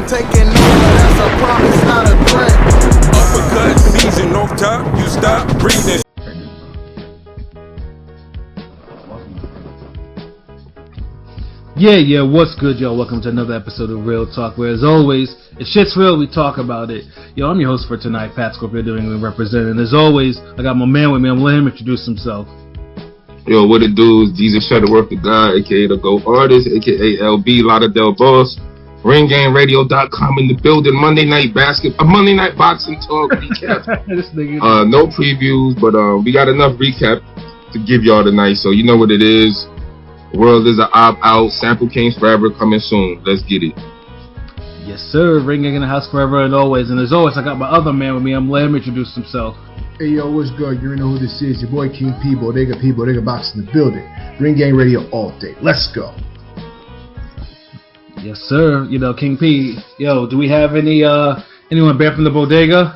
I'm taking over, that's a promise, not a threat. Uppercut season off top, you stop breathing. Yeah, what's good, y'all? Welcome to another episode of Real Talk, where as always, if shit's real, we talk about it. Yo, I'm your host for tonight, Pat Scorpio, New England representing. As always, I got my man with me. I'm letting him introduce himself. Yo, what it do is Jesus Shutterworth the God, aka the Go Artist, aka LB Lauderdale Boss. RingGameRadio.com in the building. Monday night boxing talk recap. No previews, but we got enough recap to give y'all tonight. So you know what it is. The world is an opt-out. Sample Kings forever coming soon. Let's get it. Yes, sir. Ring in the house forever and always. And as always, I got my other man with me. I'm letting him introduce himself. Hey, yo, what's good? You know who this is. Your boy King P, Bodega Box in the building. Ring Gang Radio all day. Let's go. Yes, sir. You know, King P. Yo, do we have anyone back from the bodega?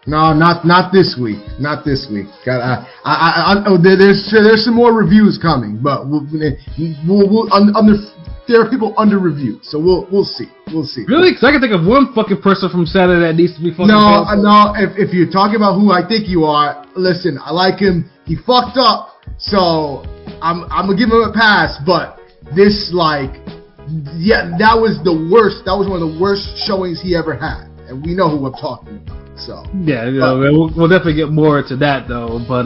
No, not this week. Not this week. There's some more reviews coming, but there are people under review, so we'll see. We'll see. Really? Because I can think of one fucking person from Saturday that needs to be fucking. No. If you're talking about who I think you are, listen. I like him. He fucked up, so I'm gonna give him a pass. But this, that was the worst. That was one of the worst showings he ever had, and we know who I'm talking about. So yeah, we'll definitely get more into that though. But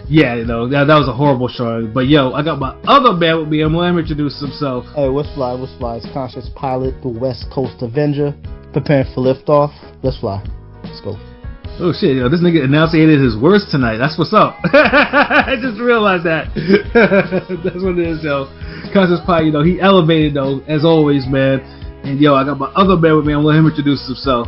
yeah, that was a horrible showing. But yo, I got my other man with me. I'm letting him introduce himself. Hey, what's fly? It's Conscious Pilot, the West Coast Avenger, preparing for liftoff. Let's fly. Let's go. Oh shit, this nigga enunciated his words tonight. That's what's up. I just realized that. That's what it is, yo. Conscious Pilot, he elevated though, as always, man. And yo, I got my other man with me. I'm letting him introduce himself.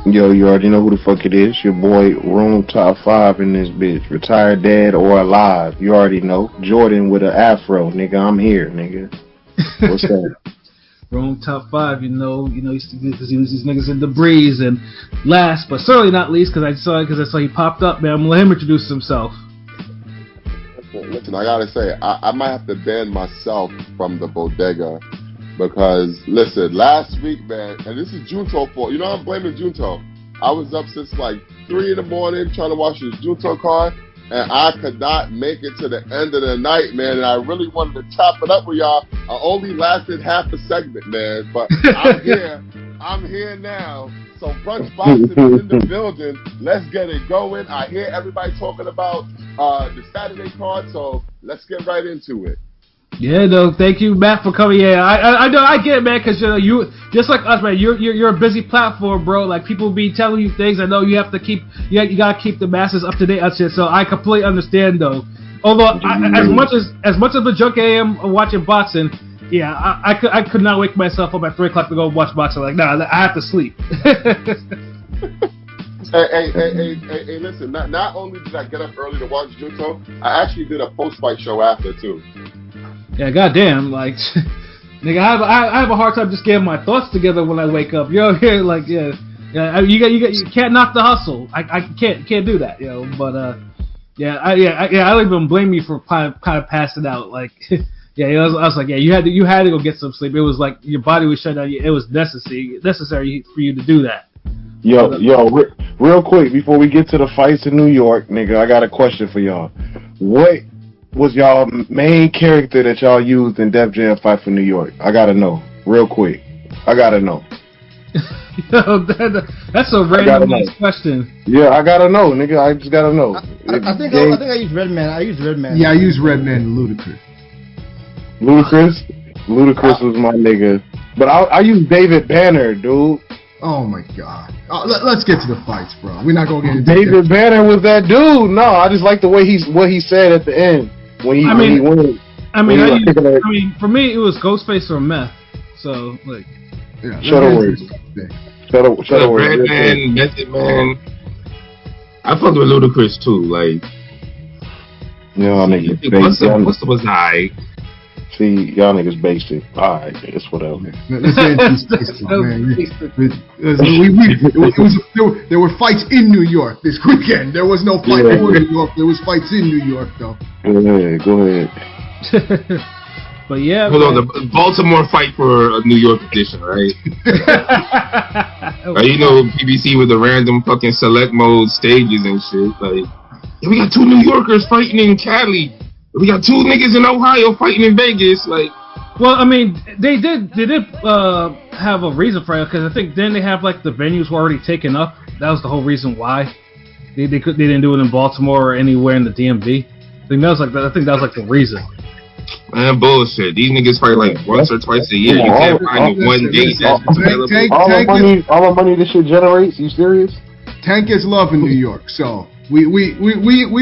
Yo, you already know who the fuck it is. Your boy, Room Top 5 in this bitch. Retired dead or alive. You already know. Jordan with an afro. Nigga, I'm here, nigga. What's that? Room Top 5, these niggas in the breeze. And last, but certainly not least, because I saw he popped up, man. I'm going to let him introduce himself. Listen, I gotta say, I might have to ban myself from the bodega. Because, listen, last week, man, and this is Junto fault. You know I'm blaming Junto. I was up since 3 in the morning trying to watch this Junto card, and I could not make it to the end of the night, man, and I really wanted to chop it up with y'all. I only lasted half a segment, man, but I'm here. I'm here now. So Brunch Boxing is in the building. Let's get it going. I hear everybody talking about the Saturday card, so let's get right into it. Yeah, no, thank you, Matt, for coming. Yeah, I know, I get it, man, because you just like us, man. You're a busy platform, bro. Like people be telling you things. I know you have to you gotta keep the masses up to date on shit. So I completely understand, though. Although as much of a junkie I am watching boxing, yeah, I could not wake myself up at 3 o'clock to go watch boxing. Like, nah, I have to sleep. Hey, listen. Not only did I get up early to watch Junto, I actually did a post-fight show after too. Yeah, goddamn, nigga, I have a hard time just getting my thoughts together when I wake up. You can't knock the hustle. I can't do that, But I don't even blame you for kind of passing out. I was like, yeah, you had to go get some sleep. It was like your body was shut down. It was necessary for you to do that. Yo, real quick before we get to the fights in New York, nigga, I got a question for y'all. What was y'all main character that y'all used in Def Jam Fight for New York? I gotta know, real quick. I gotta know. Yo, that's a random question. Yeah, I gotta know, nigga. I just gotta know. I think I used Redman. Yeah, I used Redman and Ludacris. Ludacris was my nigga. But I used David Banner, dude. Oh my god. Let's get to the fights, bro. We're not gonna get into David Banner was that dude. No, I just like the way what he said at the end when he won. For me, it was Ghostface or Meth. So Shutterworth. Redman, Method Man. I fucked with Ludacris too. Y'all niggas What's the high? See, y'all niggas basic. Alright, it's whatever. There were fights in New York this weekend. There was no fight in New York. There was fights in New York, though. Go ahead. But yeah, hold on, the Baltimore fight for a New York edition, right? Like, you know, PBC with the random fucking select mode stages and shit. Like, yeah, we got 2 New Yorkers fighting in Cali. We got 2 niggas in Ohio fighting in Vegas. Like, well, I mean, they did have a reason for it, because I think then they have like the venues were already taken up. That was the whole reason why they didn't do it in Baltimore or anywhere in the DMV. I think that was like the reason. man, bullshit. These niggas fight like once or twice a year. You can't find the one date that's available. All the money this shit generates. You serious? Tank gets love in New York, so we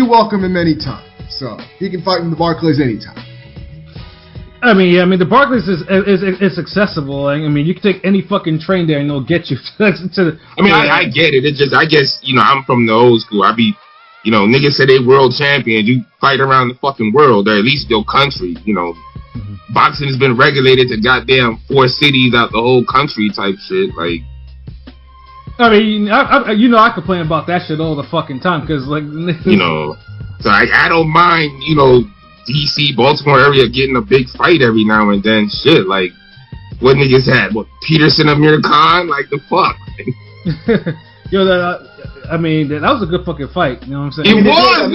welcome him anytime. So he can fight in the Barclays anytime. I mean, the Barclays is accessible. I mean, you can take any fucking train there and it'll get you to. I mean, I get it. It's just, I guess, you know, I'm from the old school. I be, you know, niggas say they world champions. You fight around the fucking world, or at least your country. You know, boxing has been regulated to goddamn 4 cities out the whole country type shit. Like, I mean, I complain about that shit all the fucking time because, like, you know, so I don't mind, you know, DC, Baltimore area getting a big fight every now and then. Shit, like, what niggas had? What, Peterson, Amir Khan? Like, the fuck? Yo, I mean, that was a good fucking fight. You know what I'm saying? It was.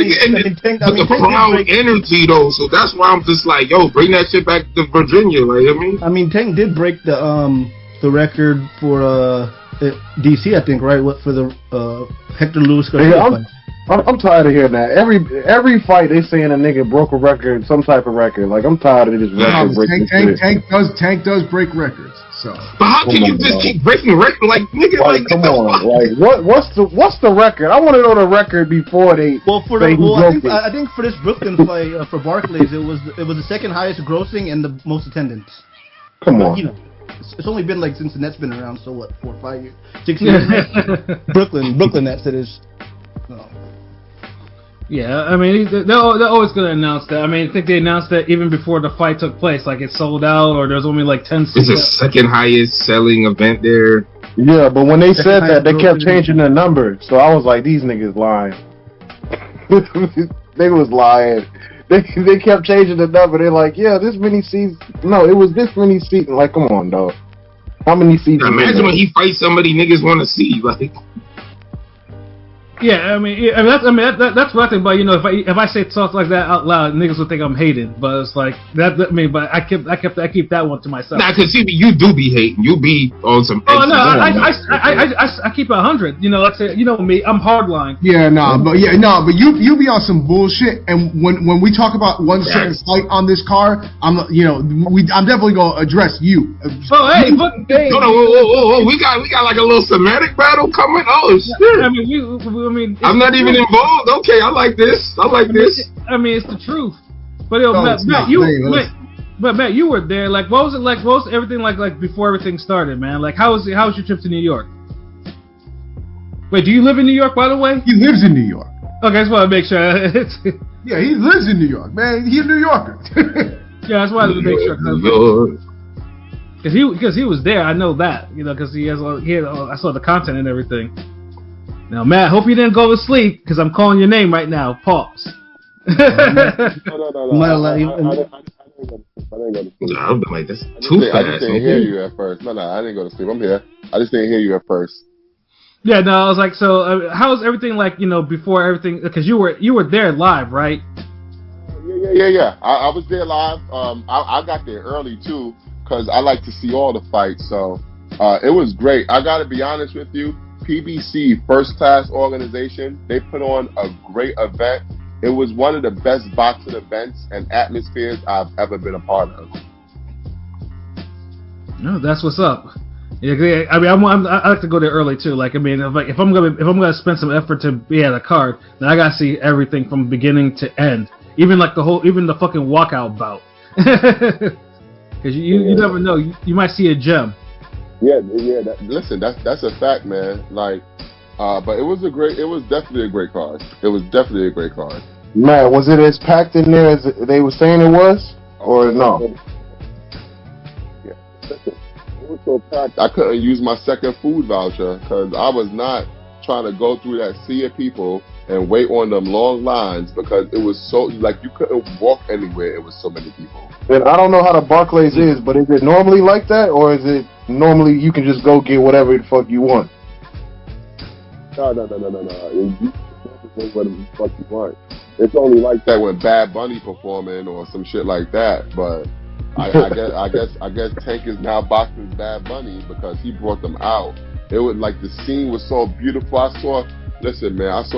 The crowd energy, though. So that's why I'm just like, yo, bring that shit back to Virginia. Like, I mean, Tank did break the record for DC, I think, right? What for the Hector Lewis Garcia fight? I'm tired of hearing that. Every fight they saying a nigga broke a record, some type of record. Like, I'm tired of this record breaking shit. Tank does break records. So, but how can you just keep breaking records? Like, nigga, like, come on, like, what's the record? I want to know the record before they. I think for this Brooklyn fight for Barclays, it was the second highest grossing and the most attendance. Come on. You know, it's only been like since the Nets been around. So what? 4 or 5 years, 6 years. Brooklyn Nets. It is. No. Yeah, I mean, they're always going to announce that. I mean, I think they announced that even before the fight took place, like it sold out or there's only like 10 seats. It's the second highest selling event there. Yeah, but when they said that, they kept changing the number. So I was like, these niggas lying. They was lying. They kept changing the number. They're like, yeah, this many seats. No, it was this many seats. Like, come on, dog. How many seats? Imagine when he fights somebody niggas want to see. Like. Yeah, I mean that's what I think. But you know, if I say stuff like that out loud, niggas will think I'm hated. But it's like that. I mean, but I keep that one to myself. Nah, cause you do be hating. You be on some. Oh no, I keep it 100. You know, let's say, you know me, I'm hardline. But you be on some bullshit. And when we talk about one certain fight on this card, I'm definitely gonna address you. Oh hey, but whoa, we got like a little semantic battle coming. Oh shit. I mean, I'm not even involved. Okay, I like this. I mean, it's the truth. But yo, Matt, you were there. Like, what was it like? What was everything like before everything started, man? Like, how was your trip to New York? Wait, do you live in New York, by the way? He lives in New York. Okay, I just want to make sure. Yeah, he lives in New York, man. He's a New Yorker. Yeah, that's why I wanted to make sure. Because he was there. I know that. You know, because I saw the content and everything. Now, Matt, hope you didn't go to sleep because I'm calling your name right now. Pause. No. I didn't go to sleep. I'm like, that's too fast. I just didn't hear you at first. No, I didn't go to sleep. I'm here. I just didn't hear you at first. Yeah, no, I was like, so how's everything like, you know, before everything? Because you were there live, right? Yeah. I was there live. I got there early too because I like to see all the fights. So it was great. I got to be honest with you. PBC, first class organization, they put on a great event. It was one of the best boxing events and atmospheres I've ever been a part of. No, that's what's up. Yeah, I mean, I like to go there early too. Like, I mean, if I'm gonna spend some effort to be at a card, then I gotta see everything from beginning to end, even the fucking walkout bout. Because you never know, you might see a gem. Yeah. Listen, that's a fact, man. Like, but it was definitely a great card. It was definitely a great card. Man, was it as packed in there as they were saying it was, or no? Yeah, it was so packed. I couldn't use my second food voucher because I was not trying to go through that sea of people and wait on them long lines because it was so like you couldn't walk anywhere. It was so many people. And I don't know how the Barclays is, but is it normally like that, or is it normally you can just go get whatever the fuck you want? No. You can get whatever the fuck you want. It's only like that when Bad Bunny performing or some shit like that. But I guess Tank is now boxing Bad Bunny because he brought them out. It was like the scene was so beautiful. I saw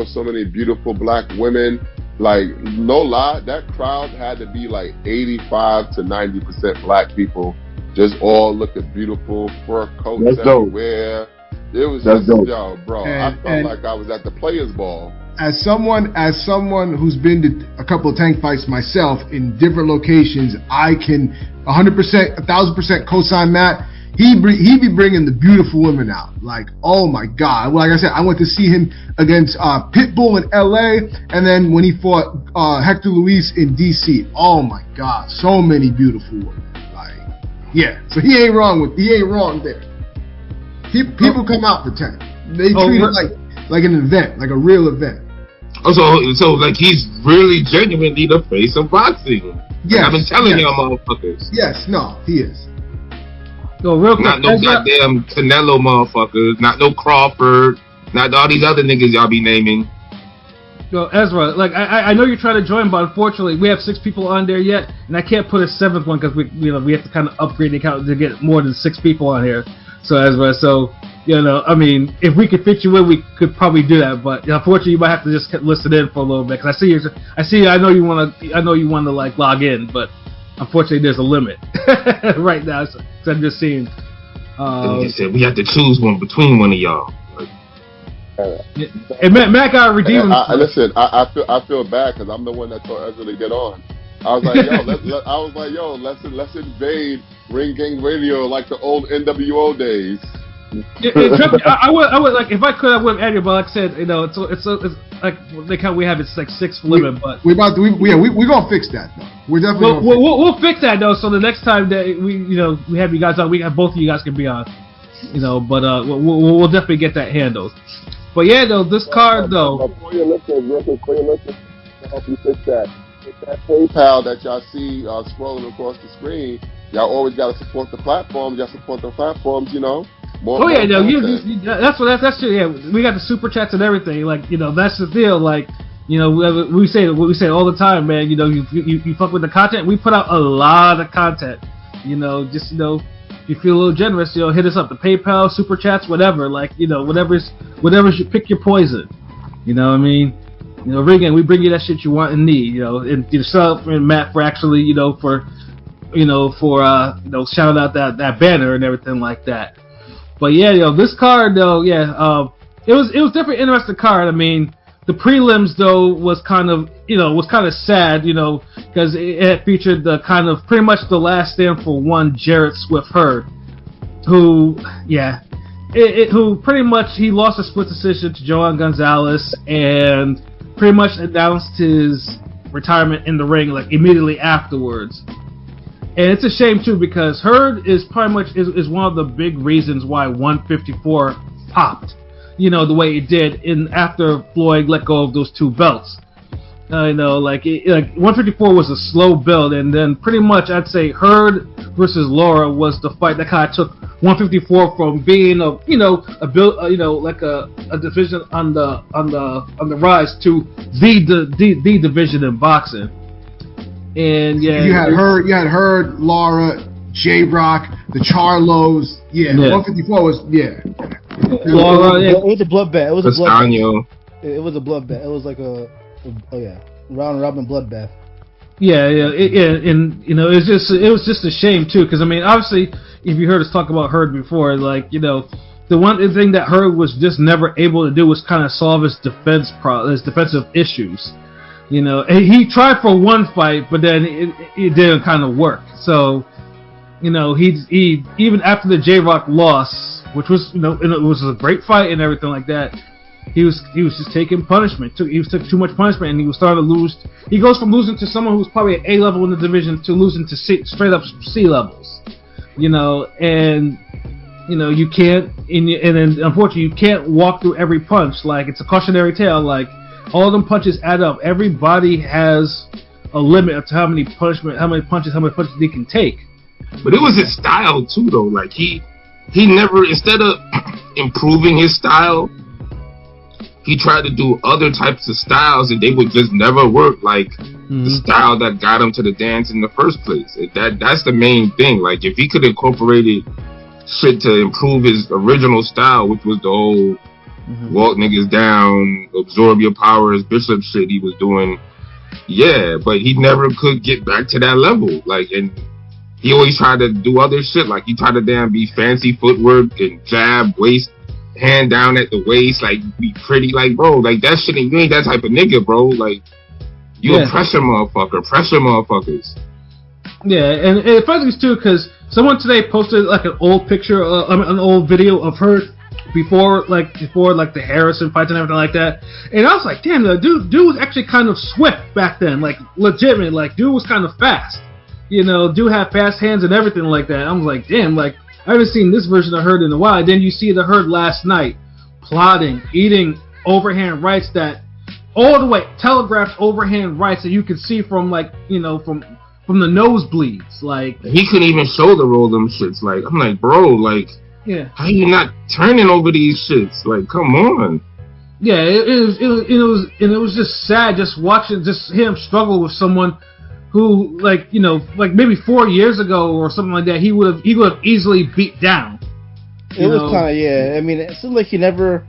so many beautiful black women. Like, no lie, that crowd had to be like 85 to 90% black people, just all looking beautiful, fur coats everywhere. It was just, yo, bro, I felt like I was at the Players Ball. As someone who's been to a couple of tank fights myself in different locations, I can 100%, 1000% co-sign Matt. He be bringing the beautiful women out. Like, oh my God. Like I said, I went to see him against Pitbull in LA, and then when he fought Hector Luis in DC. Oh my God, so many beautiful women. Like, yeah. So he ain't wrong there. People come out for Tank. They treat it like an event, like a real event. So like he's really genuinely the face of boxing. Yes, I've been telling y'all motherfuckers. Yes, no, he is. Yo, real quick, not no goddamn Canelo motherfuckers, not no Crawford, not all these other niggas y'all be naming. Yo, Ezra, like I know you're trying to join, but unfortunately we have 6 people on there yet, and I can't put a 7th one because we have to kind of upgrade the account to get more than 6 people on here. So Ezra, I mean, if we could fit you in, we could probably do that. But unfortunately, you might have to just listen in for a little bit because I know you want to like log in, but unfortunately, there's a limit right now. So I'm just seeing. He said we have to choose one between one of y'all. And Matt got redeemed. Listen, I feel bad because I'm the one that told Ezra to get on. I was like, yo, let's invade Ring Gang Radio like the old NWO days. I would like if I could I would add it, but like I said, it's like they count. We have it's like 6 limit, but we're gonna fix that though. We're definitely we'll fix that though. So the next time that we have you guys on, we have both of you guys can be on. But we'll definitely get that handled. But yeah, though this card though. For your listeners, to help you fix that. That PayPal that y'all see scrolling across the screen, y'all always gotta support the platforms. Y'all support the platforms, More that's true. Yeah, we got the super chats and everything. Like, that's the deal. Like, we say all the time, man. You fuck with the content. We put out a lot of content. Just if you feel a little generous, hit us up. The PayPal, super chats, whatever. Like, whatever's you pick your poison. You know what I mean? Again, we bring you that shit you want and need. And yourself and Matt for actually, for shouting out that banner and everything like that. But yeah, this card though, it was definitely an interesting card. I mean, the prelims though was kind of sad, because it featured the kind of pretty much the last stand for one Jarrett Swift Hurd, who pretty much he lost a split decision to Joan Gonzalez and pretty much announced his retirement in the ring like immediately afterwards. And it's a shame too because Hurd is pretty much is one of the big reasons why 154 popped, the way it did after Floyd let go of those 2 belts. 154 was a slow build, and then pretty much I'd say Hurd versus Laura was the fight that kind of took 154 from being a division on the rise to the division in boxing. And you had Hurd, Laura, J-Rock, the Charlos. Yeah. 154 was Laura. It was a bloodbath. It was a bloodbath. It was a bloodbath. It was like round robin bloodbath. Yeah, and it was just a shame too, because I mean, obviously, if you heard us talk about Hurd before, like the one thing that Hurd was just never able to do was kind of solve his defensive issues. And he tried for one fight, but then it didn't kind of work. So, he even after the J-Rock loss, which was and it was a great fight and everything like that. He was just taking punishment. He took too much punishment, and he was starting to lose. He goes from losing to someone who's probably at A level in the division to losing to straight up C levels. And you can't, and then unfortunately you can't walk through every punch. Like, it's a cautionary tale. Like, all them punches add up. Everybody has a limit to how many punches they can take. But it was his style too, though. Like he never, instead of improving his style, he tried to do other types of styles and they would just never work like the style that got him to the dance in the first place. That's the main thing. Like if he could incorporate shit to improve his original style, which was the whole walk niggas down, absorb your powers, Bishop shit he was doing. Yeah, but he never could get back to that level. Like, and he always tried to do other shit. Like, he tried to damn be fancy footwork and jab, waist, hand down at the waist, like, be pretty. Like, bro, like, that shit, you ain't that type of nigga, bro. Like, you a pressure motherfuckers. Yeah, and it's funny too, because someone today posted, like, an old picture, an old video of her before the Harrison fights and everything like that, and I was like, damn, the dude was actually kind of swift back then, like legitimate, like dude was kind of fast, dude had fast hands and everything like that. I was like, damn, like I haven't seen this version of Hurd in a while. Then you see the Hurd last night, plotting, eating overhand rights that all the way telegraphed overhand rights that you could see from from the nosebleeds. Like he couldn't even shoulder roll them shits. Like I'm like, bro, like. Yeah. How you not turning over these shits? Like, come on. Yeah, it was just sad just watching him struggle with someone who, like maybe 4 years ago or something like that, he would have easily beat down. It was kind of, yeah. I mean, it seemed like he never,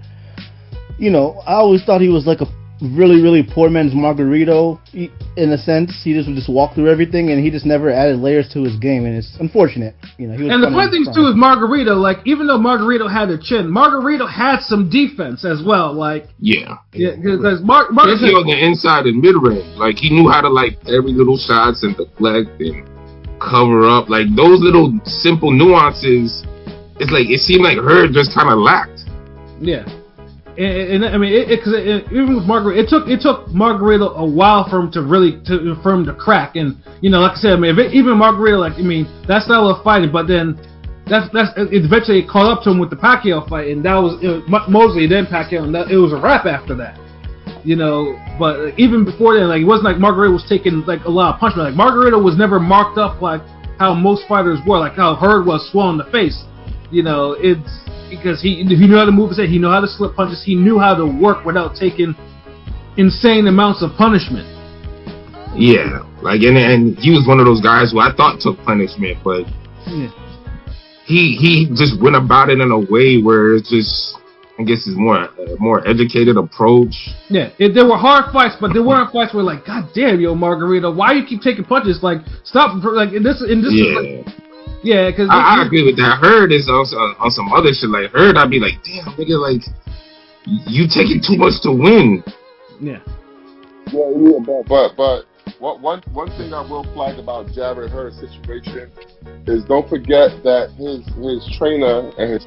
I always thought he was like a really, really poor man's Margarito, in a sense. He just would walk through everything, and he just never added layers to his game, and it's unfortunate. He was and the funny thing too is Margarito, like, even though Margarito had a chin, Margarito had some defense as well. Like, because especially on the inside and mid range, like he knew how to like every little shots and deflect and cover up, like those little simple nuances. It's like it seemed like Hurd just kind of lacked. Yeah. And I mean, even with Margarito, it took Margarito a while for him to crack. And like I said, I mean, even Margarito, like, I mean, that style of fighting, but then that's it eventually caught up to him with the Pacquiao fight, and that was Mosley, then Pacquiao, and it was a wrap after that. But even before then, like, it wasn't like Margarito was taking like a lot of punishment. Like Margarito was never marked up like how most fighters were, like how Hurd was swollen in the face. It's because he knew how to move his head, he knew how to slip punches, he knew how to work without taking insane amounts of punishment. Yeah, like and he was one of those guys who I thought took punishment, but he just went about it in a way where it's just, I guess, it's more educated approach. Yeah, there were hard fights, but there weren't fights where like, God damn, yo, Margarito, why you keep taking punches? Like, stop, like this. Yeah. Yeah, because I agree with that. Hurd is also on some other shit. Like Hurd, I'd be like, damn, nigga, like you taking too much to win. Yeah. But one thing I will flag about Jarrett Hurd's situation is don't forget that his trainer and his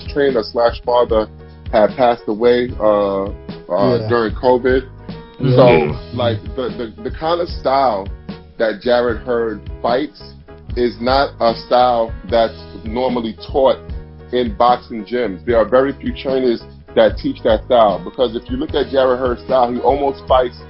trainer / father had passed away during COVID. Yeah. So like the kind of style that Jarrett Hurd fights is not a style that's normally taught in boxing gyms. There are very few trainers that teach that style, because if you look at Jarrett Hurd's style, he almost fights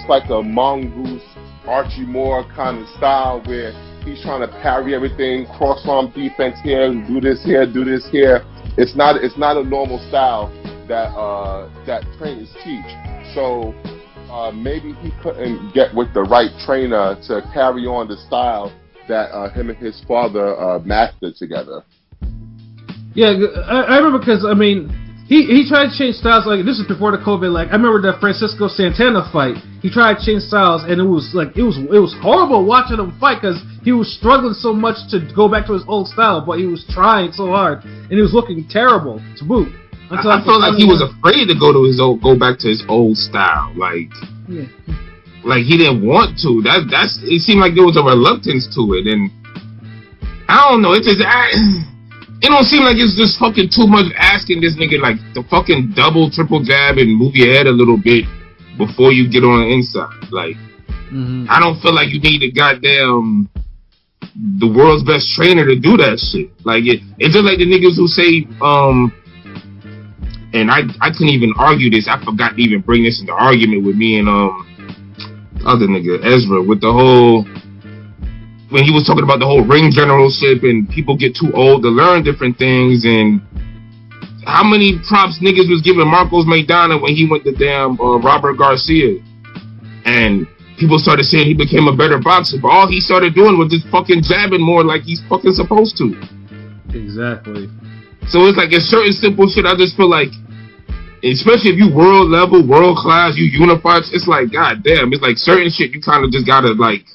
like a mongoose, Archie Moore kind of style, where he's trying to parry everything, cross-arm defense here, do this here. It's not a normal style that trainers teach. So maybe he couldn't get with the right trainer to carry on the style that him and his father mastered together. Yeah, I remember, because I mean, he tried to change styles. Like, this is before the COVID. Like, I remember that Francisco Santana fight. He tried to change styles, and it was horrible watching him fight, because he was struggling so much to go back to his old style, but he was trying so hard, and he was looking terrible to boot. I felt like he was afraid to go back to his old style. Like, yeah. Like he didn't want to. It seemed like there was a reluctance to it, and I don't know. It don't seem like it's just fucking too much asking this nigga like the fucking double, triple jab and move your head a little bit before you get on the inside. Like, I don't feel like you need a goddamn the world's best trainer to do that shit. Like it's just like the niggas who say and I couldn't even argue this. I forgot to even bring this into argument with me and other nigga Ezra with the whole when he was talking about the whole ring generalship and people get too old to learn different things, and how many props niggas was giving Marcos Maidana when he went to damn Robert Garcia, and people started saying he became a better boxer, but all he started doing was just fucking jabbing more like he's fucking supposed to. Exactly. So it's like it's certain simple shit. I just feel like, especially if you world level, world class, you unified, it's like, god damn, it's like certain shit you kind of just gotta like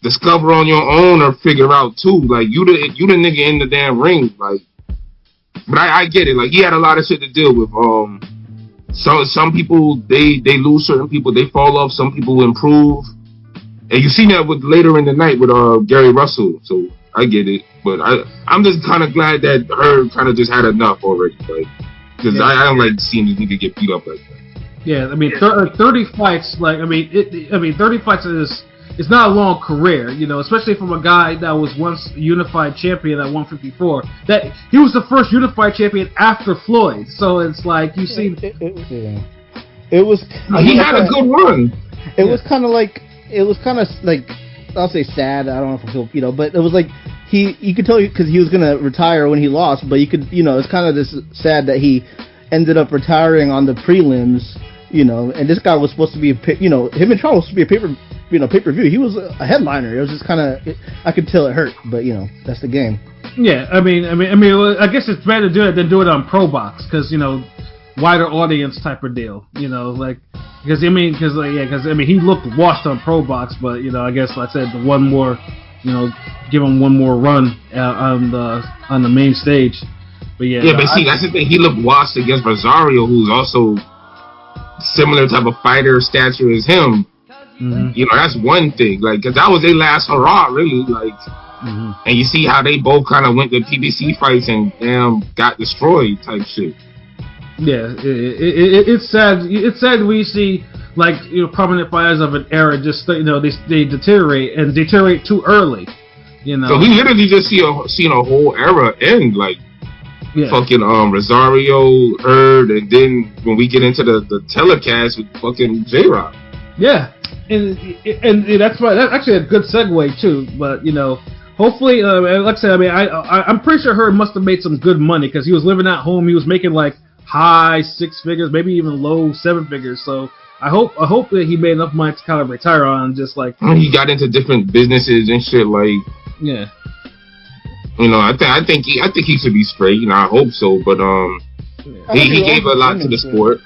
discover on your own or figure out too. Like you the nigga in the damn ring, like. But I get it. Like he had a lot of shit to deal with. Some people they lose certain people, they fall off. Some people improve, and you see that with later in the night with Gary Russell. So I get it, but I'm just kind of glad that her kind of just had enough already, like because I don't like seeing this nigga get beat up like that. Yeah, I mean 30 fights. Like I mean 30 fights it's not a long career, you know, especially from a guy that was once unified champion at 154. That he was the first unified champion after Floyd. So it's like you see, it was. He had a good run. It was kind of like I'll say sad. I don't know if I feel, you know, but it was like you could tell because he was gonna retire when he lost, but you could, you know, it's kind of this sad that he ended up retiring on the prelims, you know, and this guy was supposed to be him and Charles was supposed to be a pay-per-view. He was a headliner. It was just kind of, I could tell it hurt, but you know, that's the game. Yeah, I mean, I guess it's better to do it than do it on Pro Box because you know, wider audience type of deal. You know, like because he looked washed on Pro Box, but you know, I guess like I said, one more, you know, give him one more run on the main stage. But see, that's the thing. He looked washed against Rosario, who's also similar type of fighter stature as him. Mm-hmm. You know, that's one thing. Like, cause that was their last hurrah, really. Like, and you see how they both kind of went to PBC fights and got destroyed, type shit. Yeah, it's sad. It's sad we see like, you know, prominent fighters of an era just, you know, they deteriorate and deteriorate too early. You know, so we literally just seen a whole era end, like. Yeah. Fucking Rosario, Hurd, and then when we get into the telecast with fucking J-Rock. Yeah, and that's why that's actually a good segue too. But you know, hopefully, like I said, I mean, I'm pretty sure Hurd must have made some good money because he was living at home. He was making like high 6 figures, maybe even low 7 figures. So I hope that he made enough money to kind of retire on just like. He got into different businesses and shit, like. Yeah. You know, I think he should be straight. You know, I hope so. But he gave a lot to the sport.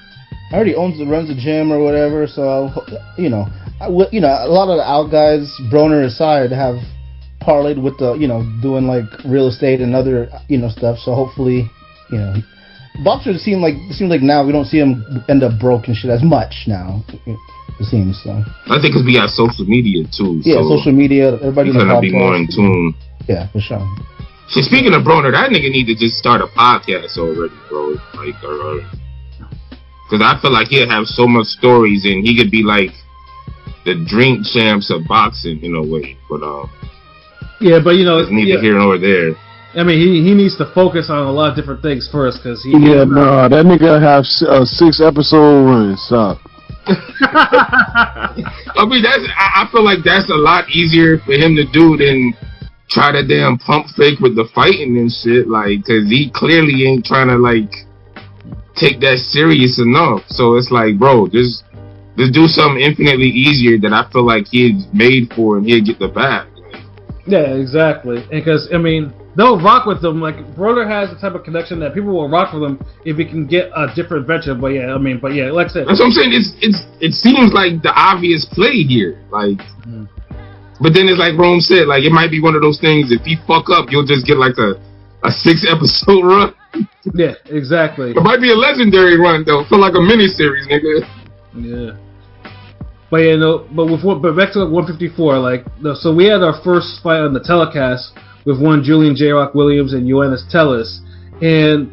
I already runs a gym or whatever. So you know, a lot of the out guys, Broner aside, have parlayed with the, you know, doing like real estate and other, you know, stuff. So hopefully, you know, boxers seem like now we don't see them end up broke and shit as much now. It seems so. I think because we have social media too. Yeah, so social media. Everybody's gonna be more in tune. Yeah, for sure. So speaking of Broner, that nigga need to just start a podcast already, bro. Like, because I feel like he'll have so much stories, and he could be like the drink champs of boxing in a way. But yeah, but you know, it's neither here nor there. I mean, he needs to focus on a lot of different things first, because he. Yeah, no, that nigga have a 6-episode run. Stop. I mean, I feel like that's a lot easier for him to do than try to damn pump fake with the fighting and shit, like, cause he clearly ain't trying to like take that serious enough. So it's like, bro, just do something infinitely easier that I feel like he's made for, and he'll get the bag. Yeah, exactly. And because I mean, they'll rock with them. Like Broner has the type of connection that people will rock with him if he can get a different venture. But yeah, like I said, that's what I'm saying. It seems like the obvious play here, like. But then it's like Rome said, like, it might be one of those things, if he fuck up, you'll just get like a 6-episode run. Yeah, exactly. It might be a legendary run, though. Feel like a miniseries, nigga. Yeah. But yeah, no, but back to 154, like, so we had our first fight on the telecast with one Julian J-Rock Williams and Ioannis Tellis. And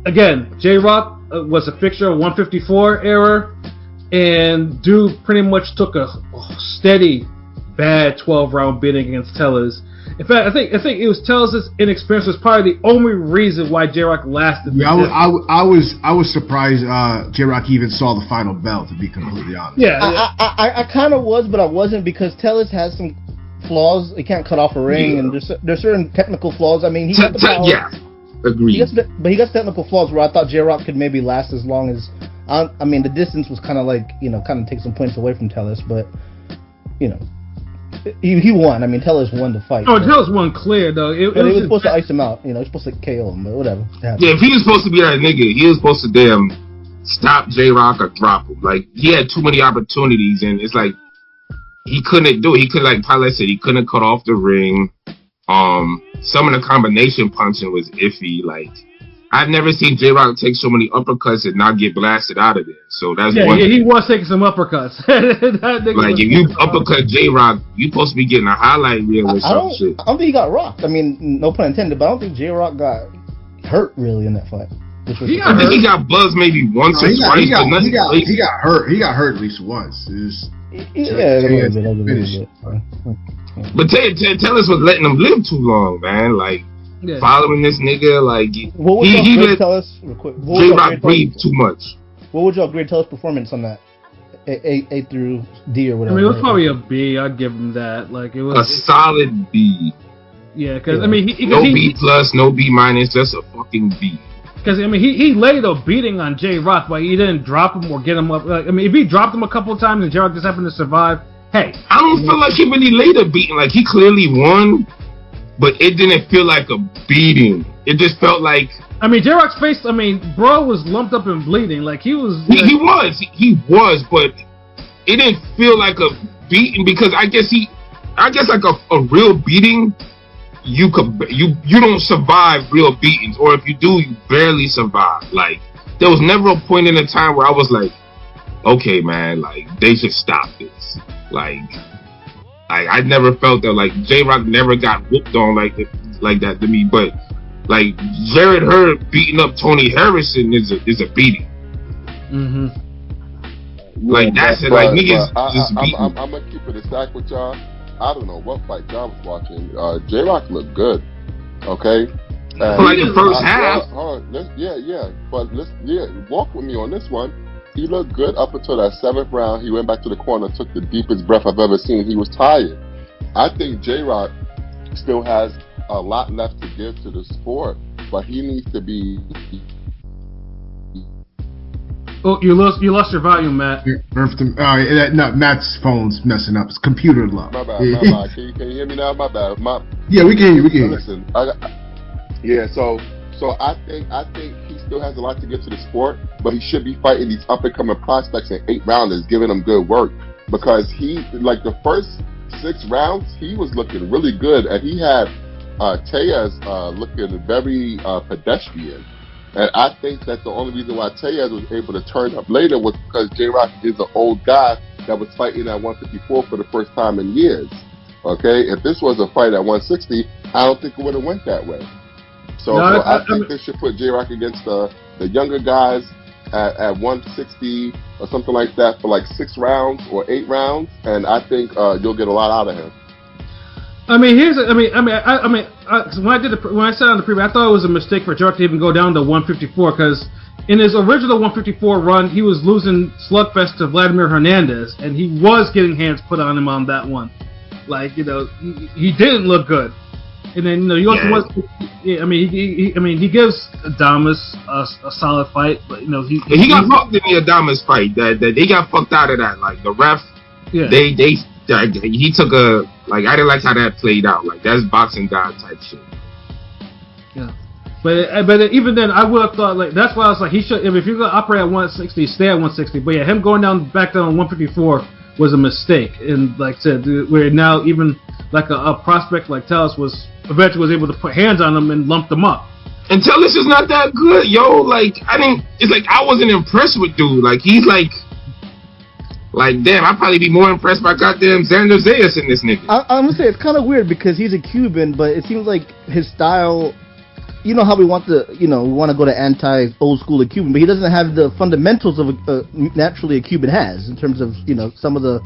again, J-Rock was a fixture of 154 era, and dude pretty much took a steady bad 12-round beating against Tellez, In fact, I think it was Tellus' inexperience was probably the only reason why J-Rock lasted. Yeah, I was surprised J-Rock even saw the final bell, to be completely honest. Yeah, I kind of was, but I wasn't, because Tellus has some flaws. He can't cut off a ring, and there's certain technical flaws. I mean, he got the power. Yeah, agreed. But he got technical flaws where I thought J-Rock could maybe last as long as. I mean, the distance was kind of like, kind of take some points away from Tellus, but he won. I mean, Tellus won the fight. Oh, Tellus won clear though. It was supposed to ice him out. He was supposed to KO him, but whatever. Yeah, if he was supposed to be that nigga, he was supposed to damn stop J-Rock or drop him. Like, he had too many opportunities, and it's like he couldn't do it. He could, like Pilot said, he couldn't cut off the ring. Some of the combination punching was iffy. Like, I've never seen J-Rock take so many uppercuts and not get blasted out of there. So that's one. Yeah, he was taking some uppercuts. Like, if you uppercut J-Rock, you supposed to be getting a highlight reel or some shit. I don't think he got rocked. I mean, no pun intended, but I don't think J-Rock got hurt really in that fight. I think he got buzzed maybe once or twice, but nothing crazy. He got hurt. He got hurt at least once. But Tellus was letting him live too long, man. Like, following this nigga, like, he let J-Rock breathe too much. What would y'all grade Tellus' performance on that? A through D or whatever. I mean, it was probably a B. I'd give him that. Like, it was a solid B. Yeah, because I mean, no B plus, no B minus, just a fucking B. Because I mean, he laid a beating on J-Rock, but he didn't drop him or get him up. Like, I mean, if he dropped him a couple of times and J-Rock just happened to survive, hey, I don't feel like he really laid a beating. Like, he clearly won, but it didn't feel like a beating. It just felt like. I mean, J-Rock's face. I mean, bro was lumped up and bleeding. Like, he was. He was, but it didn't feel like a beating, because I guess like a real beating. You don't survive real beatings, or if you do, you barely survive. Like, there was never a point in the time where I was like, okay, man, like, they should stop this. Like I never felt that. Like, J-Rock never got whooped on like that to me. But like, Jared Hurd beating up Tony Harrison is a beating. Like, that's it. Like, niggas just beating. I'm gonna keep it a stack with y'all. I don't know what fight y'all was watching. J-Rock looked good. Okay. Like the first half. But walk with me on this one. He looked good up until that 7th round. He went back to the corner, took the deepest breath I've ever seen. He was tired. I think J-Rock still has a lot left to give to the sport, but he needs to be. Oh, you lost your volume, Matt. No, Matt's phone's messing up. It's computer low. My bad. Can you hear me now? My bad. Yeah, we can hear you. Listen, So I think he still has a lot to give to the sport, but he should be fighting these up and coming prospects in 8 rounders, giving them good work, because he, like, the first 6 rounds he was looking really good, and he had Tellus looking very pedestrian. And I think that the only reason why Tellus was able to turn up later was because J-Rock is an old guy that was fighting at 154 for the first time in years. Okay, if this was a fight at 160, I don't think it would have went that way. So I think they should put J-Rock against the younger guys at 160 or something like that for like 6 rounds or 8 rounds, and I think you'll get a lot out of him. I mean, when I said on the preview, I thought it was a mistake for J-Rock to even go down to 154, because in his original 154 run, he was losing slugfest to Vladimir Hernandez, and he was getting hands put on him on that one. Like, he didn't look good. And then he also he gives Adames a solid fight, but he got fucked in the Adames fight. That he got fucked out of that. Like, the ref, he took a, like, I didn't like how that played out. Like, that's boxing god type shit. Yeah, but even then, I would have thought, like, that's why I was like, he should, if you're gonna operate at 160, stay at 160. But yeah, him going back down to 154 was a mistake. And like I said, where now even like a prospect like Tellus eventually was able to put hands on him and lump them up. And Tellus is not that good, yo. Like, it's like I wasn't impressed with dude. Like, he's like damn, I'd probably be more impressed by goddamn Xander Zayas in this nigga. I'm gonna say it's kind of weird because he's a Cuban, but it seems like his style. You know how we want to go to anti-old school of Cuban, but he doesn't have the fundamentals of naturally a Cuban has in terms of some of the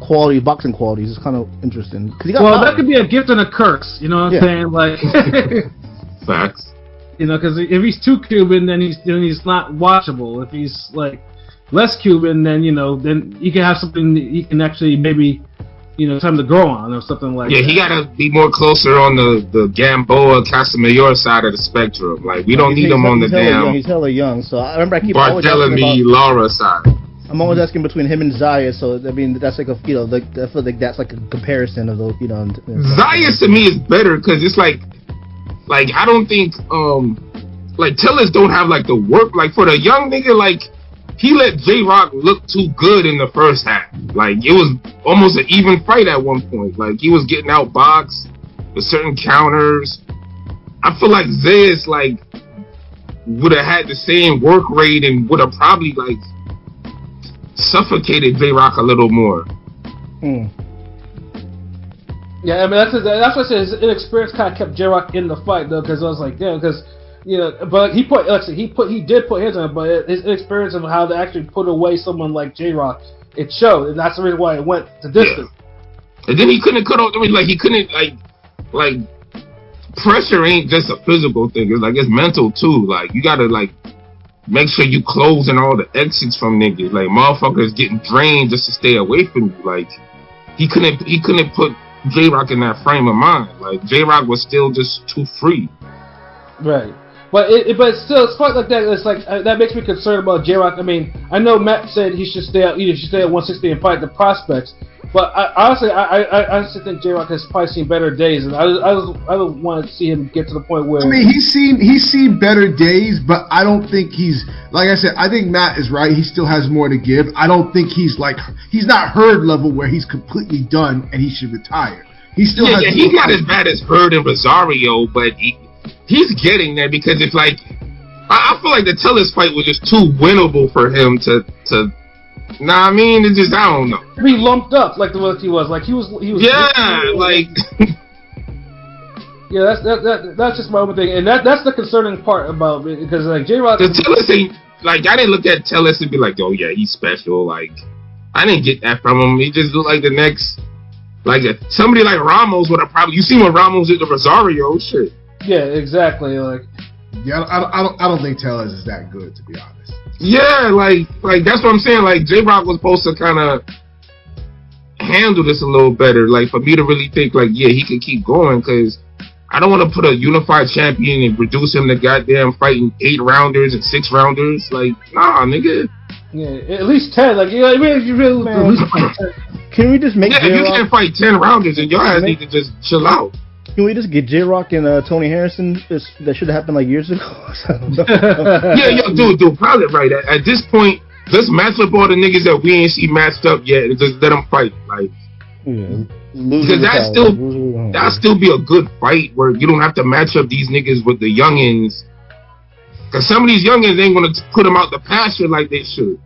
quality, boxing qualities. It's kind of interesting. Cause he got well, power. that could be a gift and a curse. You know what I'm saying? Like, Facts. you know, because if he's too Cuban, then he's not watchable. If he's like less Cuban, then then you can have something that you can actually maybe time to grow on or something like that. Yeah, he gotta be more closer on the Gamboa Casamayor side of the spectrum. Like we don't need him on the damn. He's hella young, so I remember I keep always asking Barthélemy about, Lara side. I'm always asking between him and Zayas, so I mean that's like a I feel like that's like a comparison of those Zayas to me is better because it's like I don't think like Tillis don't have like the work like for the young nigga like. He let J-Rock look too good in the first half. Like, it was almost an even fight at one point. Like, he was getting outboxed with certain counters. I feel like Zayas, like, would have had the same work rate and would have probably, like, suffocated J-Rock a little more. Yeah, I mean, that's what I said. His inexperience kind of kept J-Rock in the fight, though, because I was like, damn, because... but he did put hands on it, but his experience of how to actually put away someone like J-Rock, it showed, and that's the reason why it went to distance. Yeah. And then he couldn't cut off. I mean, like he couldn't like pressure ain't just a physical thing. It's like it's mental too. Like you gotta like make sure you closing all the exits from niggas. Like motherfuckers getting drained just to stay away from you. Like he couldn't put J-Rock in that frame of mind. Like J-Rock was still just too free. Right. But still, it's quite like that. It's like that makes me concerned about J-Rock. I mean, I know Matt said he should stay at 160 and fight the prospects. But I honestly think J-Rock has probably seen better days, and I don't want to see him get to the point where. I mean, he's seen better days, but I don't think he's like I said. I think Matt is right. He still has more to give. I don't think he's not Hurd level where he's completely done and he should retire. He still has. He's not as bad as Hurd and Rosario, but. He's getting there because it's like I feel like the Tillis fight was just too winnable for him to. Nah, I mean it's just I don't know. He lumped up like the way he was. Like he was. Yeah, like. Yeah, that's just my own thing, and that's the concerning part about it because like J-Rock. The Tillis ain't like I didn't look at Tillis and be like, oh yeah, he's special. Like I didn't get that from him. He just looked like the next, like somebody like Ramos would have probably. You seen what Ramos did to Rosario? Shit. Yeah, exactly. Like, yeah, I don't think Tellez is that good, to be honest. Yeah, like that's what I'm saying. Like J-Rock was supposed to kind of handle this a little better. Like for me to really think, like, yeah, he can keep going because I don't want to put a unified champion and reduce him to goddamn fighting 8-rounders and 6-rounders. Like, nah, nigga. Yeah, at least 10. Like, I mean, you really can we just make? Yeah, if you can't fight 10 rounders, then your ass need to just chill out. Can we just get J-Rock and Tony Harrison? That should have happened like years ago. Yeah, dude, probably right. At this point, let's match up all the niggas that we ain't see matched up yet and just let them fight. Like, because that'll still be a good fight where you don't have to match up these niggas with the youngins. Because some of these youngins ain't gonna put them out the pasture like they should.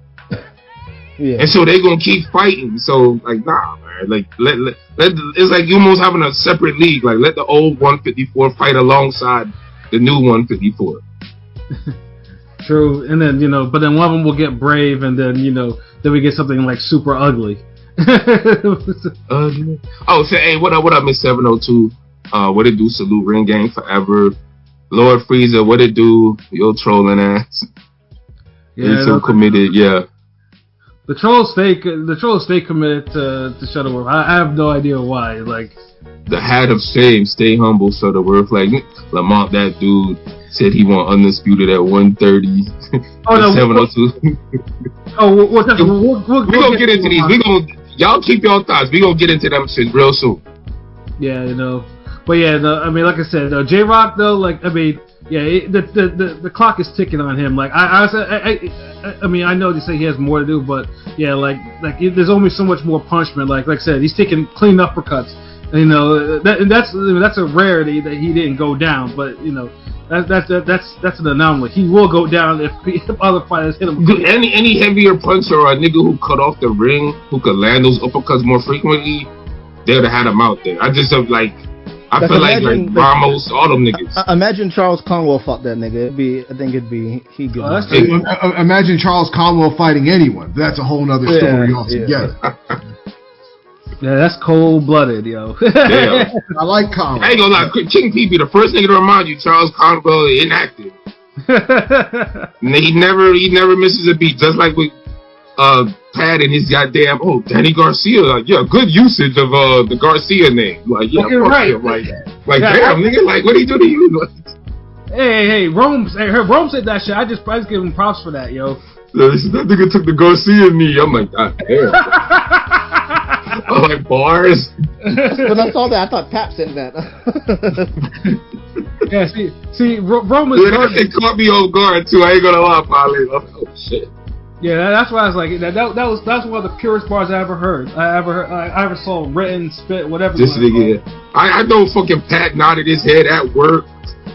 Yeah. And so they gonna keep fighting. So like, nah, man. Like let it's like you almost having a separate league. Like let the old 154 fight alongside the new 154. True, and then but then one of them will get brave, and then then we get something like super ugly. Ugly. Oh, say hey, what up, Miss 702? What it do? Salute Ring Gang forever. Lord Freezer, what it do? Yo, trolling ass. Yeah, so committed. Yeah. The trolls stay committed to Shuttleworth. I have no idea why. Like the hat of shame, stay humble, Shuttleworth. Like Lamont, that dude said he want undisputed at 130. Oh no, 702. We're gonna get into these. Y'all keep your thoughts. We gonna get into them shit real soon. Yeah, but yeah, I mean, like I said, J-Rock though, like I mean. Yeah, the clock is ticking on him. Like I mean, I know they say he has more to do, but yeah, like there's only so much more punishment. Like I said, he's taking clean uppercuts. That's a rarity that he didn't go down. But that's an anomaly. He will go down if other fighters hit him. Dude, any heavier puncher or a nigga who cut off the ring, who could land those uppercuts more frequently, they'd have had him out there. I just have like. I feel like Ramos, all them niggas. Imagine Charles Conwell fought that nigga. He'd go. Imagine Charles Conwell fighting anyone. That's a whole nother story altogether. Yeah, that's cold-blooded, yo. Damn. I like Conway. I ain't gonna lie, King Pee the first nigga to remind you, Charles Conwell inactive. And he never misses a beat, just like with Pat and his goddamn Danny Garcia. Like, yeah, good usage of the Garcia name. Like, yeah, fucking fuck right. him. Like damn, nigga, like what he do to you? Like, Hey, Rome said that shit. I just give him props for that, yo. that nigga took the Garcia knee. I'm like, God damn. I'm like, bars. When I saw that, I thought Pap said that. Yeah, see, Rome is. Yeah, that thing caught me off guard too. I ain't gonna lie, Polly. Oh shit. Yeah, that's why I was like, that's one of the purest bars I ever heard. I ever saw written, spit, whatever. This nigga, I know fucking Pat nodded his head at work,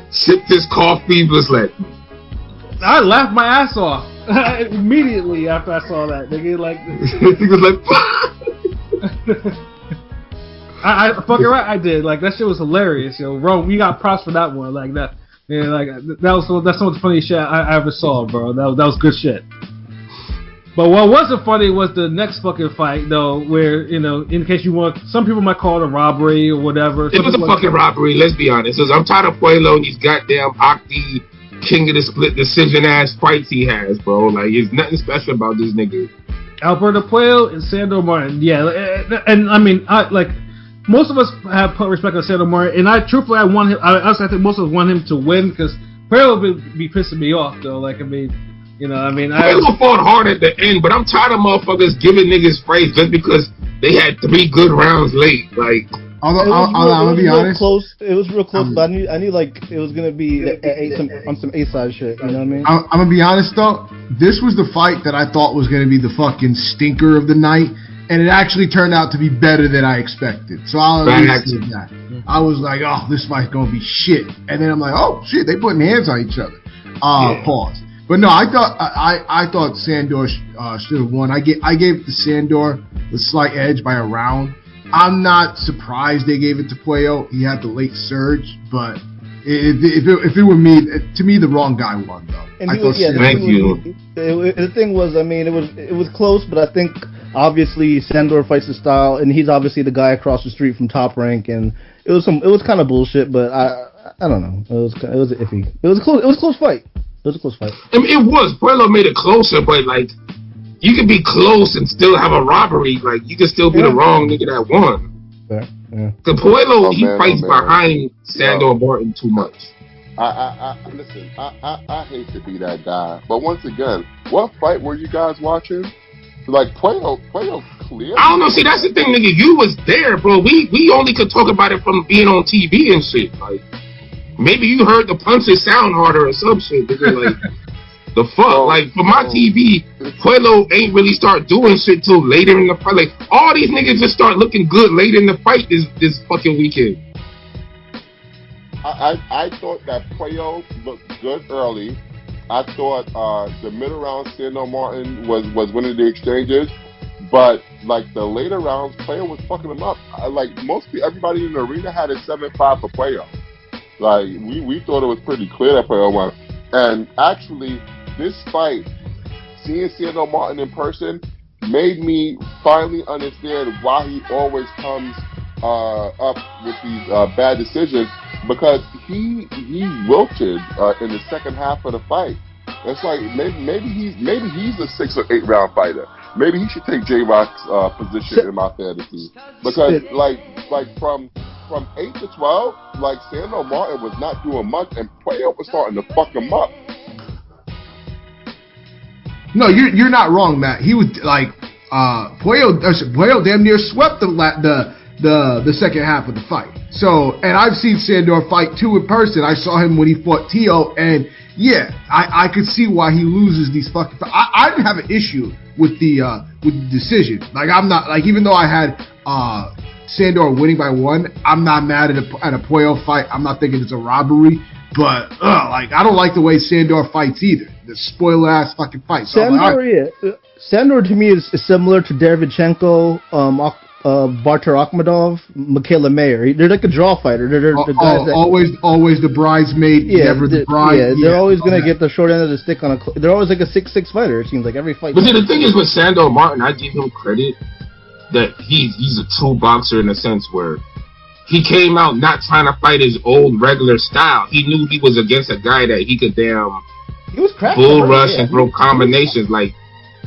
sipped his coffee, was like, I laughed my ass off immediately after I saw that. Nigga, like, he was like, I fucking right, I did. Like, that shit was hilarious, yo. Rome, you got props for that one. Like that, yeah, like that's some of the funniest shit I ever saw, bro. That was good shit. But what wasn't funny was the next fucking fight, though, where, you know, in case you want, some people might call it a robbery or whatever. It was a fucking robbery, let's be honest. I'm tired of Puello and these goddamn Octi king of the split decision ass fights he has, bro. Like, there's nothing special about this nigga. Alberto Puello and Sandor Martin, yeah. And I mean, most of us have put respect on Sandor Martin, and truthfully, I think most of us want him to win, because Puello would be pissing me off, though. Like, I mean, you know, I mean, Puello fought hard at the end, but I'm tired of motherfuckers giving niggas praise just because they had 3 good rounds late. Like, I'm gonna be honest. It was real close, but I knew like it was gonna be on some A-side shit. You know what I mean? I'm gonna be honest though. This was the fight that I thought was gonna be the fucking stinker of the night, and it actually turned out to be better than I expected. So I'll at least say that. I was like, oh, this fight's gonna be shit, and then I'm like, oh shit, they putting hands on each other. Pause. But no, I thought Sandor should have won. I gave the Sandor the slight edge by a round. I'm not surprised they gave it to Puello. He had the late surge, but if it were me, to me the wrong guy won though. And thank you. The thing was, I mean, it was close, but I think obviously Sandor fights the style, and he's obviously the guy across the street from Top Rank, and it was kind of bullshit, but I don't know. It was iffy. It was a close fight. It was a close fight. I mean, it was. Puello made it closer, but like, you can be close and still have a robbery. Like, you can still be the wrong nigga that won. Yeah. The Puello, he fights behind Sandor Martin too much. Listen, I hate to be that guy, but once again, what fight were you guys watching? Like, Puello clear. I don't know. See, that's the thing, nigga. You was there, bro. We only could talk about it from being on TV and shit. Like, maybe you heard the punches sound harder or some shit, nigga. Like, the fuck? Like, for my TV, Puello ain't really start doing shit till later in the fight. Like, all these niggas just start looking good later in the fight this fucking weekend. I thought that Puello looked good early. I thought the middle round Sandor Martin was winning the exchanges, but like the later rounds, Puello was fucking him up. Like, mostly everybody in the arena had a 7-5 for Puello. Like, we thought it was pretty clear that Puello won. And actually, this fight, seeing Sandor Martin in person, made me finally understand why he always comes up with these bad decisions, because he wilted in the second half of the fight. It's like maybe he's a 6 or 8 round fighter. Maybe he should take J-Rock's position in my fantasy, because like from 8 to 12, like, Sandor Martin was not doing much, and Puello was starting to fuck him up. No, you're not wrong, Matt. He was like Puello damn near swept the second half of the fight. So, and I've seen Sandor fight too in person. I saw him when he fought Tio, and yeah, I could see why he loses these fucking. I didn't have an issue with the decision. Like, I'm not, like, even though I had Sandor winning by 1, I'm not mad at a Puello fight. I'm not thinking it's a robbery, but like, I don't like the way Sandor fights either. The spoiler ass fucking fight. So Sandor to me is similar to Derevchenko, Barter Akhmadov, Michaela Mayer. They're like a draw fighter. They're the guys that always the bridesmaid, never the bride. Yeah, they're always gonna get the short end of the stick on a. They're always like a 6-6 fighter. It seems like every fight. But see, the thing is with Sandor Martin, I give him credit. that he's a true boxer in a sense where he came out not trying to fight his old regular style. He knew he was against a guy that he could damn He was cracking bull him, rush yeah. and throw combinations like.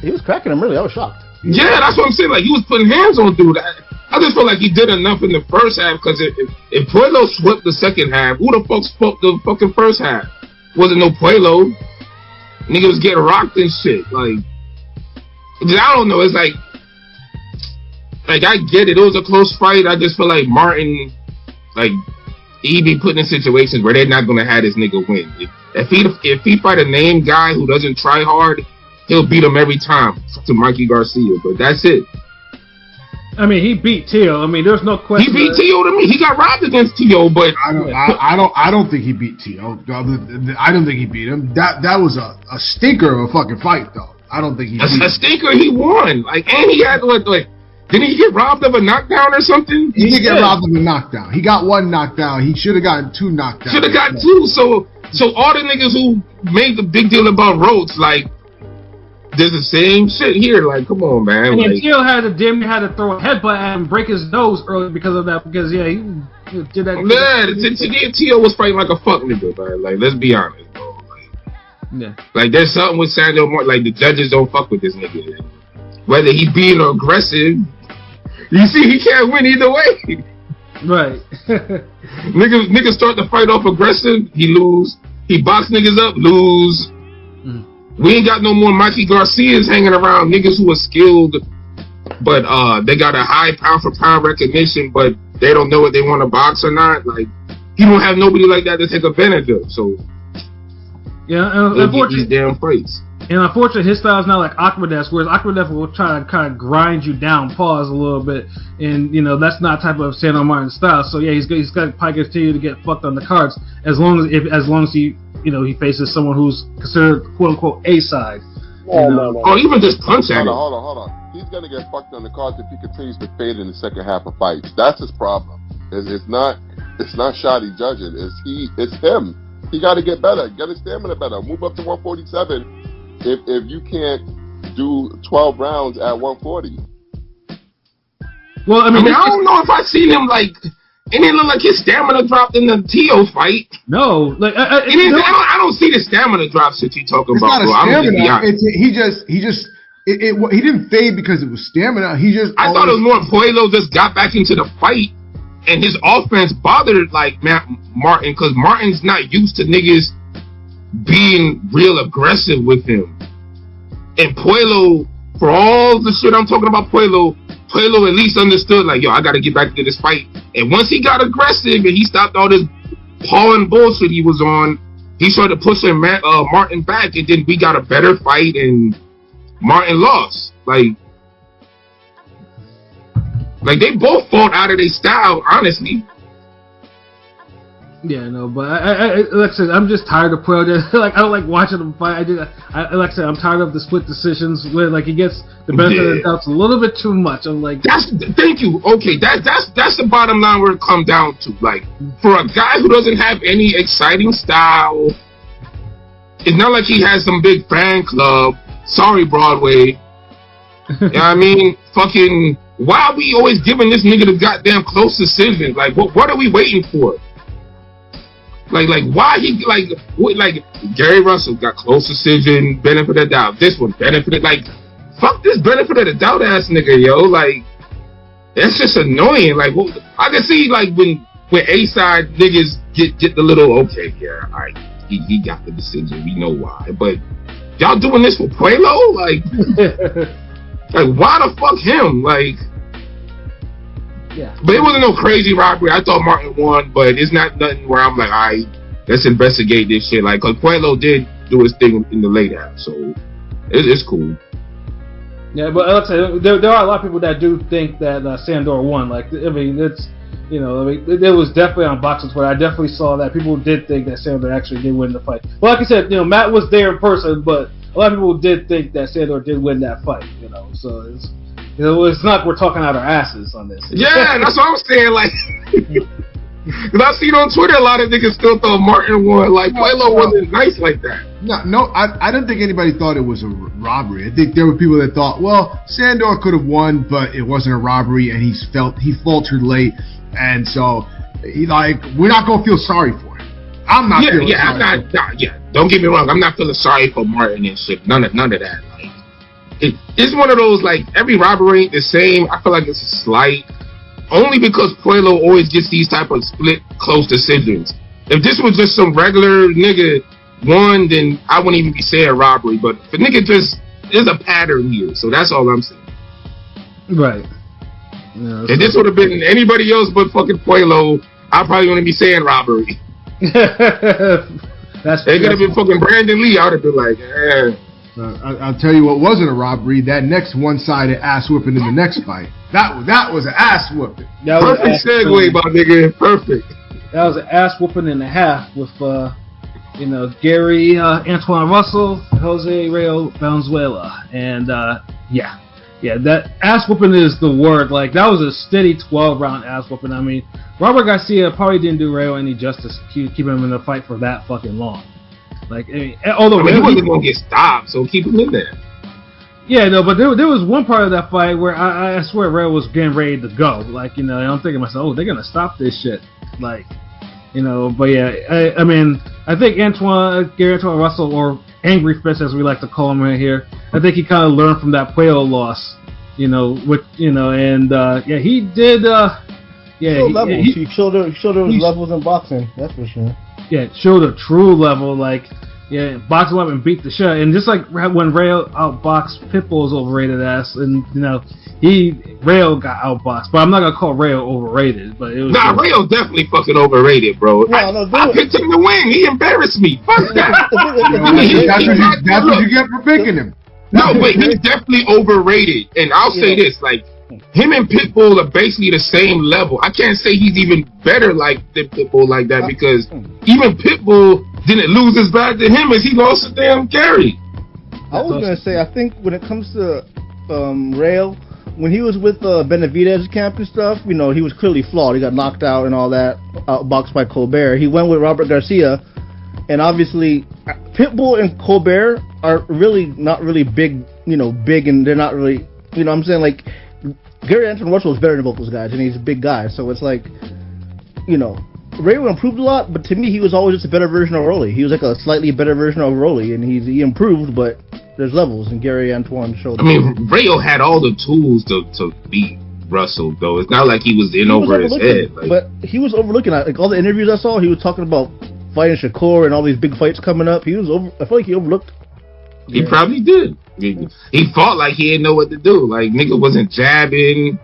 He was cracking him, really. I was shocked. Yeah, that's what I'm saying. Like, he was putting hands on dude. I just feel like he did enough in the first half because if Puello swept the second half, who the fuck swept the fucking first half? Wasn't no Puello. Nigga was getting rocked and shit. Like, I don't know. It's like I get it. It was a close fight. I just feel like Martin, like, he be putting in situations where they're not gonna have this nigga win. If he fight a named guy who doesn't try hard, he'll beat him every time to Mikey Garcia. But that's it. I mean, he beat Tio. I mean, there's no question. He beat Tio to me. He got robbed against Tio, but I don't think he beat Tio. I don't think he beat him. That was a stinker of a fucking fight, though. I don't think he beat him. A stinker. He won. Like, and he had didn't he get robbed of a knockdown or something? He did get robbed of a knockdown. He got one knockdown. He should have gotten two knockdowns. Should have got two. So all the niggas who made the big deal about Roach, like, there's the same shit here. Like, come on, man. And like, Tio had to throw a headbutt at him, break his nose early because of that. Because he did that. Yeah, Tio was fighting like a fuck nigga, man. Like, let's be honest, bro. Like, there's something with Sandro Martin. Like, the judges don't fuck with this nigga. Whether he being aggressive, you see, he can't win either way. Right. Niggas start the fight off aggressive, he lose. He box niggas up, lose. We ain't got no more Mikey Garcias hanging around, niggas who are skilled, but they got a high pound for pound recognition, but they don't know if they want to box or not. Like, he don't have nobody like that to take advantage of. So yeah, these damn fights. And unfortunately, his style is not like Akmadev's, whereas Akmadev will try to kind of grind you down, pause a little bit, and that's not type of Sandro Martin style. So yeah, he's got to probably continue to get fucked on the cards as long as he he faces someone who's considered quote unquote A side. No. Or even just punch at him. Hold on. He's gonna get fucked on the cards if he continues to fade in the second half of fights. That's his problem. It's not shoddy judging. It's him. He got to get better. Get his stamina better. Move up to 147. If you can't do 12 rounds at 140. Well, I mean, I don't know if I seen him like. It didn't look like his stamina dropped in the Tio fight. No, like I don't see the stamina drop shit you talking it's about, not bro. a stamina. He didn't fade because it was stamina. I thought it was more Puello just got back into the fight and his offense bothered like Martin because Martin's not used to niggas being real aggressive with him. And Puello, for all the shit I'm talking about, Puello at least understood, like, yo, I gotta get back into this fight. And once he got aggressive and he stopped all this pawing bullshit he was on, he started pushing Martin back, and then we got a better fight, and Martin lost. Like they both fought out of their style, honestly. Yeah, no, but like I said, I'm just tired of Puello. Like, I don't like watching him fight. Like I said, I'm tired of the split decisions where like he gets the benefit of the doubt a little bit too much. I'm like, thank you. Okay, that's the bottom line where it comes down to. Like, for a guy who doesn't have any exciting style, it's not like he has some big fan club. Sorry, Broadway. You know what I mean? Fucking, why are we always giving this nigga the goddamn close decision? Like, what are we waiting for? Like why he like Gary Russell got close decision, benefit of the doubt. This one benefited, like, fuck this benefit of the doubt ass nigga, yo. Like, that's just annoying. Like, I can see like when A side niggas get the little okay, yeah, all right, he got the decision, we know why. But y'all doing this for Puello, like, like why the fuck him, like. Yeah. But it wasn't no crazy robbery. I thought Martin won, but it's not nothing where I'm like, all right, let's investigate this shit. Like, cause Puello did do his thing in the late half, so it's cool. Yeah, but let's say there are a lot of people that do think that Sandor won. Like, I mean, it's it was definitely on boxing Twitter. I definitely saw that people did think that Sandor actually did win the fight. Well, like I said, Matt was there in person, but a lot of people did think that Sandor did win that fight. So it's not we're talking out our asses on this. Yeah, that's what I'm saying. Like, Because I've seen on Twitter a lot of niggas still thought Martin won. Like, Pueblo wasn't nice like that. No, I don't think anybody thought it was a robbery. I think there were people that thought, well, Sandor could have won, but it wasn't a robbery, and he faltered late, and so we're not gonna feel sorry for him. I'm not feeling sorry. Don't get me wrong. I'm not feeling sorry for Martin and shit. None of that. Like, it's one of those, like, every robbery ain't the same. I feel like it's a slight. Only because Pueblo always gets these type of split close decisions. If this was just some regular nigga won, then I wouldn't even be saying robbery. But if a nigga just, there's a pattern here, so that's all I'm saying. Right. Yeah, if this would have been anybody else but fucking Pueblo, I probably wouldn't be saying robbery. They could have been fucking Brandon Lee. I would have been like, I'll tell you what wasn't a robbery. That next one-sided ass whooping in the next fight. That was an ass whooping. Perfect segue, my nigga. Perfect. That was an ass whooping and a half with, Gary Antoine Russell, Jose Rayo Valenzuela, and that ass whooping is the word. Like, that was a steady 12-round ass whooping. I mean, Robert Garcia probably didn't do Rayo any justice keep him in the fight for that fucking long. Like, although he wasn't gonna get stopped, so keep him in there. Yeah, no, but there was one part of that fight where I swear Rayo was getting ready to go. Like, and I'm thinking to myself, oh, they're gonna stop this shit. Like, but yeah, I think Gary Antoine Russell, or Angry Fist as we like to call him right here, I think he kind of learned from that Puello loss. He did. He showed his levels in boxing. That's for sure. Yeah, showed a true level. Like, boxed him up and beat the shit. And just like when Rayo outboxed Pitbull's overrated ass, and Rayo got outboxed. But I'm not gonna call Rayo overrated. But it was Rayo definitely fucking overrated, bro. I picked him to win. He embarrassed me. Fuck that. That's what you get for picking him. No, but he's definitely overrated. And I'll say this, like, him and Pitbull are basically the same level. I can't say he's even better than Pitbull like that, because even Pitbull didn't lose as bad to him as he lost to damn Gary. I was gonna say, I think when it comes to Rayo, when he was with Benavidez camp and stuff, he was clearly flawed. He got knocked out and all that, outboxed by Colbert. He went with Robert Garcia, and obviously Pitbull and Colbert are really not really big, and they're not really, I'm saying, like, Gary Antoine Russell is better than both those guys, and he's a big guy, so it's like, Rayo improved a lot, but to me, he was always just a better version of Rolly. He was like a slightly better version of Rolly, and he improved, but there's levels, and Gary Antoine showed. I mean, Rayo had all the tools to beat Russell, though. It's not like he was over his head. Like, but he was overlooking, like, all the interviews I saw, he was talking about fighting Shakur and all these big fights coming up. I feel like he overlooked. He probably did. He fought like he didn't know what to do. Like, nigga wasn't jabbing.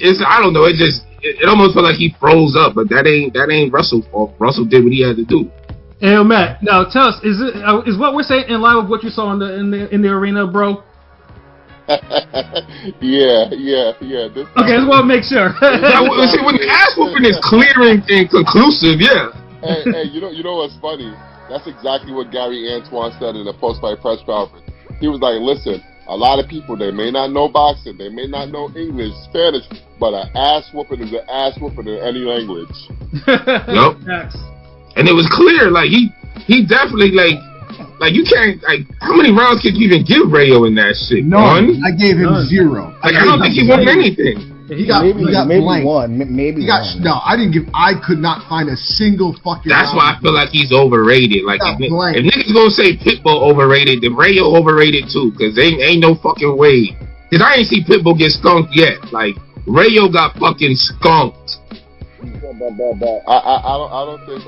I don't know. It almost felt like he froze up, but that ain't Russell's fault. Russell did what he had to do. Hey, Matt. Now tell us, is what we're saying in line with what you saw in the arena, bro? Yeah. Okay, just want to make sure. See, when the ass whooping is clear and conclusive, yeah. Hey, you know what's funny? That's exactly what Gary Antoine said in the post-fight press conference. He was like, listen, a lot of people, they may not know boxing, they may not know English, Spanish, but an ass whooping is an ass whooping in any language. Yep. And it was clear, like, he definitely, like you can't, like, how many rounds could you even give Rayo in that shit? None. I gave him 0. Like, I don't think he won anything. He got maybe blanked. one. Maybe one. No, I could not find a single fucking. That's why I feel like he's overrated. Like, if niggas gonna say Pitbull overrated, then Rayo overrated too, because ain't no fucking way. Because I ain't see Pitbull get skunked yet. Like, Rayo got fucking skunked. I don't think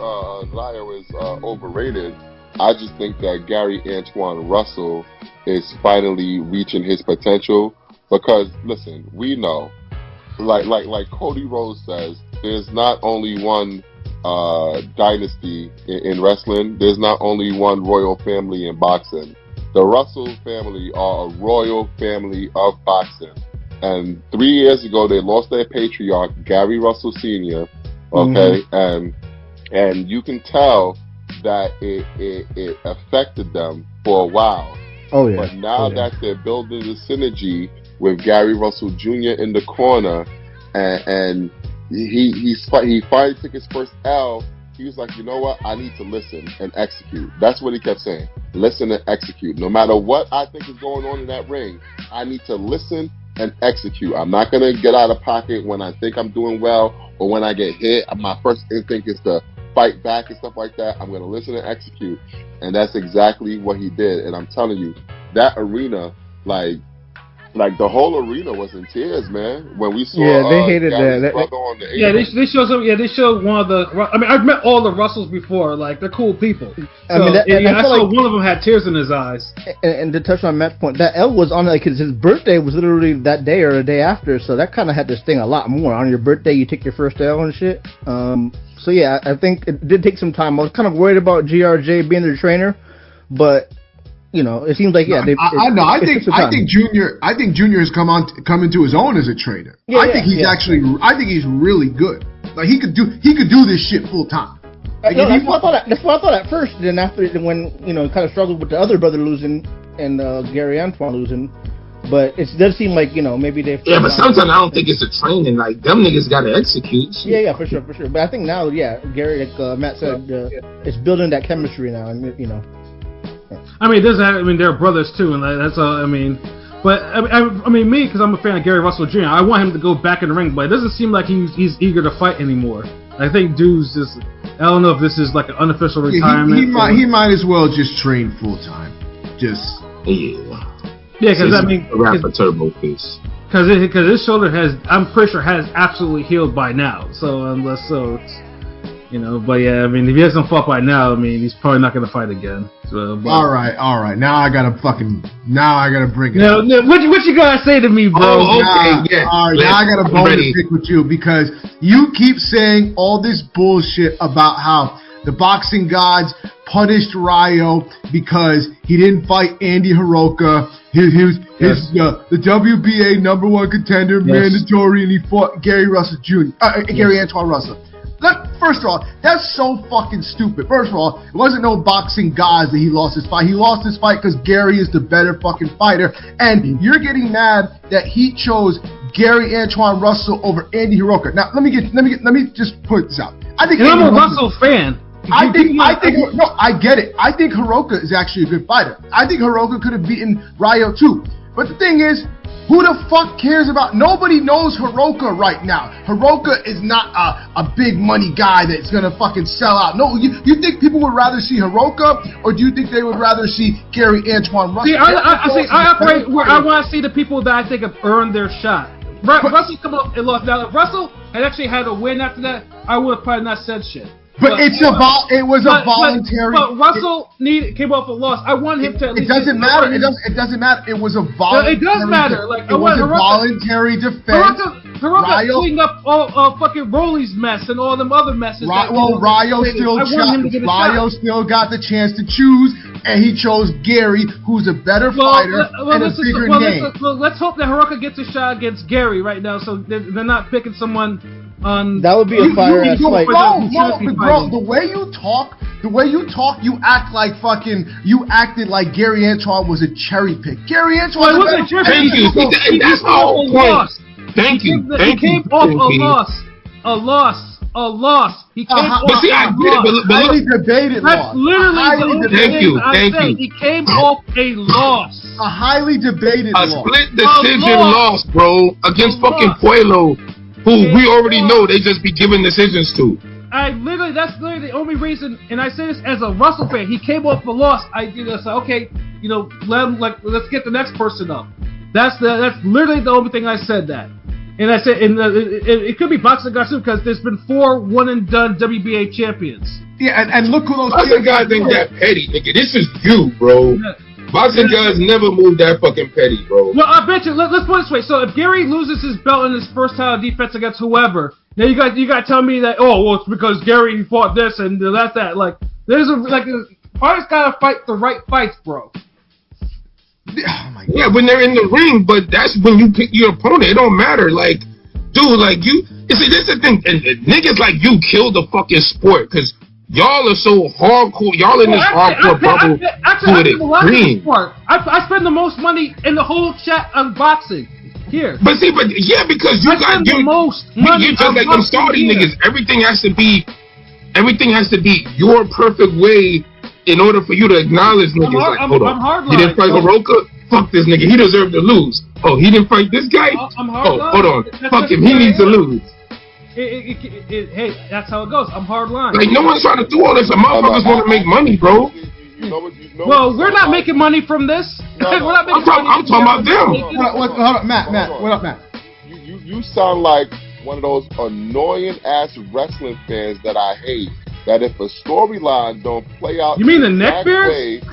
Rayo is overrated. I just think that Gary Antoine Russell is finally reaching his potential, because listen, we know. Like Cody Rhodes says, there's not only one dynasty in wrestling. There's not only one royal family in boxing. The Russell family are a royal family of boxing. And 3 years ago, they lost their patriarch, Gary Russell Sr. Okay, and you can tell that it affected them for a while. Oh yeah. But now that they're building the synergy with Gary Russell Jr. in the corner, and he finally took his first L. He was like, you know what? I need to listen and execute. That's what he kept saying. Listen and execute. No matter what I think is going on in that ring, I need to listen and execute. I'm not going to get out of pocket when I think I'm doing well or when I get hit. My first instinct is to fight back and stuff like that. I'm going to listen and execute. And that's exactly what he did. And I'm telling you, that arena, like the whole arena was in tears, man. When we saw they hated Gary's that. brother on the they showed some. Yeah, they showed one of the. I mean, I've met all the Russells before. Like, they're cool people. I mean, I saw one of them had tears in his eyes. And to touch on Matt's point, that L was on like his birthday was literally that day or the day after, so that kind of had to sting a lot more. On your birthday, you take your first L and shit. So yeah, I think it did take some time. I was kind of worried about GRJ being their trainer, but. You know, it seems like I think Junior has come into his own as a trainer. Yeah, I think he's really good. Like he could do this shit full time. Like, that's what I thought at first. Then after when kind of struggled with the other brother losing and Gary Antoine losing, but it does seem like maybe they. Yeah, but sometimes I don't think it's a training. Like them niggas got to execute. Yeah, for sure. But I think now, Gary, like Matt said, it's building that chemistry now, and I mean, they're brothers too, and that's all. I mean, but I mean, me, because I'm a fan of Gary Russell Jr. I want him to go back in the ring, but it doesn't seem like he's eager to fight anymore. I think dude's just. I don't know if this is like an unofficial retirement. He might as well just train full time. Just because I mean, rapper Turbo Face. Because his shoulder I'm pretty sure has absolutely healed by now. So it's. But yeah, I mean, if he hasn't fought by now, I mean, he's probably not going to fight again. So, all right. Now I gotta bring it. No, what you gotta say to me, bro? Oh, okay, yeah. All right, now I got a bone to pick with you because you keep saying all this bullshit about how the boxing gods punished Ryo because he didn't fight Andy Hiroka. The WBA #1 contender, mandatory, and he fought Gary Russell Jr. Gary Antoine Russell. First of all, that's so fucking stupid. First of all, it wasn't no boxing gods that he lost his fight. He lost his fight because Gary is the better fucking fighter. And you're getting mad that he chose Gary Antoine Russell over Andy Hiroka. Now let me just put this out. I think I'm a Russell fan. I get it. I think Hiroka is actually a good fighter. I think Hiroka could have beaten Ryo too. But the thing is, who the fuck cares about? Nobody knows Hiroka right now. Hiroka is not a big money guy that's gonna fucking sell out. No, you think people would rather see Hiroka, or do you think they would rather see Gary Antoine Russell? See, I operate where I want to see the people that I think have earned their shot. Russell come up and lost. Now, if Russell had actually had a win after that, I would have probably not said shit. But it was a voluntary. But Russell came off a loss. I want him to. At least it doesn't matter. It doesn't matter. It was a voluntary. It does matter. Like it was a voluntary defense. Hiroka cleaned up all fucking Rolly's mess and all them other messes. Ryo still got the chance to choose, and he chose Gary, who's a better fighter and a bigger name. Let's hope that Hiroka gets a shot against Gary right now, so they're not picking someone. That would be a fire ass fight. Bro, the way you talk, you act like fucking. You acted like Gary Antoine was a cherry pick. Gary Antoine. Thank you. That's my whole point. Thank you. He came off a loss. He came off a loss. Highly debated loss. That's literally the Thank you. He came off a loss. A highly debated loss. A split decision loss, bro, against fucking Pueblo. Who we already know they just be giving decisions to. That's literally the only reason, and I say this as a Russell fan. He came off a loss. I did this. Okay, let's get the next person up. That's literally the only thing I said that. And I said, it could be boxing guys too, because there's been 4 one and done WBA champions. Yeah, and look who those boxing guys ain't that petty, nigga. This is you, bro. Yeah. Boxing guys never move that fucking petty, bro. Well, I bet you. Let's put it this way. So if Gary loses his belt in his first title defense against whoever, now you got to tell me that it's because Gary fought this and that's that. Like fighters gotta fight the right fights, bro. Oh my God. Yeah, when they're in the ring, but that's when you pick your opponent. It don't matter, like, dude, like you. See, this is the thing, and niggas like you kill the fucking sport because. Y'all are so hardcore. Y'all in this hardcore bubble to the green. I spend the most money in the whole chat on boxing. here. But yeah, because you got the most money. You just like them Saudi niggas. Everything has to be your perfect way in order for you to acknowledge niggas. Hold on, he didn't fight Hiroka. Fuck this nigga. He deserved to lose. Oh, he didn't fight this guy. Hold on. Fuck him. He needs to lose. Hey, that's how it goes. I'm hard line. Like, no one's trying to do all this. The motherfuckers want to make money, bro. Well, we're not making money from this. We're not making money. I'm talking about them. Hold up, Matt. What up, Matt? You sound like one of those annoying ass wrestling fans that I hate. That if a storyline don't play out, you mean the neckbeards?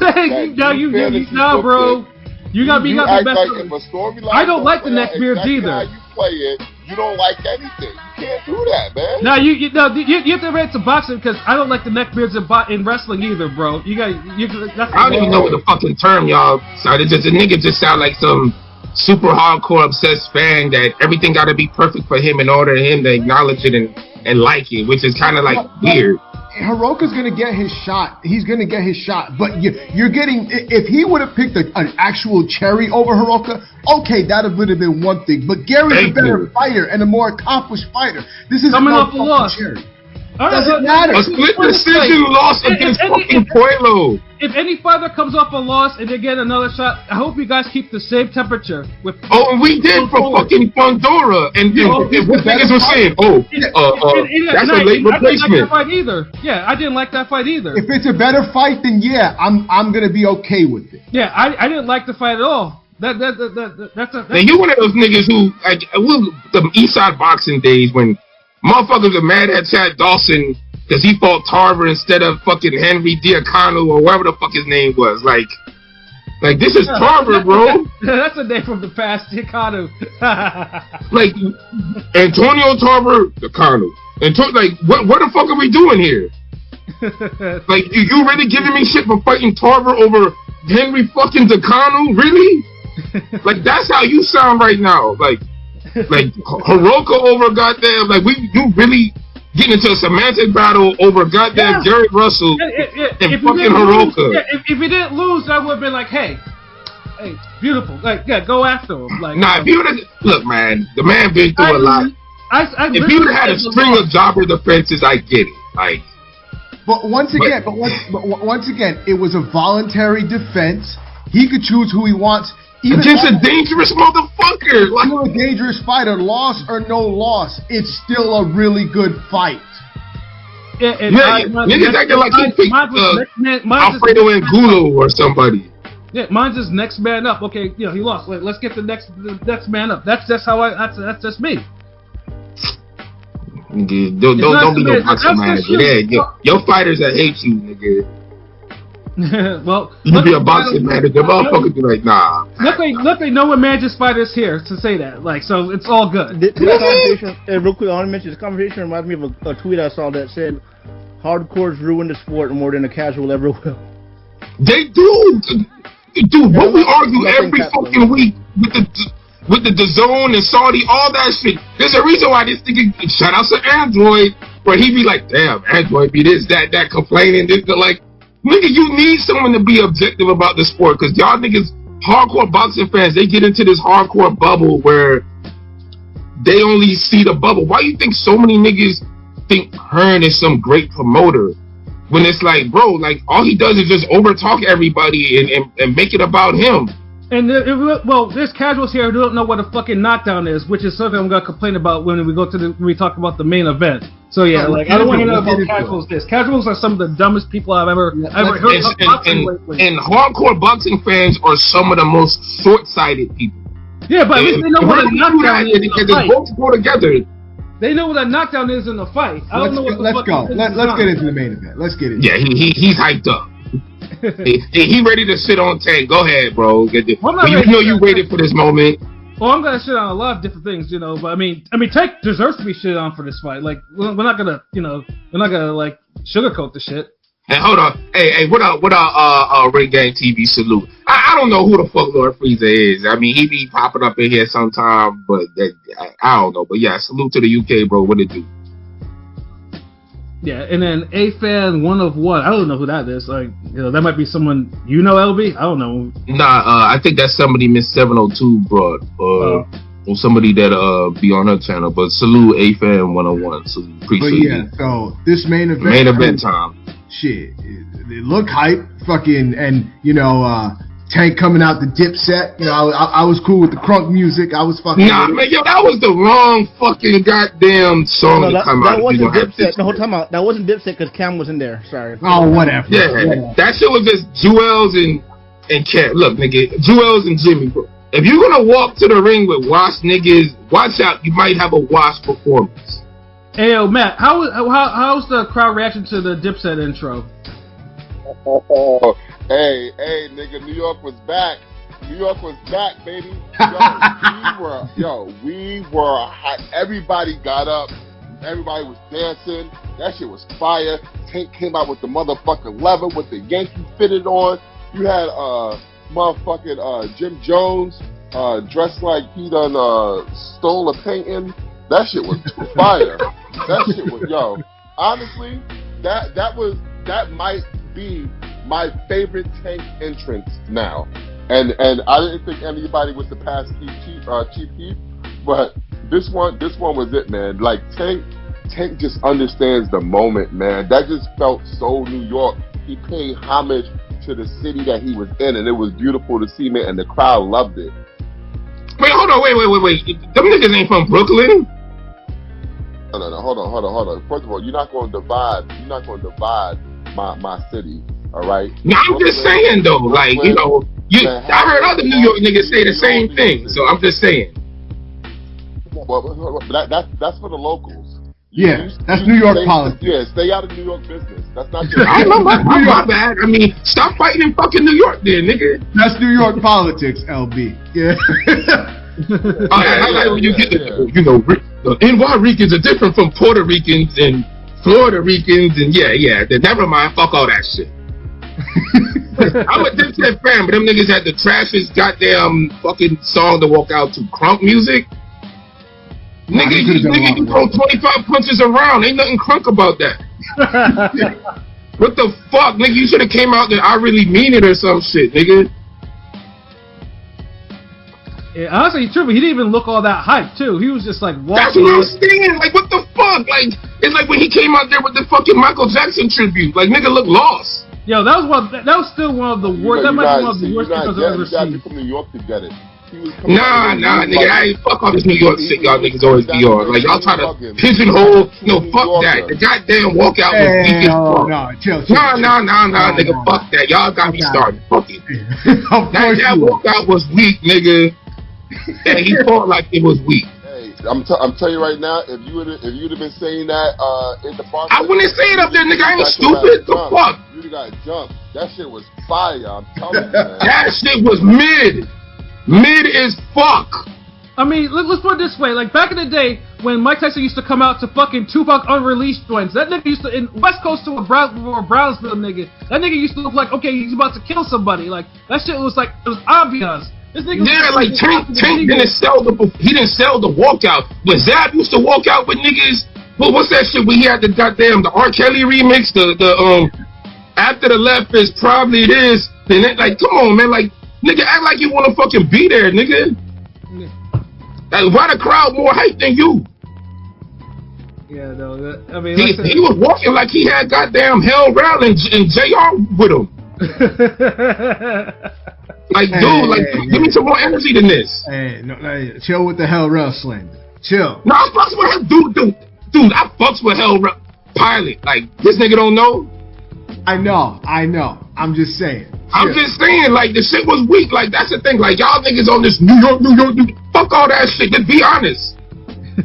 No, bro. You got the best. Like if a storyline I don't like the neckbeards either. You play it, you don't like anything. You can't do that, man. No, you have to rate some boxing because I don't like the neckbeards in wrestling either, bro. I don't even know what the fucking term y'all. Sorry, the nigga just sound like some super hardcore obsessed fan that everything got to be perfect for him in order for him to acknowledge it and like it, which is kind of like weird. Hiroka's gonna get his shot. He's gonna get his shot. But you're getting. If he would have picked an actual cherry over Hiroka, okay, that would have been one thing. But Gary's a better fighter and a more accomplished fighter. This is coming off a loss. Cherry. Doesn't matter. A split decision loss against fucking Pueblo. If any fighter comes off a loss and they get another shot, I hope you guys keep the same temperature. And we did for fucking Pandora. And what niggas were saying? That's a late replacement. I didn't like that fight either. If it's a better fight, then yeah, I'm gonna be okay with it. Yeah, I didn't like the fight at all. That's and you one of those niggas who the Eastside boxing days when motherfuckers are mad at Chad Dawson because he fought Tarver instead of fucking Henry Diaconu or whatever the fuck his name was. Like this is Tarver, bro. That's a name from the past, Diaconu. Like Antonio Tarver, Diaconu. Like what the fuck are we doing here? Like you really giving me shit for fighting Tarver over Henry fucking Diaconu? Really? Like that's how you sound right now. Like Hiroka over goddamn, you really getting into a semantic battle over goddamn Gary Russell and fucking Hiroka. If he didn't lose, I would have been like, hey, beautiful. Go after him. If you would have, look, man, the man been through a lot. If he would have had a string of jobber defenses, I get it. But once again, it was a voluntary defense. He could choose who he wants. Against a dangerous motherfucker. You're a dangerous fighter. Loss or no loss, it's still a really good fight. Niggas acting like he picked Alfredo Angulo or somebody. Yeah, mine's just next man up. Okay, he lost. Let's get the next man up. That's just me. Nigga, don't be no boxing manager. Yeah, your fighters that hate you, nigga. Well, you be a boxing manager, motherfucker be like, nah. Luckily, no one manages fighters here to say that. So it's all good. This conversation, real quick, I want to mention this conversation reminds me of a tweet I saw that said, "Hardcores ruin the sport more than a casual ever will." They do, dude. What we argue every fucking week with the DAZN and Saudi, all that shit. There's a reason why this nigga, shout out to Android, where he be like, damn, Android be this, that, complaining, this, like. Nigga, you need someone to be objective about the sport, because y'all niggas, hardcore boxing fans, they get into this hardcore bubble where they only see the bubble. Why you think so many niggas think Hearn is some great promoter? When it's like, bro, all he does is just overtalk everybody and make it about him. And there's casuals here who don't know what a fucking knockdown is, which is something I'm gonna complain about when we talk about the main event. So I don't want to know about casuals. Casuals are some of the dumbest people I've ever heard of boxing lately. And hardcore boxing fans are some of the most short-sighted people. Yeah, but at least they know what a knockdown is in a fight. Both go together. They know what a knockdown is in a fight. I don't know what the fuck. Let's get into the main event. Let's get into it. Yeah, he's hyped up. he ready to sit on Tank. Go ahead, bro. You waited for this moment. Well, I'm gonna shit on a lot of different things, but I mean, Tank deserves to be shit on for this fight. We're not gonna, sugarcoat the shit. And hold on, hey, what up, Ring Gang TV salute. I don't know who the fuck Lord Frieza is. I mean, he be popping up in here sometime, but I don't know. But yeah, salute to the UK, bro. What it do? Yeah, and then A-Fan 1 of 1. I don't know who that is. That might be someone LB? I don't know. Nah, I think that's somebody Miss 702 brought. or somebody that be on her channel. But salute A-Fan 101. So But appreciate yeah, it. so this main event. Main event time. Shit, it looked hype. Fucking, and Tank coming out the Dipset. I was cool with the crunk music. I was fucking. Nah, man, yo, that was the wrong fucking goddamn song to come out. That wasn't Dipset. The whole time out. That wasn't Dipset because Cam wasn't there. Sorry. Oh, whatever. Yeah, that shit was just Jewels and Cam. Look, nigga, Jewels and Jimmy, bro. If you're gonna walk to the ring with wash niggas, watch out. You might have a wash performance. Hey, yo, Matt, how's the crowd reaction to the Dipset intro? Hey, nigga, New York was back. New York was back, baby. We were hot. Everybody got up. Everybody was dancing. That shit was fire. Tank came out with the motherfucking leather with the Yankee fitted on. You had motherfucking Jim Jones dressed like he done stole a painting. That shit was fire. That shit was, honestly, that might be my favorite Tank entrance now. And I didn't think anybody was to pass Chief Keef, but this one was it, man. Like Tank just understands the moment, man. That just felt so New York. He paid homage to the city that he was in, and it was beautiful to see, man, and the crowd loved it. Wait, hold on, wait. Them niggas ain't from Brooklyn? No, hold on. First of all, you're not going to divide my city, all right? No, I'm just saying though, like, I heard other New York niggas say the same thing, so I'm just saying. Well, that's for the locals. That's New York politics. Yeah, stay out of New York business. That's not your my bad. I mean, stop fighting in fucking New York then, nigga. That's New York politics, LB. Yeah. I like when you get the NY Ricans are different from Puerto Ricans and Florida Ricans, and never mind, fuck all that shit. I'm a Dipset fan, but them niggas had the trashiest goddamn fucking song to walk out to. Crunk music. Nigga, you throw 25 punches around. Ain't nothing crunk about that. What the fuck, nigga? You should have came out there, I really mean it or some shit, nigga. Yeah, honestly, true, but he didn't even look all that hype, too. He was just like, that's what I'm saying. Like, what the fuck? Like, it's like when he came out there with the fucking Michael Jackson tribute. Like, nigga looked lost. Yo, that was still one of the worst. That might be one of the worst things I've ever seen. You got from New York to get it. Nah, nigga, I ain't fuck all this New York shit y'all niggas always be on. Like, y'all try to pigeonhole. No, fuck that. The goddamn walkout was weak as fuck. Chill. Nah, nigga, fuck that. Y'all got me started. Fuck it. That walkout was weak, nigga. And he fought like it was weak. Hey, I'm telling you right now, if you'd have been saying that in the park, I wouldn't say it up there, nigga. I ain't stupid. The fuck? You got jumped. That shit was fire. I'm telling you, man. That shit was mid as fuck. I mean, let's put it this way. Like, back in the day, when Mike Tyson used to come out to fucking Tupac unreleased joints, that nigga used to, in West Coast to a Brownsville nigga, that nigga used to look like, okay, he's about to kill somebody. Like, that shit was like, it was obvious. This nigga like Tank didn't sell the walkout. When Zab used to walk out with niggas, what's that shit when he had the goddamn, the R. Kelly remix, the After the Left is Probably This, then like, come on, man, like, nigga, act like you wanna fucking be there, nigga. Like, why the crowd more hype than you? Yeah, no, I mean, he was walking like he had goddamn Hell Rell and JR with him. Like, give me some more energy than this. Hey, chill with the Hell Rell slander. Chill. No, I fucks with him, dude. I fucks with Hell Rell Pilot. Like, this nigga don't know. I know. I'm just saying. I'm just saying, like, the shit was weak. Like, that's the thing. Like, y'all niggas on this New York. Fuck all that shit. Just be honest.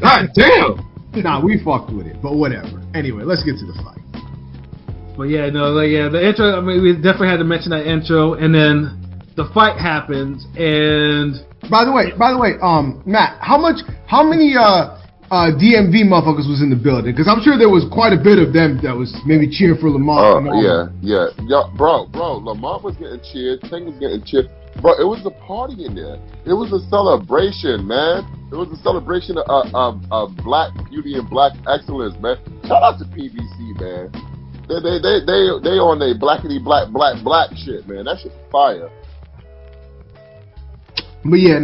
God damn. Nah, we fucked with it, but whatever. Anyway, let's get to the fight. But yeah, the intro. I mean, we definitely had to mention that intro, and then the fight happens. And by the way, Matt, how many DMV motherfuckers was in the building? Because I'm sure there was quite a bit of them that was maybe cheering for Lamont. Yeah, bro, Lamont was getting cheered. Tank was getting cheered. Bro, it was a party in there. It was a celebration, man. It was a celebration of black beauty and black excellence, man. Shout out to PBC, man. They on their blackity black shit, man. That shit's fire. But yeah,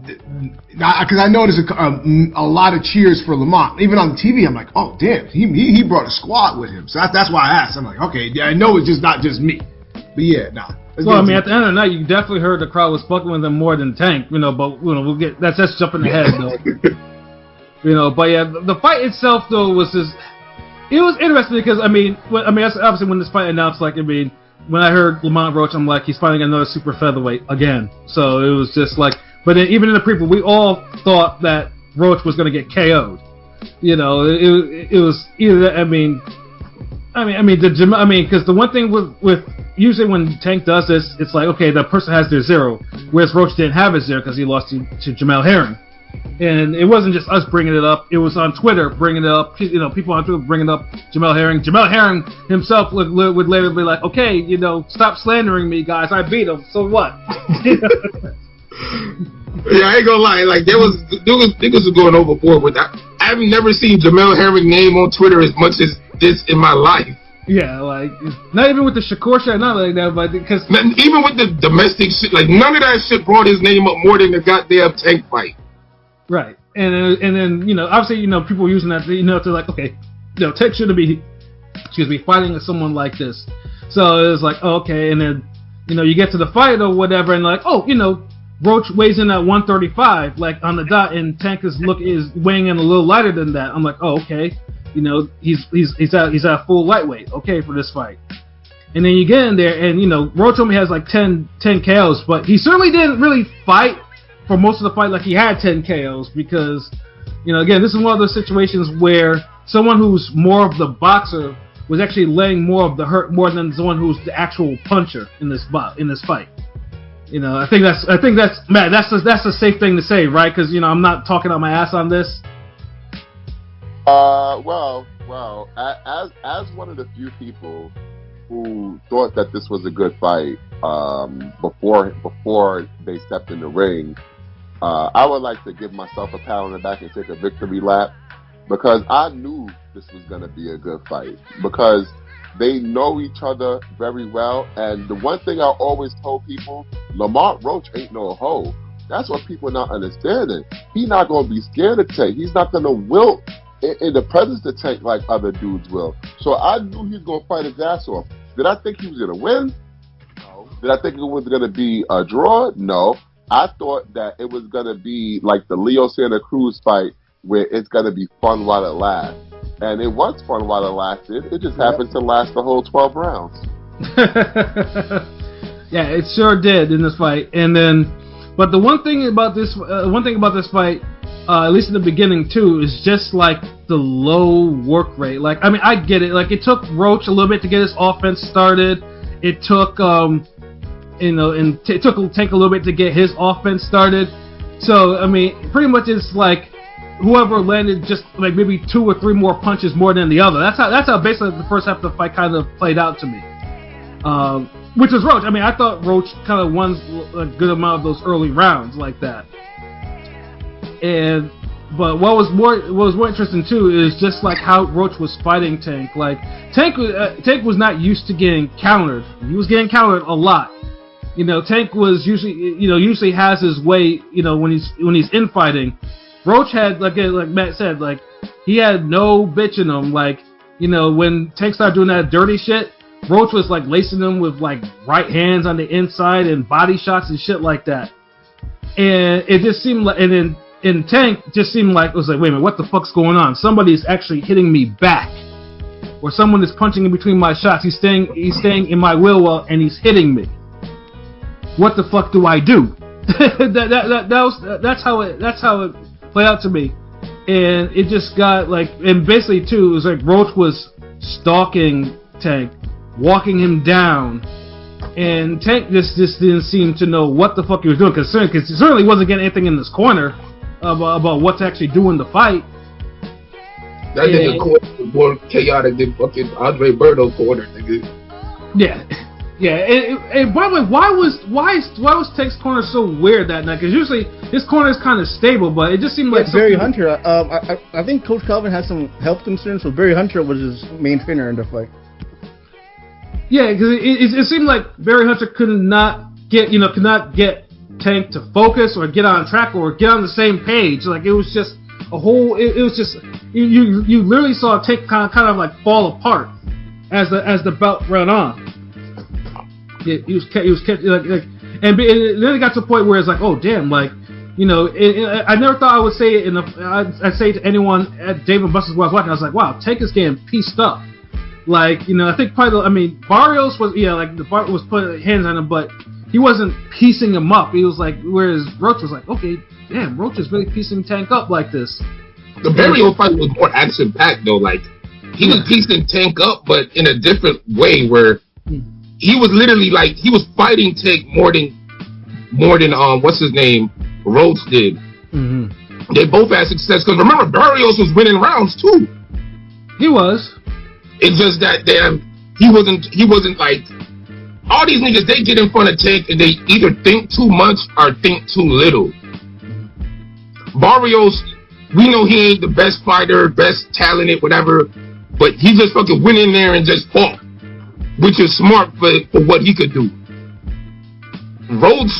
because I noticed a lot of cheers for Lamont. Even on the TV, I'm like, oh damn, he brought a squad with him. So that's why I asked. I'm like, okay, yeah, I know it's just not just me. But yeah, nah. Well, I mean, at the end of the night, you definitely heard the crowd was fucking with them more than Tank, you know. But we'll get that's jumping ahead, though. You know, but yeah, the fight itself though was just it was interesting because that's obviously when this fight announced. Like, I mean, when I heard Lamont Roach, I'm like, he's fighting another super featherweight again. So it was just like, but then even in the preview, we all thought that Roach was going to get KO'd. You know, it was either because the one thing with usually when Tank does this, it's like, okay, the person has their zero, whereas Roach didn't have his zero because he lost to Jamel Herring. And it wasn't just us bringing it up; it was on Twitter bringing it up. You know, people on Twitter bringing up Jamel Herring. Jamel Herring himself would later be like, "Okay, you know, stop slandering me, guys. I beat him. So what?" Yeah, I ain't gonna lie. Like there was niggas was going overboard with that. I've never seen Jamel Herring name on Twitter as much as this in my life. Yeah, like not even with the Shakur shit, not like that, but because even with the domestic shit, like none of that shit brought his name up more than the goddamn Tank fight. Right, and then you know, obviously, you know, people using that, you know, to like, okay, you know, Tank shouldn't be, fighting someone like this. So it's like, oh, okay, and then you know, you get to the fight or whatever, and like, oh, you know, Roach weighs in at 135, like on the dot, and Tank is weighing in a little lighter than that. I'm like, oh, okay, you know, he's at full lightweight, okay, for this fight. And then you get in there, and you know, Roach only has like 10 KOs, but he certainly didn't really fight for most of the fight like he had 10 KOs because, you know, again, this is one of those situations where someone who's more of the boxer was actually laying more of the hurt more than someone who's the actual puncher in this fight. You know, I think that's Matt. That's a safe thing to say, right? Because you know, I'm not talking on my ass on this. Well, as one of the few people who thought that this was a good fight before they stepped in the ring, I would like to give myself a pat on the back and take a victory lap because I knew this was going to be a good fight because they know each other very well. And the one thing I always told people, Lamont Roach ain't no hoe. That's what people not understanding. He's not going to be scared of Tank. He's not going to wilt in the presence of Tank like other dudes will. So I knew he was going to fight his ass off. Did I think he was going to win? No. Did I think it was going to be a draw? No. I thought that it was going to be like the Leo Santa Cruz fight where it's going to be fun while it lasts. And it was fun while it lasted. It just happened to last the whole 12 rounds. Yeah, it sure did in this fight. And then, but the one thing about this fight, at least in the beginning too, is just like the low work rate. Like, I mean, I get it. Like, it took Roach a little bit to get his offense started. It took, it took Tank a little bit to get his offense started. So, I mean, pretty much it's like whoever landed just like maybe 2 or 3 more punches more than the other. That's how basically the first half of the fight kind of played out to me. Which was Roach. I mean, I thought Roach kind of won a good amount of those early rounds like that. But what was more interesting too is just like how Roach was fighting Tank. Like Tank was not used to getting countered. He was getting countered a lot. You know, Tank was usually has his way. You know, when he's infighting. Roach had like Matt said, like he had no bitch in him. Like, you know, when Tank started doing that dirty shit, Roach was like lacing him with like right hands on the inside and body shots and shit like that. And it just seemed like, and then in Tank just seemed like it was like, wait a minute, what the fuck's going on? Somebody's actually hitting me back, or someone is punching in between my shots. He's staying in my will well, and he's hitting me. What the fuck do I do? That's how it played out to me, and it just got like, and basically too, it was like Roach was stalking Tank, walking him down, and Tank just didn't seem to know what the fuck he was doing, because he certainly wasn't getting anything in this corner about what to actually do in the fight. That nigga corner was more chaotic than fucking Andre Berto corner, nigga. Yeah. Yeah, and by the way, why was Tank's corner so weird that night? Because usually his corner is kind of stable, but it just seemed like Barry Hunter. I think Coach Calvin had some health concerns, so Barry Hunter was his main trainer in the fight. Yeah, because it seemed like Barry Hunter could not get Tank to focus or get on track or get on the same page. Like, it was just a whole. It was just you literally saw Tank kind of like fall apart as the belt ran on. He was like, and then it got to the point where it's like, oh damn, like, you know, I never thought I would say it I'd say to anyone at Dave and Buster's while I was watching, I was like, wow, Tank is getting pieced up. Like, you know, I think Barrios was, was putting hands on him, but he wasn't piecing him up. He was like, whereas Roach was like, okay, damn, Roach is really piecing Tank up like this. The Barrios fight was more action packed though. Like, he was piecing Tank up, but in a different way, where he was literally like, he was fighting Tank more than what's his name, Roach did. Mm-hmm. They both had success because remember, Barrios was winning rounds too. He was. It's just that he wasn't like, all these niggas, they get in front of Tank and they either think too much or think too little. Barrios, we know he ain't the best fighter, best talented, whatever, but he just fucking went in there and just fought, which is smart for what he could do. Roach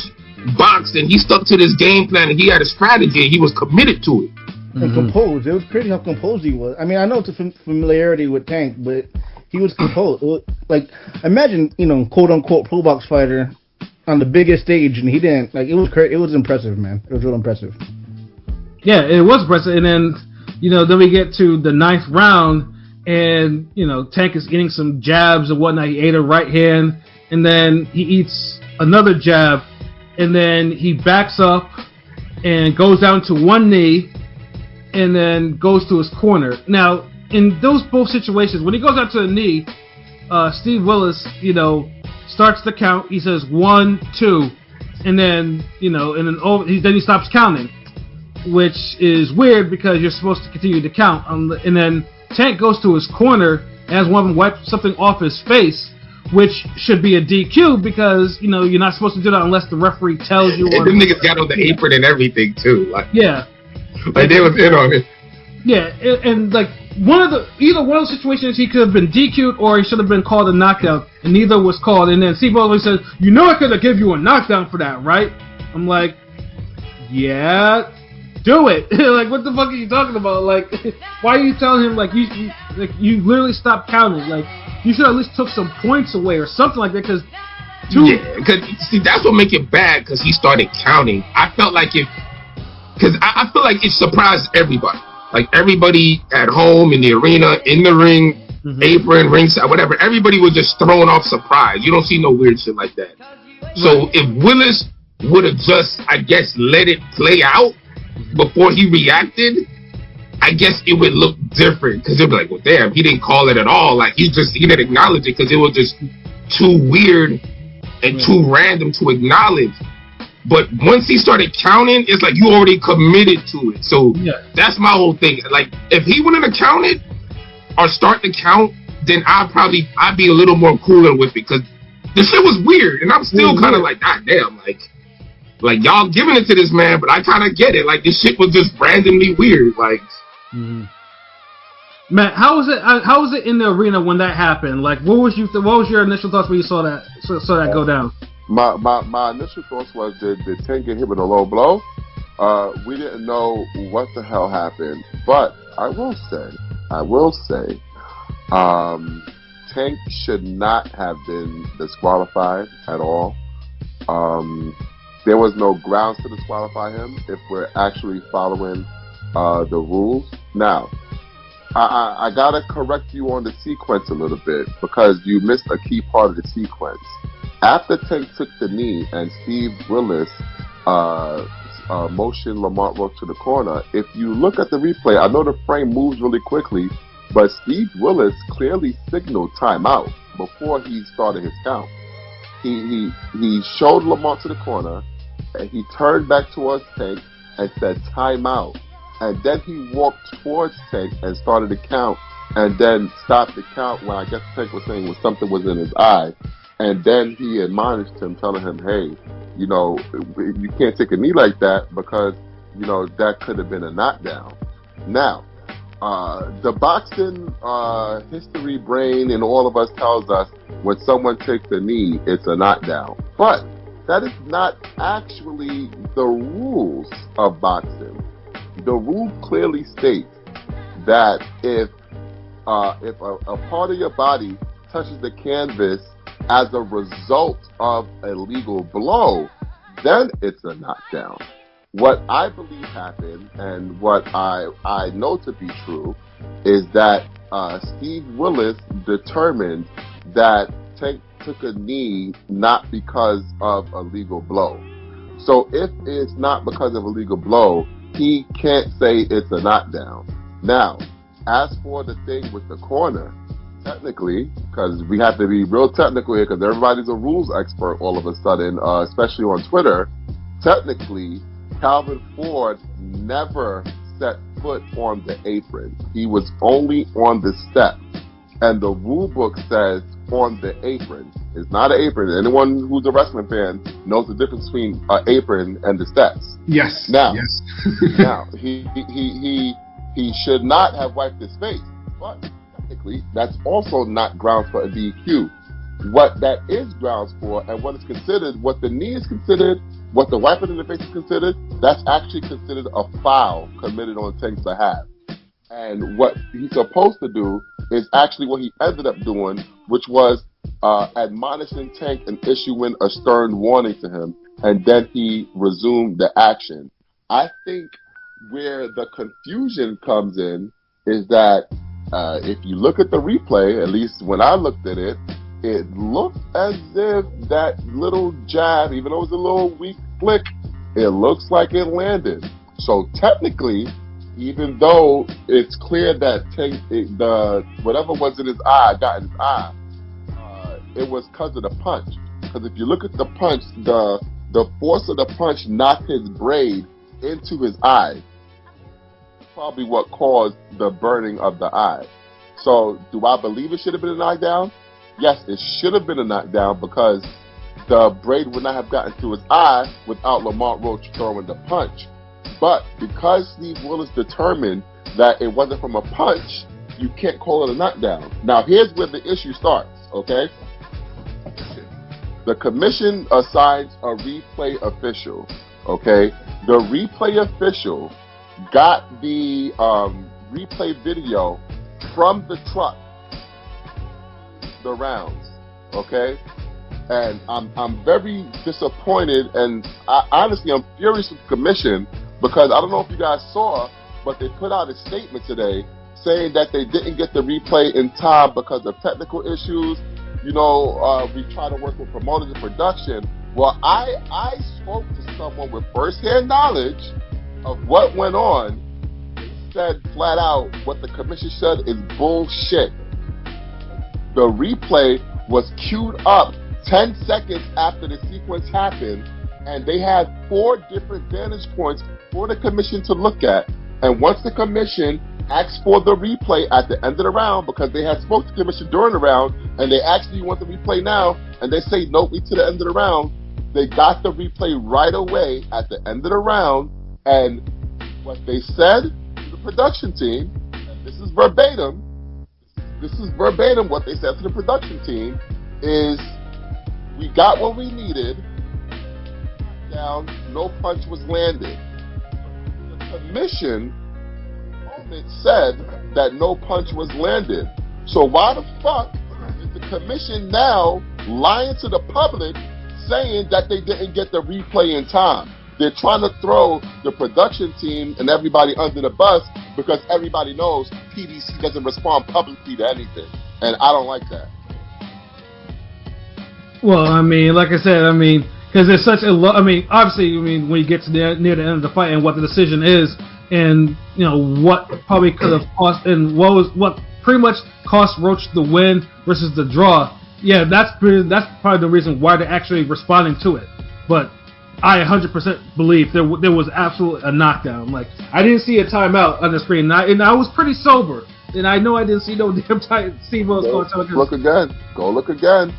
boxed and he stuck to this game plan and he had a strategy and he was committed to it. And composed. It was crazy how composed he was. I mean, I know it's a familiarity with Tank, but he was composed. Like, imagine, you know, quote unquote pro box fighter on the biggest stage, and he didn't. Like, it was crazy. It was impressive, man. It was real impressive. Yeah, it was impressive. And then, you know, then we get to the 9th round, and you know, Tank is eating some jabs and whatnot. He ate a right hand, and then he eats another jab, and then he backs up and goes down to one knee. And then goes to his corner. Now, in those both situations, when he goes out to the knee, Steve Willis, you know, starts the count. He says 1, 2, and then, you know, then he stops counting, which is weird because you're supposed to continue to count. And then Tank goes to his corner and has one of them wipe something off his face, which should be a DQ because, you know, you're not supposed to do that unless the referee tells you. And them niggas got on the apron and everything too. Like, yeah. Like they was in on it. Yeah, and like either one of the situations he could have been DQ'd or he should have been called a knockdown, and neither was called. And then Steve Willis said, "You know I could have give you a knockdown for that, right?" I'm like, "Yeah, do it." Like, what the fuck are you talking about? Like, why are you telling him like you literally stopped counting? Like, you should at least took some points away or something like that because. Yeah, because see that's what make it bad because he started counting. I felt like because I feel like it surprised everybody. Like, everybody at home, in the arena, in the ring, apron, ringside, whatever. Everybody was just thrown off surprise. You don't see no weird shit like that. So, if Willis would have just, I guess, let it play out before he reacted, I guess it would look different. Because it'd be like, well, damn, he didn't call it at all. Like, he didn't acknowledge it because it was just too weird and too random to acknowledge. But once he started counting, it's like you already committed to it. So that's my whole thing. Like, if he wouldn't have counted or start to count, then I'd be a little more cooler with it because the shit was weird, and I'm still kind of like, God damn, like y'all giving it to this man, but I kind of get it. Like, this shit was just randomly weird. Like, Matt, how was it in the arena when that happened? Like, what was your initial thoughts when you saw that go down? My initial thoughts was, did Tank get hit with a low blow? We didn't know what the hell happened, but I will say, Tank should not have been disqualified at all. There was no grounds to disqualify him if we're actually following the rules. Now, I gotta correct you on the sequence a little bit because you missed a key part of the sequence. After Tank took the knee and Steve Willis motioned Lamont Roach to the corner, if you look at the replay, I know the frame moves really quickly, but Steve Willis clearly signaled timeout before he started his count. He showed Lamont to the corner, and he turned back towards Tank and said timeout. And then he walked towards Tank and started to count, and then stopped the count when I guess Tank was saying something was in his eye. And then he admonished him, telling him, hey, you know, you can't take a knee like that because, you know, that could have been a knockdown. Now, the boxing history brain in all of us tells us when someone takes a knee, it's a knockdown. But that is not actually the rules of boxing. The rule clearly states that if a part of your body touches the canvas as a result of a legal blow, then it's a knockdown. What I believe happened, and what I know to be true, is that Steve Willis determined that Tank took a knee not because of a legal blow. So if it's not because of a legal blow, he can't say it's a knockdown. Now, as for the thing with the corner, technically, because we have to be real technical here, because everybody's a rules expert all of a sudden, especially on Twitter, technically, Calvin Ford never set foot on the apron. He was only on the step. And the rule book says on the apron. It's not an apron. Anyone who's a wrestling fan knows the difference between an apron and the steps. Yes. Now, yes. now he should not have wiped his face, but technically that's also not grounds for a DQ. What that is grounds for, and what is considered, what the knee is considered, what the wiping in the face is considered, that's actually considered a foul committed on Tank's behalf. And what he's supposed to do is actually what he ended up doing, which was admonishing Tank and issuing a stern warning to him, and then he resumed the action. I think where the confusion comes in is that if you look at the replay, at least when I looked at it, it looked as if that little jab, even though it was a little weak flick, it looks like it landed. So technically, even though it's clear that Tank, whatever was in his eye got in his eye, it was because of the punch. Because if you look at the punch, the force of the punch knocked his braid into his eye. Probably what caused the burning of the eye. So do I believe it should have been a knockdown? Yes, it should have been a knockdown because the braid would not have gotten to his eye without Lamont Roach throwing the punch. But because Steve Willis determined that it wasn't from a punch, you can't call it a knockdown. Now, here's where the issue starts, okay? The commission assigns a replay official, okay? The replay official got the replay video from the truck, the rounds, okay? And I'm very disappointed, and honestly, I'm furious with the commission because I don't know if you guys saw, but they put out a statement today saying that they didn't get the replay in time because of technical issues. You know, we try to work with promoters and production. Well, I spoke to someone with first-hand knowledge of what went on. They said flat out what the commission said is bullshit. The replay was queued up 10 seconds after the sequence happened, and they had 4 different vantage points for the commission to look at. And once the commission asked for the replay at the end of the round, because they had spoke to the commission during the round, and they asked, do you want the replay now? And they say, nope, wait till the end of the round. They got the replay right away at the end of the round, and what they said to the production team, and this is verbatim what they said to the production team, is we got what we needed, down, no punch was landed. The commission said that no punch was landed. So why the fuck is the commission now lying to the public saying that they didn't get the replay in time? They're trying to throw the production team and everybody under the bus because everybody knows PBC doesn't respond publicly to anything. And I don't like that. Well, I mean, like I said, because there's such a obviously, when you get to near the end of the fight and what the decision is, and you know what probably could have cost, and what pretty much cost Roach the win versus the draw. Yeah, that's probably the reason why they're actually responding to it. But I 100% believe there was absolutely a knockdown. Like, I didn't see a timeout on the screen, and I was pretty sober, and I know I didn't see no damn Steve Willis going to look again. Go look again.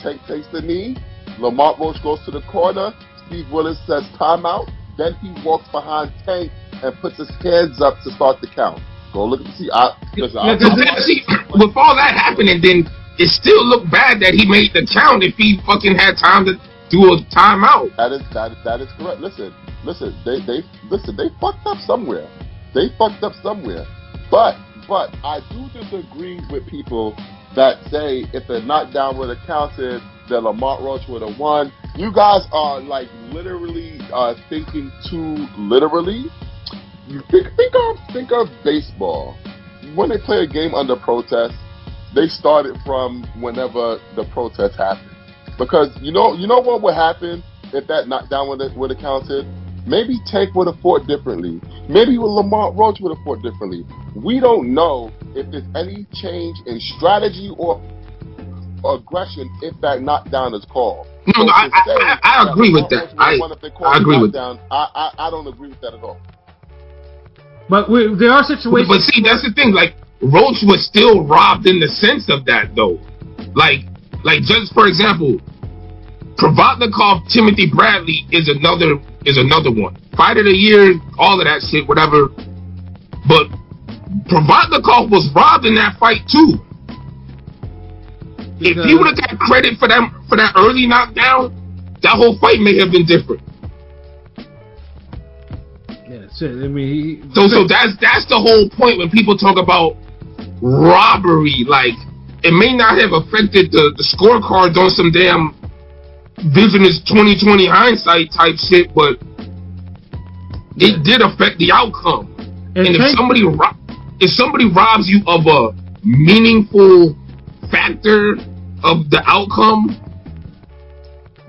Tank takes the knee. Lamont Roach goes to the corner. Steve Willis says timeout. Then he walks behind Tank and puts his hands up to start the count. Go look and see. With all that happening, then it still looked bad that he made the count if he fucking had time to do a timeout. That is correct. Listen. They fucked up somewhere. But I do disagree with people that say if the knockdown would have counted, then Lamont Roach would have won. You guys are like literally thinking too literally. Think of baseball. When they play a game under protest, they started from whenever the protest happened. Because you know what would happen if that knockdown would have counted? Maybe Tank would have fought differently. Maybe Lamont Roach would have fought differently. We don't know if there's any change in strategy or aggression if that knockdown is called. No, I agree with that. I agree with that. I don't agree with that at all. But there are situations. But see, that's the thing. Like Roach was still robbed in the sense of that, though. Like just for example, Provodnikov, Timothy Bradley is another one. Fight of the year, all of that shit, whatever. But Provodnikov was robbed in that fight too. If he would have got credit for that early knockdown, that whole fight may have been different. Yeah, shit. I mean, so that's the whole point when people talk about robbery. Like, it may not have affected the scorecards on some damn vision is 20/20 hindsight type shit, but it did affect the outcome. And if somebody robs you of a meaningful factor of the outcome,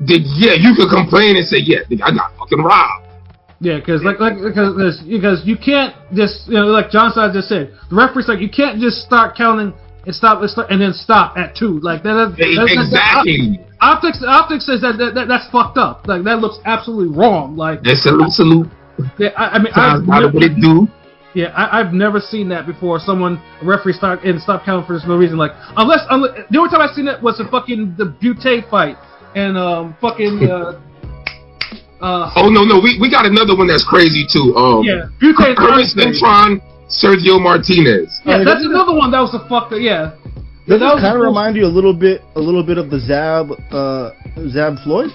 then yeah, you could complain and say, yeah, I got fucking robbed. Yeah, because you can't just, like John Side just said, the referee's like, you can't just start counting and stop and then stop at 2. Like that's exactly. Optics says that's fucked up. Like that looks absolutely wrong. Like that's absolute. Yeah, I mean, Yeah, I've never seen that before. A referee stop counting for no reason. Like unless the only time I've seen it was the Butte fight and oh no, we got another one that's crazy too. Yeah, Butte Cintron, Sergio Martinez. Yeah, that's another one that was a fucked up. Yeah. Does that kind of remind you a little bit of the Zab Floyd?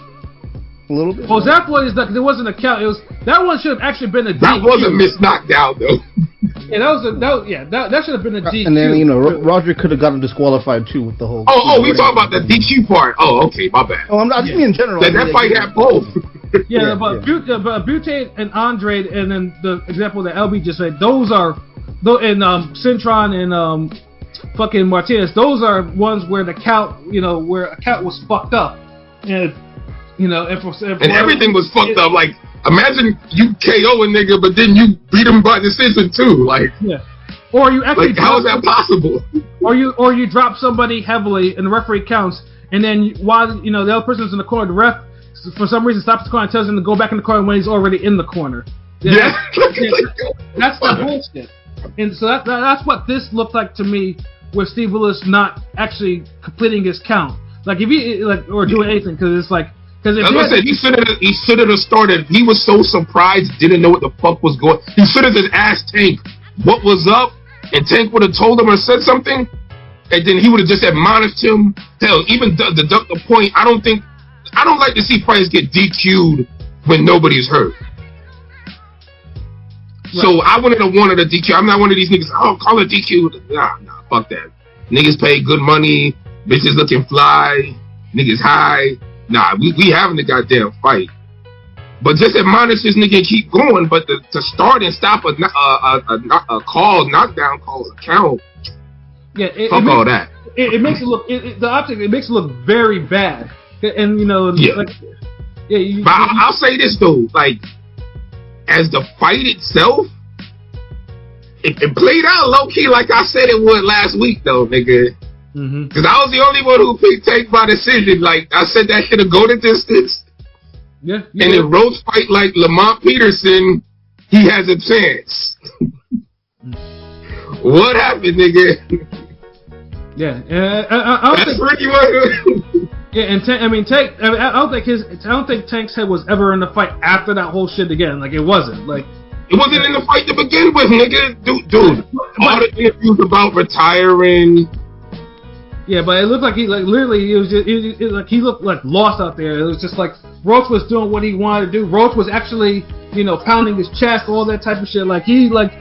A little bit. Well, Zab Floyd there wasn't a count. That one should have actually been a DQ. That was a missed knockdown though. Yeah, that should have been a DQ. And then Roger could have gotten disqualified too with the whole. We talking about the DQ part. Oh, okay, my bad. Oh, I just mean in general. That fight had both. Yeah, but Butte and Andre, and then the example that LB just said, those are, and Cintron and fucking Martinez, those are ones where the count, where a count was fucked up, and and everything was fucked up. Like, imagine you KO a nigga, but then you beat him by decision too. Like, yeah, or you actually how is that possible? Or you drop somebody heavily and the referee counts, and then while the other person's in the corner, the ref for some reason stops the corner and tells him to go back in the corner when he's already in the corner. Yeah. That's the bullshit. And so that's what this looked like to me, with Steve Willis not actually completing his count, like if he or doing anything, because it's like he should have started. He was so surprised, didn't know what the fuck was going. He should have just asked Tank what was up, and Tank would have told him or said something, and then he would have just admonished him. Hell, even deduct the point. I don't like to see fighters get DQ'd when nobody's hurt. Right. So I wouldn't have wanted a DQ. I'm not one of these niggas. Oh, call it DQ. Nah, fuck that. Niggas pay good money. Bitches looking fly. Niggas high. Nah, we having the goddamn fight. But just admonish this nigga and keep going. But to start and stop a knockdown call, a count. Yeah, fuck all that. It makes it look. It makes it look very bad. And yeah. But I'll say this though, like, as the fight itself, it played out low key like I said it would last week though, nigga. Because I was the only one who picked Tank by decision. Like I said, that should have go the distance. Yeah. And if Roach fight like Lamont Peterson, he has a chance. What happened, nigga? Yeah, I don't think. Yeah, and Tank. I don't think Tank's head was ever in the fight after that whole shit again. Like it wasn't. Like it wasn't in the fight to begin with, nigga. Dude. All the interviews about retiring. Yeah, but it looked like he literally like he looked like lost out there. It was just like Roach was doing what he wanted to do. Roach was actually pounding his chest, all that type of shit. Like he was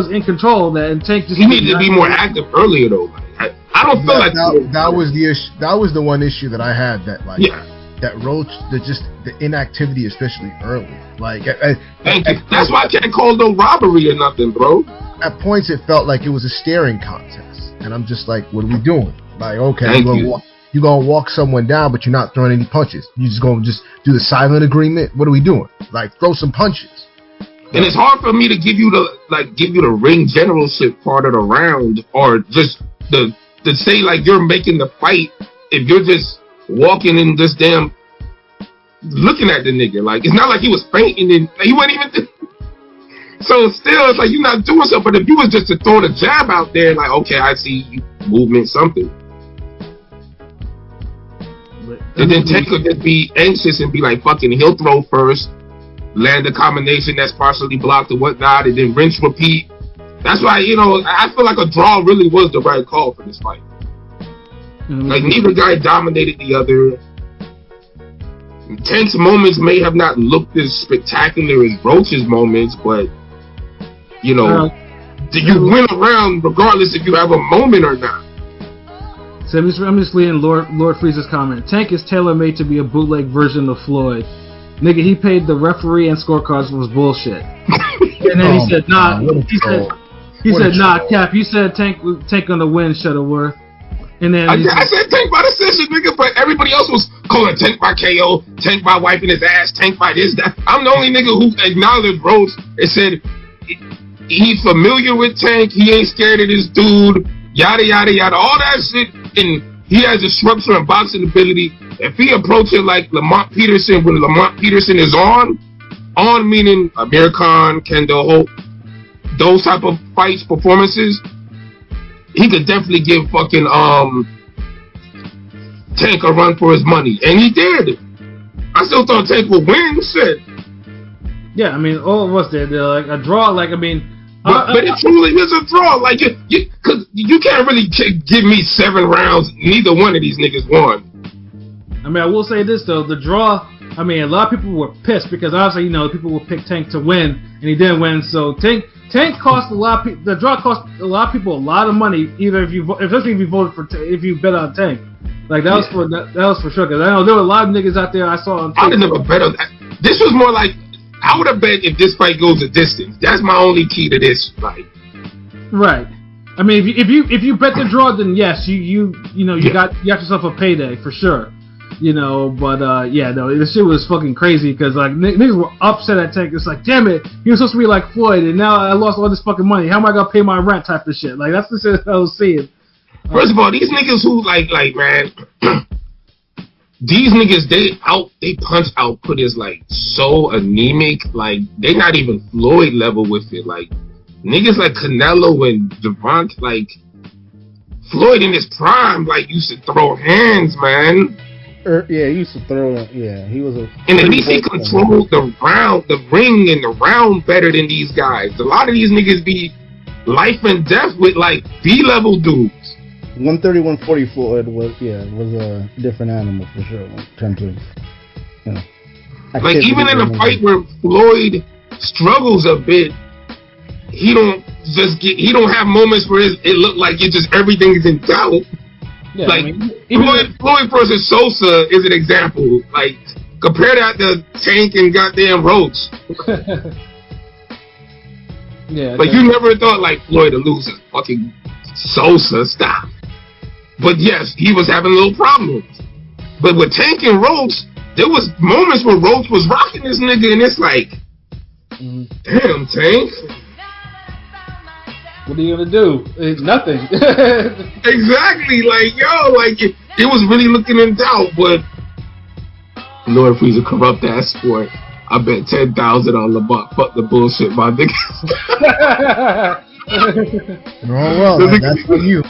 in control of that, and Tank just he needed to be more active earlier though. I don't feel like that was the issue. That was the one issue that I had. That that Roach, the inactivity, especially early. Like, that's why I can't call no robbery or nothing, bro. At points, it felt like it was a staring contest, and I'm just like, what are we doing? Like, okay, you're gonna walk someone down, but you're not throwing any punches. You just gonna do the silent agreement. What are we doing? Like, throw some punches. And it's hard for me to give you the ring generalship part of the round, or just to say like you're making the fight if you're just walking in this damn looking at the nigga. Like, it's not like he was fainting and he wasn't even so still it's like you're not doing something. But if you was just to throw the jab out there, like, okay, I see you, movement, something. And then Tank could just be anxious and be like, fucking, he'll throw first, land a combination that's partially blocked or whatnot, and then rinse, repeat. That's why, I feel like a draw really was the right call for this fight. Like, neither guy dominated the other. Tank's moments may have not looked as spectacular as Roach's moments, but, you win around regardless if you have a moment or not. So I'm just reading Lord Freeze's comment. Tank is tailor-made to be a bootleg version of Floyd. Nigga, he paid the referee and scorecards was bullshit. And then he said, nah. He said, nah, Cap. You said Tank gonna win, Shuttleworth. And then I said Tank by decision, nigga, but everybody else was calling Tank by KO, Tank by wiping his ass, Tank by this, that. I'm the only nigga who acknowledged Roach and said he's familiar with Tank, he ain't scared of this dude, yada, yada, yada, all that shit, and he has a structure and boxing ability. If he approach it like Lamont Peterson, when Lamont Peterson is on meaning Amir Khan, Kendall Hope, those type of fights, performances, he could definitely give fucking Tank a run for his money, and he did. I still thought Tank would win. Shit. Yeah, I mean, all of us did. Like a draw. Like, I mean, but it truly is a draw. Like, because you can't really give me 7 rounds. Neither one of these niggas won. I mean, I will say this though: the draw. I mean, a lot of people were pissed because obviously, people will pick Tank to win, and he didn't win. So Tank cost a lot of people. The draw cost a lot of people a lot of money. Either especially if you voted if you bet on Tank, like that was for sure. Because I know there were a lot of niggas out there I saw on Tank. I would never bet on that. This was more like I would have bet if this fight goes a distance. That's my only key to this fight. Right. I mean, if you bet the draw, then yes, you got yourself a payday for sure. But this shit was fucking crazy because like niggas were upset at Tank. It's like, damn it, he was supposed to be like Floyd, and now I lost all this fucking money. How am I gonna pay my rent? Type of shit. Like that's the shit I was seeing. First of all, these niggas who like man, these niggas they punch output is like so anemic. Like they not even Floyd level with it. Like niggas like Canelo and Gervonta, like Floyd in his prime, like used to throw hands, man. Yeah, he used to throw it. Yeah, he was a. And at least he controlled the ring and the round better than these guys. A lot of these niggas be life and death with like B-level dudes. 130, 144 was a different animal for sure in terms of, like even in a fight where Floyd struggles a bit, he don't have moments where it look like everything is in doubt. Yeah, like Floyd versus Sosa is an example. Like compare that to Tank and goddamn Roach. Yeah, but you never thought like Floyd to lose his fucking Sosa. Stop. But yes, he was having little problems. But with Tank and Roach, there was moments where Roach was rocking this nigga, and it's like, damn, Tank. What are you gonna do? Nothing. Exactly. Like, it was really looking in doubt. But Lord Freezer, corrupt ass sport. I bet 10,000 on Lamont. Fuck the bullshit, my niggas. Well, that's on you.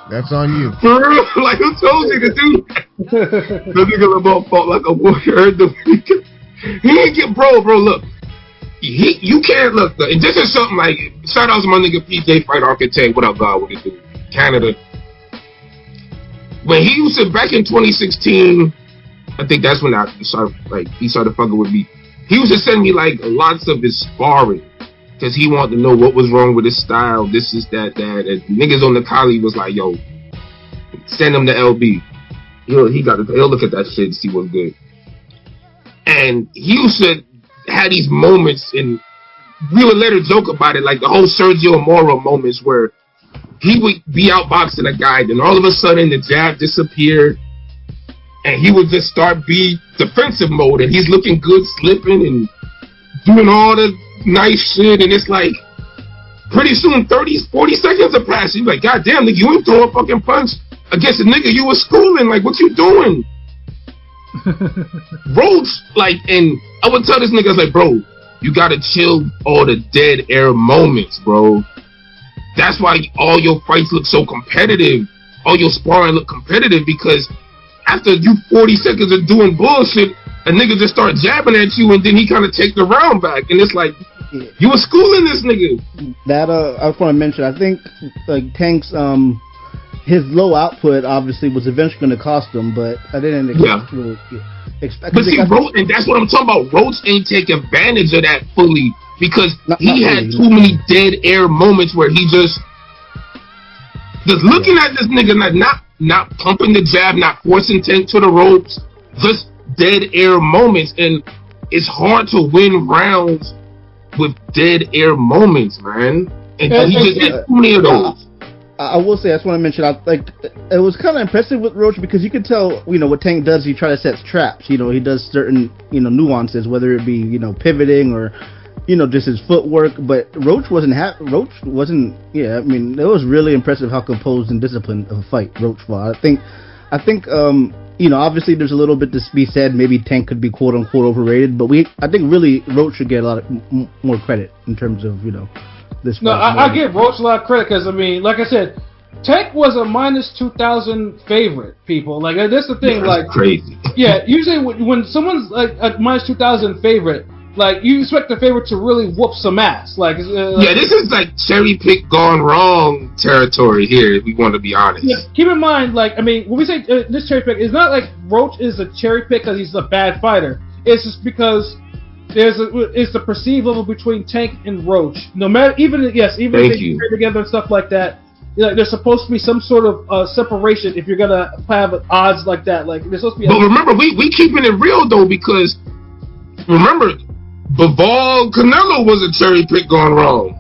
That's on you. For real? Like, who told you to do that? The nigga Lamont fought like a warrior. He ain't get bro. Look. You can't look, and this is something like, shout out to my nigga PJ Fight Architect, what up, God, what it do, Canada. when he used to, back in 2016, I think that's when he started fucking with me. He used to send me like lots of his sparring because he wanted to know what was wrong with his style. This is that. And niggas on the collie was like, yo, send him to LB. He'll look at that shit and see what's good. And he used to have these moments, and we would let her joke about it, like the whole Sergio Moro moments where he would be outboxing a guy, then all of a sudden the jab disappeared, and he would just start be defensive mode, and he's looking good, slipping and doing all the nice shit, and it's like, pretty soon 30, 40 seconds have passed. You're like, God damn, nigga, you ain't throw a fucking punch against a nigga you was schooling. Like, what you doing? Roach, like, and I would tell this nigga, I was like, bro, you gotta chill all the dead air moments, bro. That's why all your fights look so competitive. All your sparring look competitive, because after you 40 seconds of doing bullshit, a nigga just start jabbing at you, and then he kind of take the round back, and it's like, you were schooling this nigga. That I just want to mention, I think like Tank's his low output obviously was eventually going to cost him, but I didn't expect. But see, Roach, and that's what I'm talking about. Roach ain't take advantage of that fully, because he had too many dead air moments where he just looking at this nigga, not pumping the jab, not forcing Tank to the ropes, just dead air moments, and it's hard to win rounds with dead air moments, man. And he just had too many of those. I will say, I just want to mention, it was kind of impressive with Roach, because you could tell, what Tank does, he tries to set traps. He does certain, nuances, whether it be, pivoting or, just his footwork. But Roach wasn't, yeah, I mean, it was really impressive how composed and disciplined of a fight Roach fought. I think, obviously there's a little bit to be said. Maybe Tank could be quote unquote overrated, but I think really Roach should get a lot more credit in terms of, this. No, I give Roach a lot of credit, because I mean, like I said, Tank was a minus 2,000 favorite. People, like, that's the thing. That's like, crazy. Yeah, usually when someone's like a minus 2,000 favorite, like, you expect the favorite to really whoop some ass. Like, yeah, this is like cherry pick gone wrong territory here, if we want to be honest. Yeah, keep in mind, like, I mean, when we say this cherry pick, it's not like Roach is a cherry pick because he's a bad fighter. It's just because it's the perceived level between Tank and Roach. No matter, even if they trade together and stuff like that, there's supposed to be some sort of separation if you're gonna have odds like that. Like, there's supposed to be. But remember, we keeping it real though, because remember, Bivol Canelo was a cherry pick gone wrong.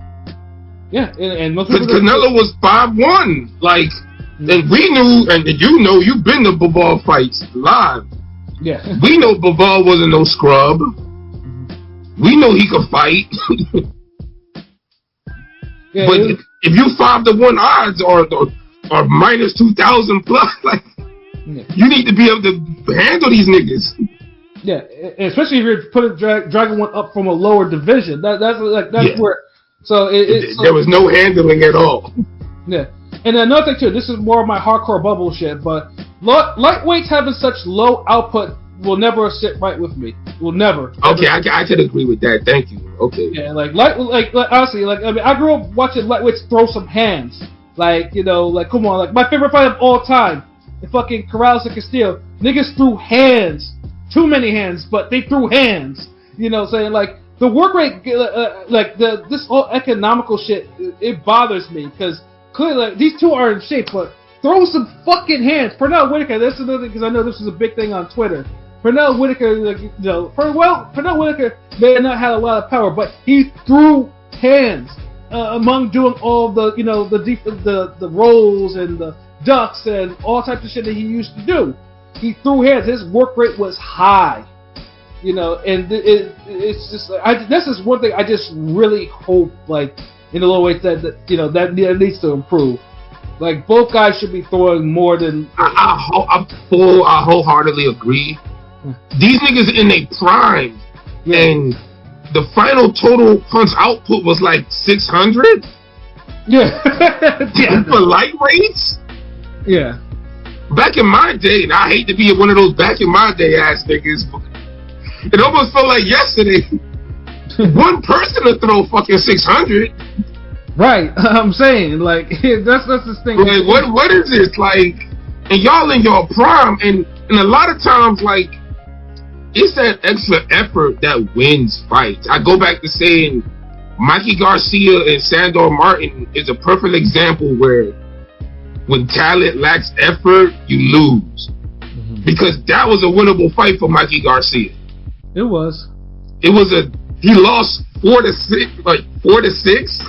Yeah, and most because Canelo was 5-1. Like, and we knew, and you've been to Bivol fights live. Yeah, we know Bivol wasn't no scrub. We know he could fight. Yeah, but if you 5-1 odds or minus 2,000 plus, like, you need to be able to handle these niggas. Yeah, especially if you're dragging one up from a lower division. That's where. So there was no handling at all. Yeah, and another thing too. This is more of my hardcore bubble shit, but lightweights having such low output will never sit right with me. Will never. Okay, I could agree with that. Thank you. Okay. Yeah, like honestly, like, I mean, I grew up watching lightweights throw some hands. Like, like, come on, like, my favorite fight of all time, the fucking Corrales and Castillo. Niggas threw hands. Too many hands, but they threw hands. Saying, like, the work rate, this whole economical shit, it bothers me, because clearly, like, these two are in shape, but throw some fucking hands. Pernell Whitaker, that's another thing, because I know this is a big thing on Twitter. Pernell Whitaker, Pernell Whitaker may have not had a lot of power, but he threw hands among doing all the, the rolls and the ducks and all types of shit that he used to do. He threw hands. His work rate was high, and it's just this is one thing I just really hope, like, in the low weight that needs to improve. Like, both guys should be throwing more than. I wholeheartedly agree. These niggas in their prime, and the final total punch output was like 600. Yeah, for lightweights. Yeah. Back in my day, and I hate to be one of those back in my day ass niggas, but it almost felt like yesterday. One person to throw fucking 600. Right, I'm saying, like, that's this thing. Like, what is this? Like, and y'all in your prime, and a lot of times, like, it's that extra effort that wins fights. I go back to saying Mikey Garcia and Sandor Martin is a perfect example where when talent lacks effort, you lose. Because that was a winnable fight for Mikey Garcia. It was. He lost 4-6, like 4-6.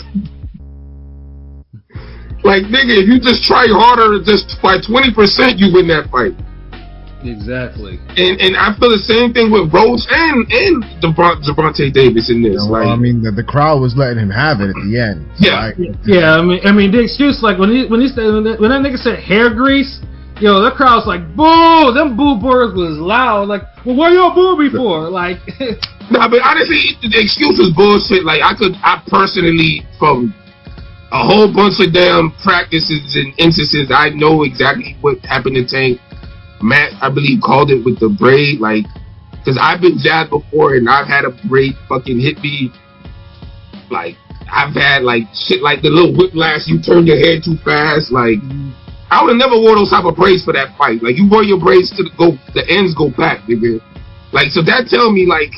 Like, nigga, if you just try harder, just by 20%, you win that fight. Exactly. And I feel the same thing with Roach and Gervonta Davis in this. Well, like, I mean, the crowd was letting him have it at the end. Yeah. Yeah, I mean, the excuse, like, when that nigga said hair grease, yo, that crowd's like, boo! Them boo birds was loud. Like, well, what y'all boo me for? Like, nah, but honestly, the excuse was bullshit. Like, I personally, from a whole bunch of damn practices and instances, I know exactly what happened to Tank. Matt, I believe, called it with the braid, like, because I've been jabbed before and I've had a braid fucking hit me. Like, I've had, like, shit like the little whiplash, you turn your head too fast. Like, I would have never wore those type of braids for that fight. Like, you wear your braids to the ends go back, nigga. Like, so that tell me, like,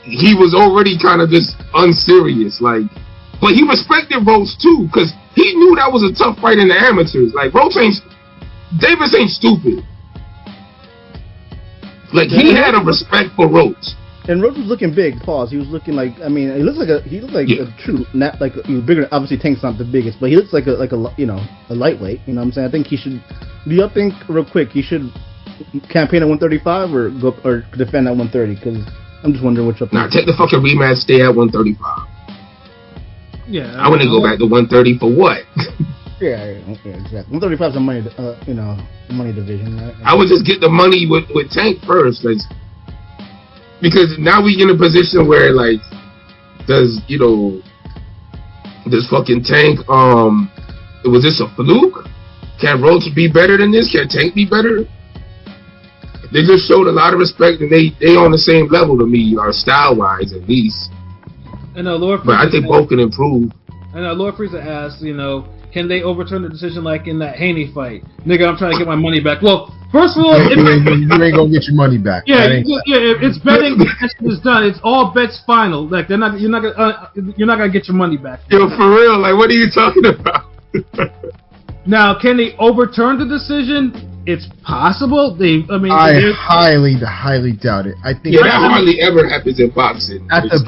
he was already kind of just unserious. Like, but he respected Roach, too, because he knew that was a tough fight in the amateurs. Like, Davis ain't stupid. Like, he had a respect for Roach. And Roach was looking big. Pause. He was looking like, I mean, he looked like a true, like, he was bigger. Obviously, Tank's not the biggest, but he looks like a lightweight. You know what I'm saying? I think he should. Do y'all think, real quick, he should campaign at 135 or defend at 130? Because I'm just wondering which up. Nah, take the fucking rematch. Stay at 135. yeah. I wouldn't go back to 130 for what? Yeah, exactly. 135 is a money division, right? I would just get the money with Tank first, like, because now we in a position where, like, does fucking Tank, was this a fluke? Can Roach be better than this? Can Tank be better? They just showed a lot of respect, and they on the same level to me, or style wise at least. And Lord but I think both can improve. And Lord Frieza asked, can they overturn the decision like in that Haney fight? Nigga, I'm trying to get my money back. Well, first of all, you ain't gonna get your money back. Yeah, it's betting. It's done. It's all bets final. Like you're not gonna get your money back. Yo, for real. Like, what are you talking about? Now, can they overturn the decision? It's possible. I highly doubt it. I think that hardly ever happens in boxing. At the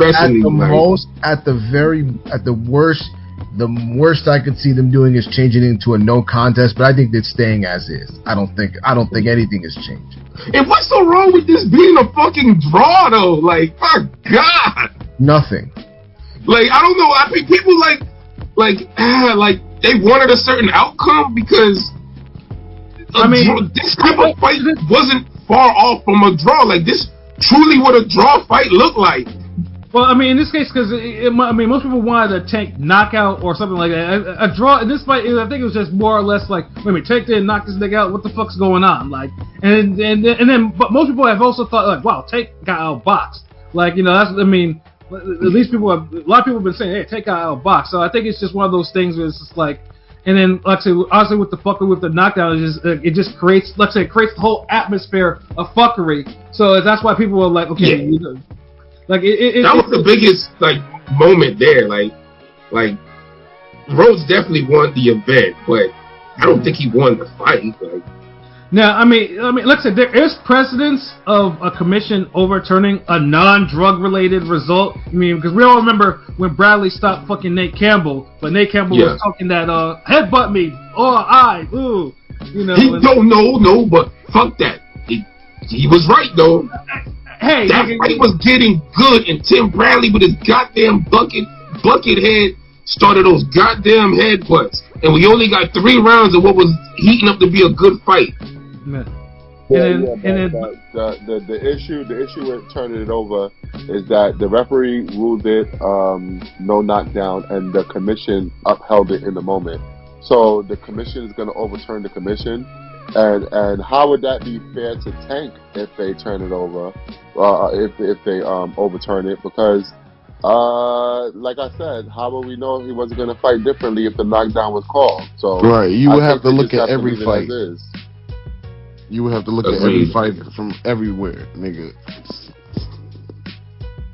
worst I could see them doing is changing it into a no contest, but I think they're staying as is. I don't think anything has changed. And what's so wrong with this being a fucking draw though? Like, my God. Nothing. Like, I don't know. I think people like they wanted a certain outcome because this type of fight wasn't far off from a draw. Like, this truly what a draw fight looked like. Well, I mean, in this case, because most people wanted a Tank knockout or something like that. A draw in this fight, I think it was just more or less like, wait a minute, Tank didn't knock this nigga out. What the fuck's going on? Like, and then, but most people have also thought like, wow, Tank got outboxed. Like, that's, I mean, at least a lot of people have been saying, hey, Tank got outboxed. So I think it's just one of those things where it's just like, and then, like I say, honestly, with the fuckery with the knockdown, it just creates, like I say, it creates the whole atmosphere of fuckery. So that's why people were like, okay. Yeah. Like that was the biggest moment there. Like Rhodes definitely won the event, but I don't think he won the fight. Like, now, I mean, like I said, there is precedence of a commission overturning a non-drug related result. I mean, because we all remember when Bradley stopped fucking Nate Campbell, but Nate Campbell was talking that headbutt me, ooh, He don't know, but fuck that. He was right though. Hey, that fight was getting good, and Tim Bradley with his goddamn bucket head started those goddamn headbutts, and we only got 3 rounds of what was heating up to be a good fight. The issue with turning it over is that the referee ruled it no knockdown, and the commission upheld it in the moment. So the commission is going to overturn the commission. And how would that be fair to Tank if they turn it over, if they overturn it? Because, like I said, how would we know he wasn't going to fight differently if the knockdown was called? So right, you would have to look at every fight. You would have to look at every fight from everywhere, nigga.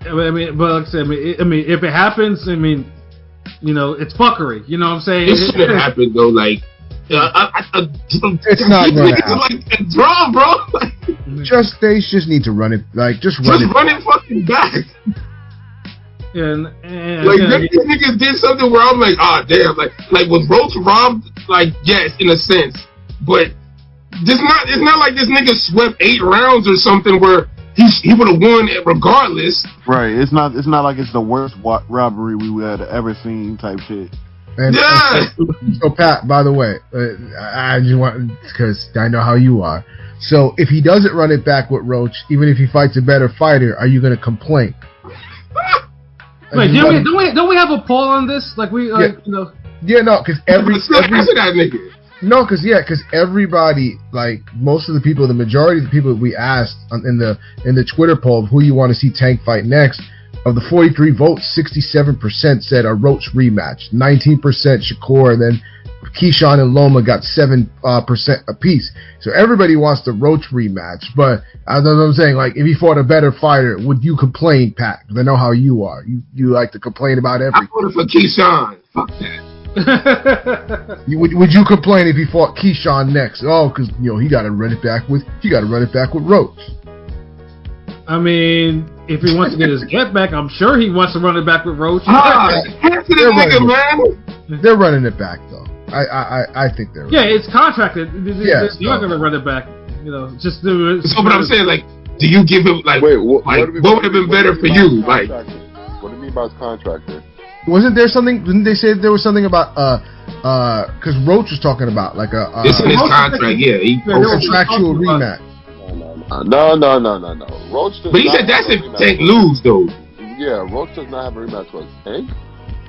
I mean, but like I said, I mean, if it happens, I mean, you know, it's fuckery. You know what I'm saying? It shouldn't happen though. Like, it's not going to happen. Like a draw, bro. They just need to run it. Like, just run it fucking back. And like these niggas did something where I'm like, ah, damn. Like was Roach robbed? Like, yes, in a sense, but it's not like this nigga swept 8 rounds or something where he would have won it regardless. Right. It's not like it's the worst robbery we had ever seen type shit. And, so Pat, by the way, I just want, because I know how you are. So if he doesn't run it back with Roach, even if he fights a better fighter, are you going to complain? Wait, don't we have a poll on this? Like we, you know. Yeah, no, because because everybody, like most of the people, the majority of the people we asked in the Twitter poll of who you want to see Tank fight next, of the 43 votes, 67% said a Roach rematch, 19% Shakur, and then Keyshawn and Loma got 7% apiece. So everybody wants the Roach rematch, but as I'm saying, like if he fought a better fighter, would you complain, Pat? Because I know how you are. You like to complain about everything. I voted for Keyshawn. Fuck that. Would you complain if he fought Keyshawn next? Oh, because he got to run it back with Roach. I mean, if he wants to get his get back, I'm sure he wants to run it back with Roach. They're running it back though. I think they're. Yeah, it's contracted. They're not going to run it back. Just do it. So, but I'm saying, like, do you give him what would have been better for you? Like, what do you mean by contracted? Wasn't there something? Didn't they say there was something about because Roach was talking about like it's in his contract, contractual rematch. No. Roach does. But he said that's if Tank lose though. Yeah, Roach does not have a rematch clause. Tank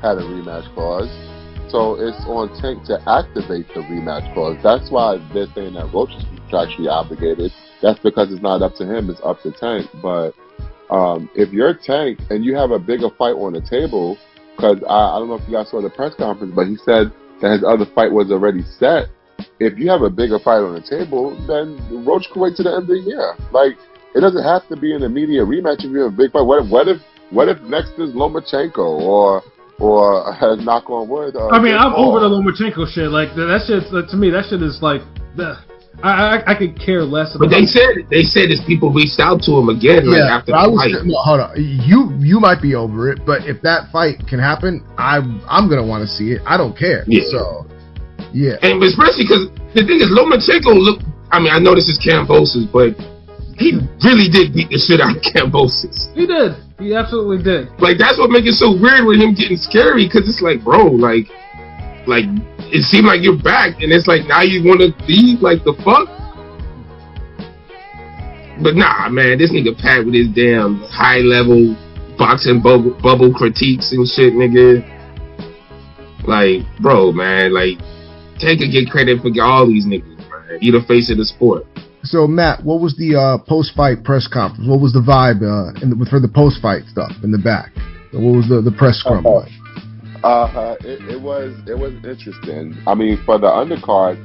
had a rematch clause, so it's on Tank to activate the rematch clause. That's why they're saying that Roach is contractually obligated. That's because it's not up to him; it's up to Tank. But if you're Tank and you have a bigger fight on the table. Because I don't know if you guys saw the press conference, but he said that his other fight was already set. If you have a bigger fight on the table, then Roach can wait to the end of the year. Like, it doesn't have to be an immediate rematch if you have a big fight. What if next is Lomachenko or knock on wood? I mean, I'm over the Lomachenko shit. Like that shit. To me, that shit is like. I could care less about. But they said his people reached out to him again after the fight. Hold on, you might be over it, but if that fight can happen, I'm gonna want to see it. I don't care. Yeah. So, yeah. And especially because the thing is, Lomachenko I mean, I know this is Kambosos, but he really did beat the shit out of Kambosos. He did. He absolutely did. Like that's what makes it so weird with him getting scary, because it's like, bro, like. It seemed like you're back, and it's like now you want to leave. Like the fuck? But nah, man, this nigga Pat with his damn high level boxing bubble critiques and shit, nigga. Like, bro, man, like Tank could get credit for all these niggas, man. He the face of the sport. So Matt, what was the post-fight press conference? What was the vibe for the post-fight stuff in the back? What was the press scrum like? It was interesting. I mean, for the undercard,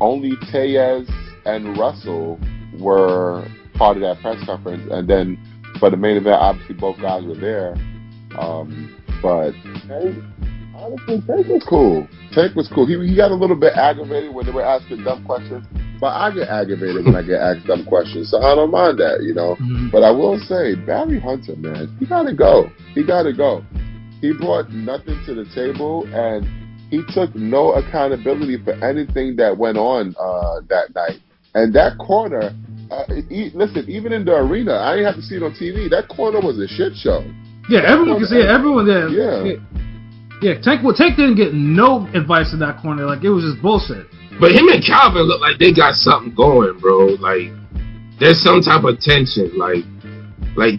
only Tellez and Russell were part of that press conference, and then for the main event, obviously both guys were there. But honestly, Tank was cool. Tank was cool. He got a little bit aggravated when they were asking dumb questions, but I get aggravated when I get asked dumb questions, so I don't mind that, Mm-hmm. But I will say, Barry Hunter, man, he gotta go. He brought nothing to the table, and he took no accountability for anything that went on that night. And that corner, listen, even in the arena, I didn't have to see it on TV. That corner was a shit show. Yeah, everyone can see it. Everyone there. Yeah. Tank didn't get no advice in that corner. Like, it was just bullshit. But him and Calvin look like they got something going, bro. Like, there's some type of tension. Like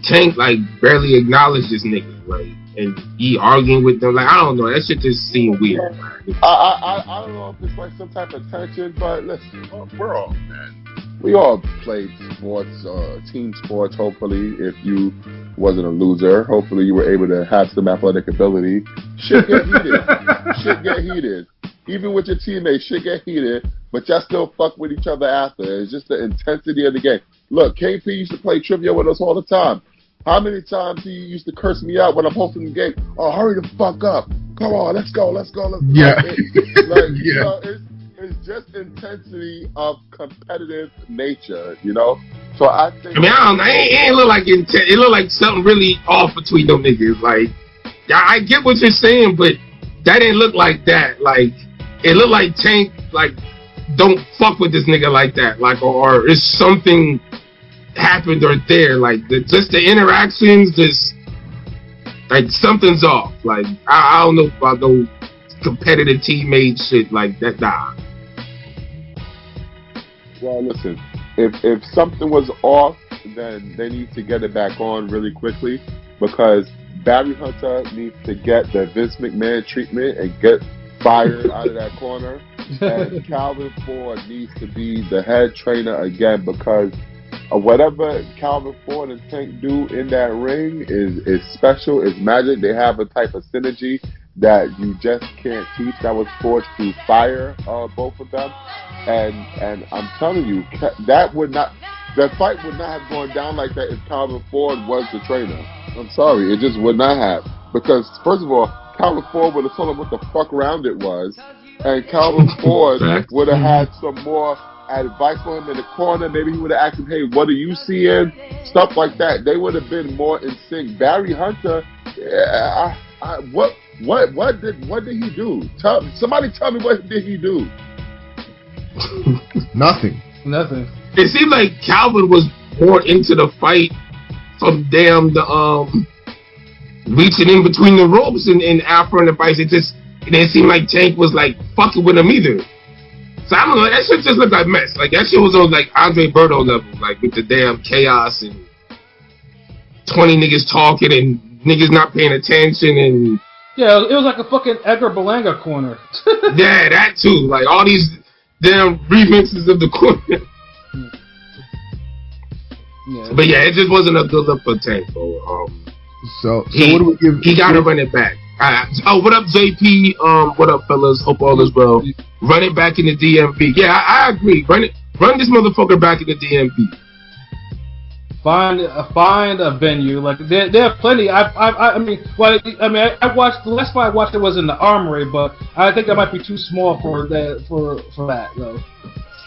Tank, like, barely acknowledged this nigga. Like, and he arguing with them. Like, I don't know. That shit just seemed weird. I don't know if it's like some type of tension, but listen, we're all, man. We all played sports, team sports, hopefully. If you wasn't a loser, hopefully you were able to have some athletic ability. Shit get heated. Even with your teammates, shit get heated. but y'all still fuck with each other after. It's just the intensity of the game. Look, KP used to play trivia with us all the time. How many times he used to curse me out when I'm hosting the game? Oh, hurry the fuck up. Come on, let's go. Yeah. You know, it's just intensity of competitive nature, you know? So I think... I mean, it ain't look like it looked like something really off between them niggas. Like, yeah, I get what you're saying, but that didn't look like that. Like, it looked like Tank, like, don't fuck with this nigga like that. Like, or is something happened or there. Like, just the interactions, just, like, something's off. Like, I don't know about no competitive teammate shit like that. Nah. Well, listen, if something was off, then they need to get it back on really quickly, because Barry Hunter needs to get the Vince McMahon treatment and get fired out of that corner, and Calvin Ford needs to be the head trainer again, because whatever Calvin Ford and Tank do in that ring is special, is magic. They have a type of synergy that you just can't teach. That was forged through fire, both of them. And I'm telling you, that fight would not have gone down like that if Calvin Ford was the trainer. I'm sorry, it just would not have. Because, first of all, Calvin Ford would have told him what the fuck round it was, and Calvin Ford would have had some more advice for him in the corner. Maybe he would have asked him, hey, what are you seeing? Stuff like that. They would have been more in sync. Barry Hunter, what did he do? Somebody tell me, what did he do? Nothing. It seemed like Calvin was more into the fight from the reaching in between the ropes and Afro and the Vice. It didn't seem like Tank was like fucking with him either. So I don't know, that shit just looked like mess. Like, that shit was on like Andre Berto level, like with the damn chaos and 20 niggas talking and niggas not paying attention and... Yeah, it was like a fucking Edgar Berlanga corner. Yeah, that too. Like, all these damn remixes of the corner. Yeah. But yeah, it just wasn't a good look for Tank, bro. So what do we give? He got to run it back. What up, JP? What up, fellas? Hope all is well. Run it back in the DMV. Yeah, I agree. Run this motherfucker back in the DMV. Find a venue. Like there are plenty. I watched the last fight I watched. It was in the Armory, but I think that might be too small for that though.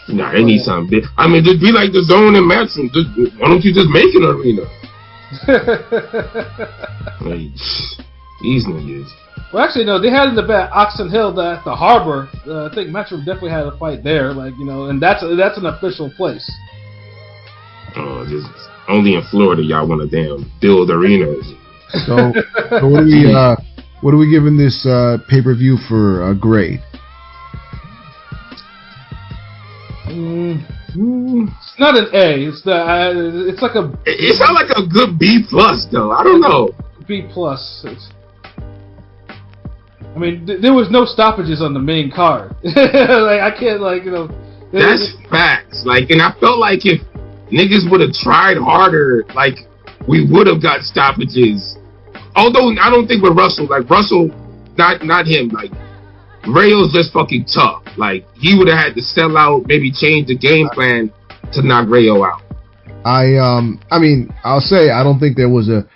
Nah, they need something big. I mean, just be like the Zone and Madison. Why don't you just make an arena? Like, these niggas. Well, actually, no. They had in the back Oxon Hill at the Harbor. I think Metro definitely had a fight there. Like, you know, and that's an official place. Oh, just only in Florida y'all want to damn build arenas. So what are we giving this pay-per-view for grade? It's not an A. It's like a. It sounds like a good B plus though. I don't know. B plus. I mean, there was no stoppages on the main card. Like, I can't, like, you know. That's facts. Like, and I felt like if niggas would have tried harder, like, we would have got stoppages. Although I don't think with Russell, like Russell, not him. Like, Rayo's just fucking tough. Like, he would have had to sell out, maybe change the game plan to knock Rayo out. I mean, I'll say I don't think there wasn't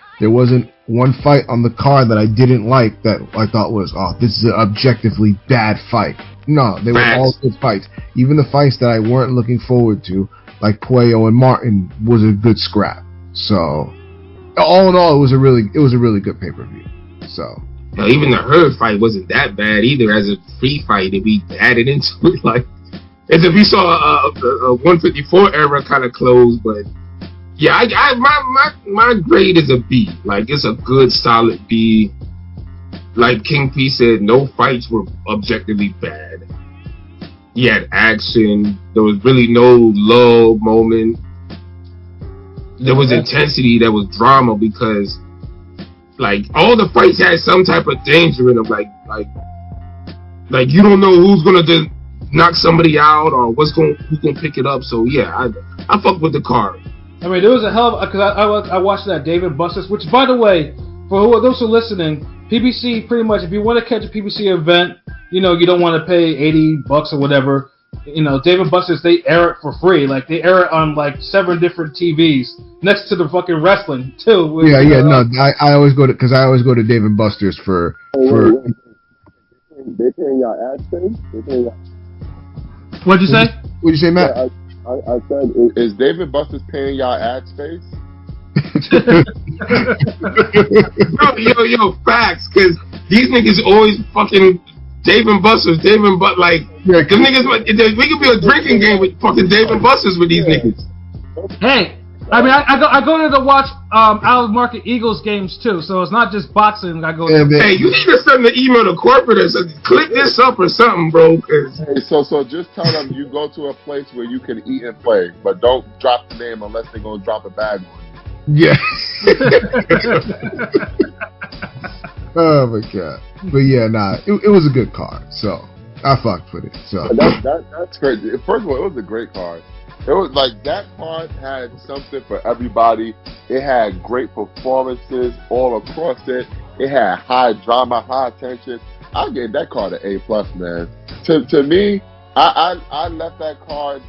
one fight on the card that I didn't like that I thought was, oh, this is an objectively bad fight. No, they were all good fights. Even the fights that I weren't looking forward to, like Puello and Martin, was a good scrap. So, all in all, it was a really good pay-per-view. So. Now, even the Herd fight wasn't that bad either as a free fight. If we added into it, like, as if we saw a 154 era kind of close, but yeah, my grade is a B. Like, it's a good solid B. Like King P said, no fights were objectively bad. You had action. There was really no lull moment. There was intensity. There was drama because, like, all the fights had some type of danger in them. Like you don't know who's gonna just knock somebody out or who's gonna pick it up. So yeah, I fuck with the card. I mean, there was a hell of, because I watched that David Bustos, which, by the way, for those who are listening, PBC pretty much, if you want to catch a PBC event, you know, you don't want to pay $80 or whatever. Dave & Buster's, they air it for free. Like, they air it on, like, 7 different TVs next to the fucking wrestling, too. No, I always go to, because I always go to Dave & Buster's for... They paying y'all ad space? What'd you say? What'd you say, Matt? I said, is Dave & Buster's paying y'all ad space? yo, facts, because these niggas always fucking Dave & Buster's, like, them niggas, we could be a drinking game with fucking Dave & Buster's with these niggas. Hey, I mean, I go there to watch Al's Market Eagles games too, so it's not just boxing. I go there. Hey, you need to send an email to corporate or something. Click this up or something, bro. Hey, so just tell them you go to a place where you can eat and play, but don't drop the name unless they're gonna drop a bag on you. Yeah. Oh my god. But yeah, it was a good card, so I fucked with it. So that's great. First of all, it was a great card. It was like that card had something for everybody. It had great performances all across it. It had high drama, high tension. I gave that card an A+, man. To me, I left that card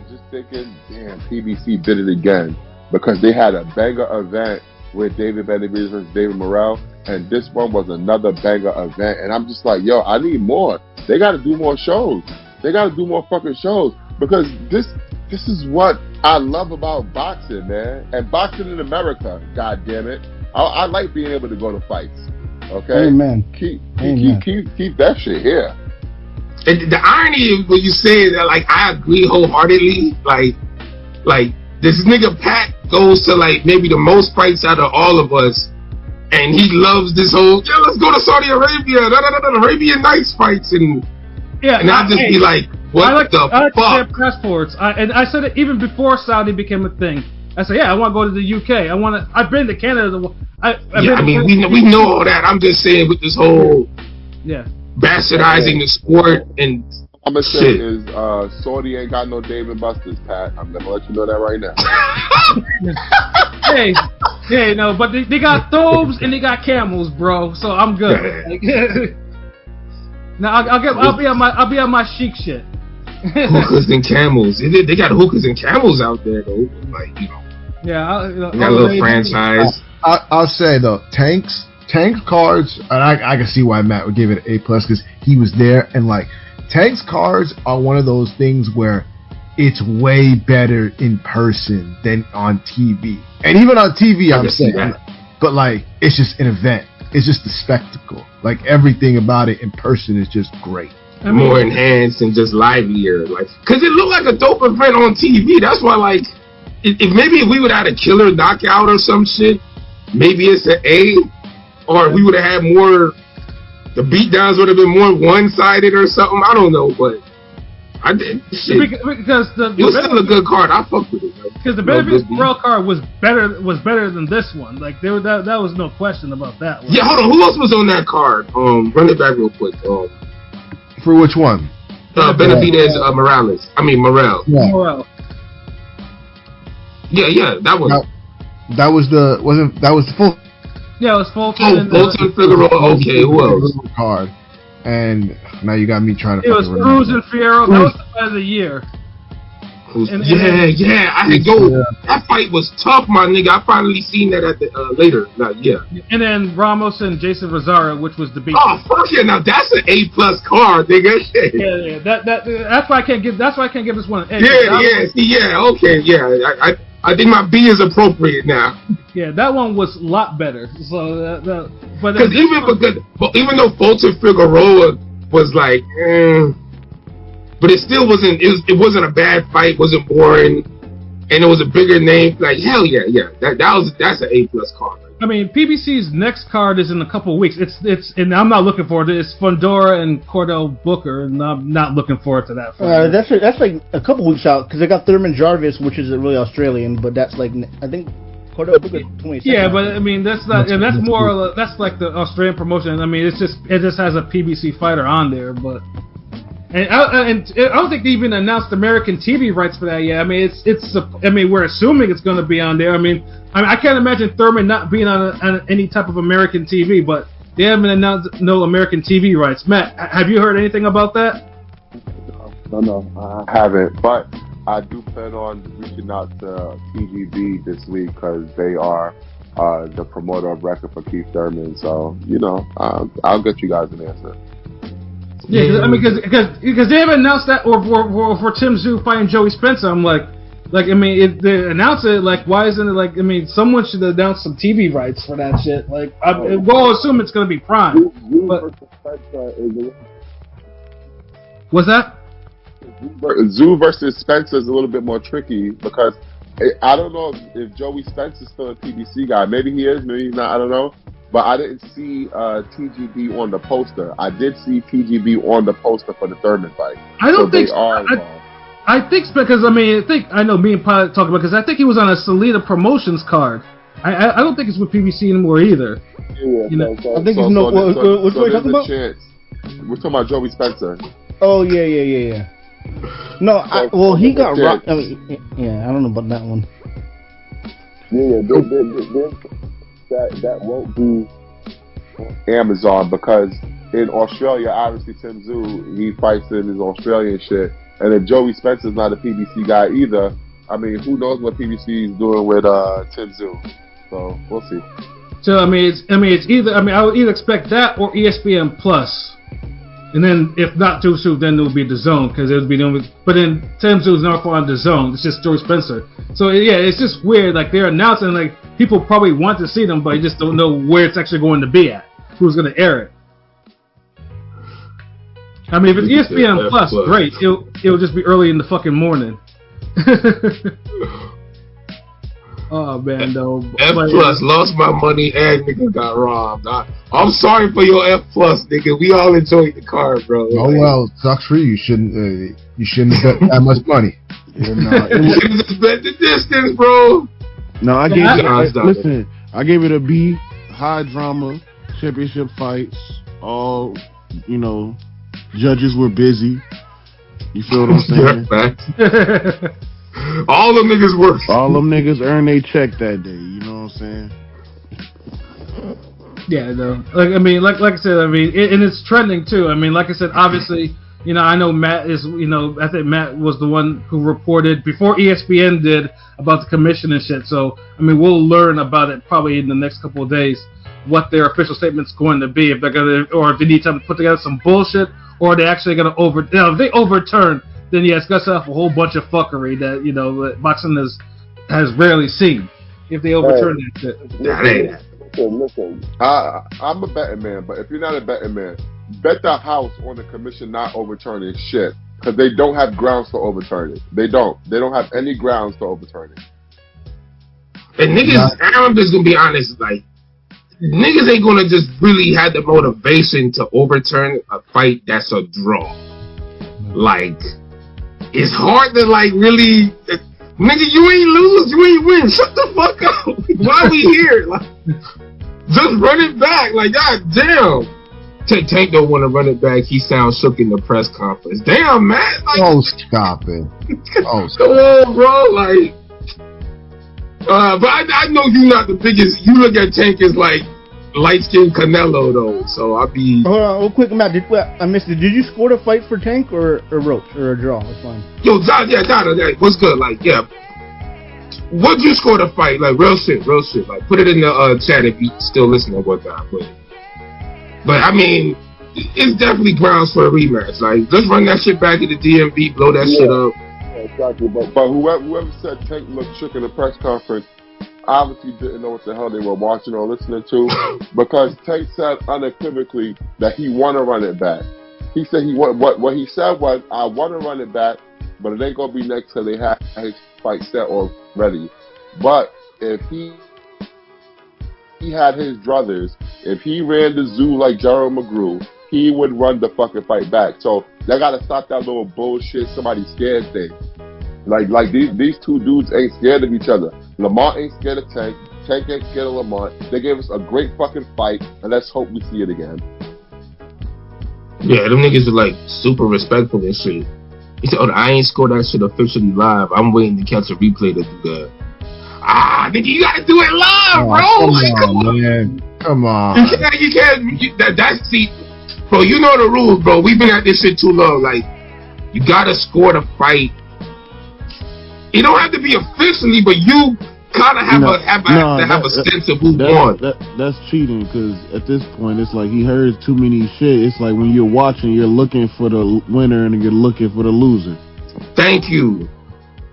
just thinking, damn, PBC did it again, because they had a banger event with David Benavidez versus David Morrell, and this one was another banger event. And I'm just like, yo, I need more. They got to do more shows. They got to do more fucking shows, because this is what I love about boxing, man. And boxing in America, god damn it. I like being able to go to fights. Okay? Amen. Keep that shit here. And the irony of what you say that, like, I agree wholeheartedly. Like this nigga Pat goes to, like, maybe the most fights out of all of us, and he loves this whole, let's go to Saudi Arabia, Arabian Nights fights, and I'll just be like, what the fuck? I like to have passports. I said it even before Saudi became a thing. I said, I want to go to the UK. I've been to Canada. We know all that. I'm just saying with this whole bastardizing the sport and I'm gonna say is Saudi ain't got no Dave & Buster's, Pat. I'm gonna let you know that right now. No, but they got thobes and they got camels, bro. So I'm good. Now I'll be on my chic shit. Hookahs and camels. They got hookahs and camels out there though. Like, Yeah, got a little franchise. I'll say though, Tank's cards, and I can see why Matt would give it an A+, because he was there, and like Tank's cards are one of those things where it's way better in person than on TV. And even on TV, I'm saying, but like it's just an event. It's just a spectacle. Like everything about it in person is just great. More enhanced and just livelier, like, cause it looked like a dope event on TV. That's why, like, if we would have had a killer knockout or some shit, maybe it's an A, or we would have had more. The beatdowns would have been more one-sided or something. I don't know, but I did. Shit. Because it was still a good card. I fucked with it. Because the Benavidez Morrell card was better than this one. Like that was no question about that one. Yeah, hold on. Who else was on that card? Run it back real quick. For which one? Benavidez Morrell. Yeah. Morrell. Yeah, that was. That was the full. Yeah, it was Fulton. Oh, Fulton Figueroa. Okay, who else? Card. And now you got me trying to. It was Cruz and Fierro. That was the fight of the year. I had go. That fight was tough, my nigga. I finally seen that at the later. And then Ramos and Jason Rosario, which was the beat. Oh fuck yeah! Now that's an A+ card, nigga. Yeah. That's why I can't give. That's why I can't give this one an A. Okay. I think my B is appropriate now. Yeah, that one was a lot better. So, because even though Fulton Figueroa was like, but it still wasn't. It wasn't a bad fight. Wasn't boring, and it was a bigger name. Like hell yeah. That's an A+ card. I mean, PBC's next card is in a couple of weeks. It's and I'm not looking forward to it. It's Fundora and Cordell Booker, and I'm not looking forward to that fight. That's like a couple weeks out, because they got Thurman Jarvis, which is really Australian, but that's like, I think Cordell Booker 22nd. Yeah, but I mean that's not. That's more. That's like the Australian promotion. I mean, it just has a PBC fighter on there, but. And I don't think they even announced American TV rights for that yet. I mean, we're assuming it's going to be on there. I mean, I can't imagine Thurman not being on any type of American TV, but they haven't announced no American TV rights. Matt, have you heard anything about that? No, I haven't. But I do plan on reaching out to TGB this week because they are the promoter of record for Keith Thurman. So, I'll get you guys an answer. Yeah, because they haven't announced that, or for Tim Tszyu fighting Joey Spencer. I'm like, if they announce it, why isn't it someone should announce some TV rights for that shit. We'll assume it's gonna be Prime. What's that? Tszyu versus Spencer is a little bit more tricky because I don't know if Joey Spencer's still a PBC guy. Maybe he is, maybe he's not. I don't know. But I didn't see TGB on the poster. I did see TGB on the poster for the Thurman fight. I don't think I think because I know me and Pilot talked about because I think he was on a Salida Promotions card. I don't think it's with PBC anymore either. Yeah, I think it's no. What are you talking about? We're talking about Joey Spencer. Oh yeah. No, he got rocked. I don't know about that one. That won't be on Amazon because in Australia, obviously Tim Tszyu, he fights in his Australian shit, and if Joey Spencer's not a PBC guy either, who knows what PBC is doing with Tim Tszyu? So we'll see. So it's either I would either expect that or ESPN Plus. And then, if not Too Soon, then it would be the Zone because it would be the only. But then Tim Tszyu is not on the Zone. It's just Joey Spencer. So yeah, it's just weird. They're announcing people probably want to see them, but you just don't know where it's actually going to be at. Who's going to air it? If it's ESPN Plus, great. It'll just be early in the fucking morning. Oh man, though. F plus lost my money and nigga got robbed. I'm sorry for your F plus, nigga. We all enjoyed the card, bro. Oh well, sucks for you. You shouldn't have bet that much money. You should just bet the distance, bro. No, I gave it a B. High drama, championship fights. All judges were busy. You feel what I'm saying? All them niggas work. All them niggas earned their check that day. You know what I'm saying? Yeah, no. Like I said, and it's trending too. Like I said, obviously, I know Matt is, I think Matt was the one who reported before ESPN did about the commission and shit. So, we'll learn about it probably in the next couple of days what their official statement's going to be, if they're gonna, or if they need to put together some bullshit, or they're actually gonna if they overturn. Then yeah, it's gonna set off a whole bunch of fuckery that that boxing has rarely seen. If they overturn that shit. Listen. I'm a betting man, but if you're not a betting man, bet the house on the commission not overturning shit because they don't have grounds to overturn it. They don't. They don't have any grounds to overturn it. And niggas, I'm just gonna be honest, niggas ain't gonna just really have the motivation to overturn a fight that's a draw. It's hard to really, nigga, you ain't lose, you ain't win. Shut the fuck up. Why we here? Just run it back. God damn. Tank don't want to run it back. He sounds shook in the press conference. Damn, man. Stop it. Come on, bro. But I know you're not the biggest. You look at Tank as light-skinned Canelo though, so I'll be. Hold on, real quick, Matt. I missed it. Did you score the fight for Tank or Roach or a draw? It's fine. Yo, Dada, what's good? What'd you score the fight? Real shit. Put it in the chat if you still listening with that. But it's definitely grounds for a rematch. Let's run that shit back in the DMV, blow that shit up. Yeah, exactly. But whoever said Tank looked shook in the press conference obviously didn't know what the hell they were watching or listening to because Tank said unequivocally that he want to run it back. He said what he said was, I want to run it back, but it ain't gonna be next till they have his fight set or ready. But if he had his druthers, if he ran the zoo like Gerald McGrew, he would run the fucking fight back. So they gotta stop that little bullshit somebody scared thing. These two dudes ain't scared of each other. Lamont ain't scared of Tank. Tank ain't scared of Lamont. They gave us a great fucking fight, and let's hope we see it again. Yeah, them niggas are super respectful and shit. He said, I ain't scored that shit officially live. I'm waiting to catch a replay to do that. Nigga, you gotta do it live, bro. Come on, man. Come on. You can't. That's see, bro. You know the rules, bro. We've been at this shit too long. You gotta score the fight. It don't have to be officially, but you kind of have a sense of who won. That's cheating, because at this point, it's like he heard too many shit. It's like when you're watching, you're looking for the winner and you're looking for the loser. Thank you.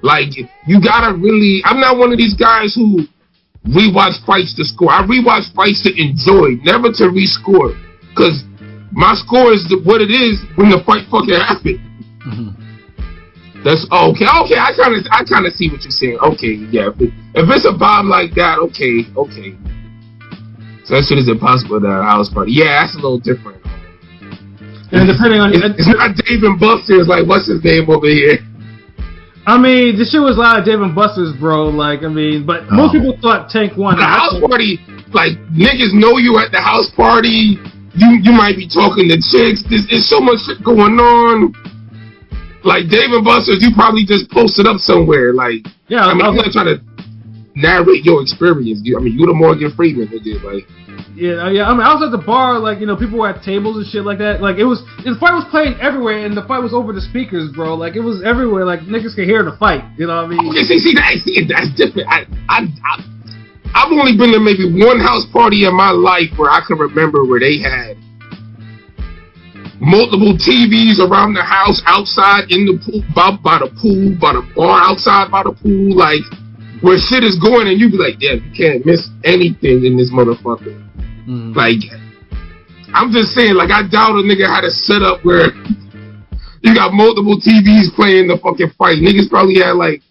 Like, you gotta really... I'm not one of these guys who rewatch fights to score. I rewatch fights to enjoy, never to rescore. Because my score is what it is when the fight fucking happened. That's okay. I kind of see what you're saying. Okay, yeah. If it's a bomb like that, okay. So that shit is impossible at a house party. Yeah, that's a little different. And depending on it's not Dave and Buster's. Like, what's his name over here? I mean, this shit was a lot of Dave and Buster's, bro. Like, I mean, but most people thought Tank won. The house party, like, niggas know you at the house party. You might be talking to chicks. There's so much shit going on. Like, Dave and Buster's, you probably just posted up somewhere. Like, yeah, I mean, I'm not trying to narrate your experience. You the Morgan Freeman, nigga. Like, yeah. I mean, I was at the bar, like, people were at tables and shit like that. Like, the fight was playing everywhere, and the fight was over the speakers, bro. Like, it was everywhere. Like, niggas could hear the fight. You know what I mean? Okay, that's different. I've only been to maybe one house party in my life where I can remember where they had multiple TVs around the house, outside, in the pool, by the pool, by the bar, outside by the pool, like, where shit is going, and you be like, damn, you can't miss anything in this motherfucker. Like, I'm just saying, like, I doubt a nigga had a setup where you got multiple TVs playing the fucking fight. Niggas probably had, like,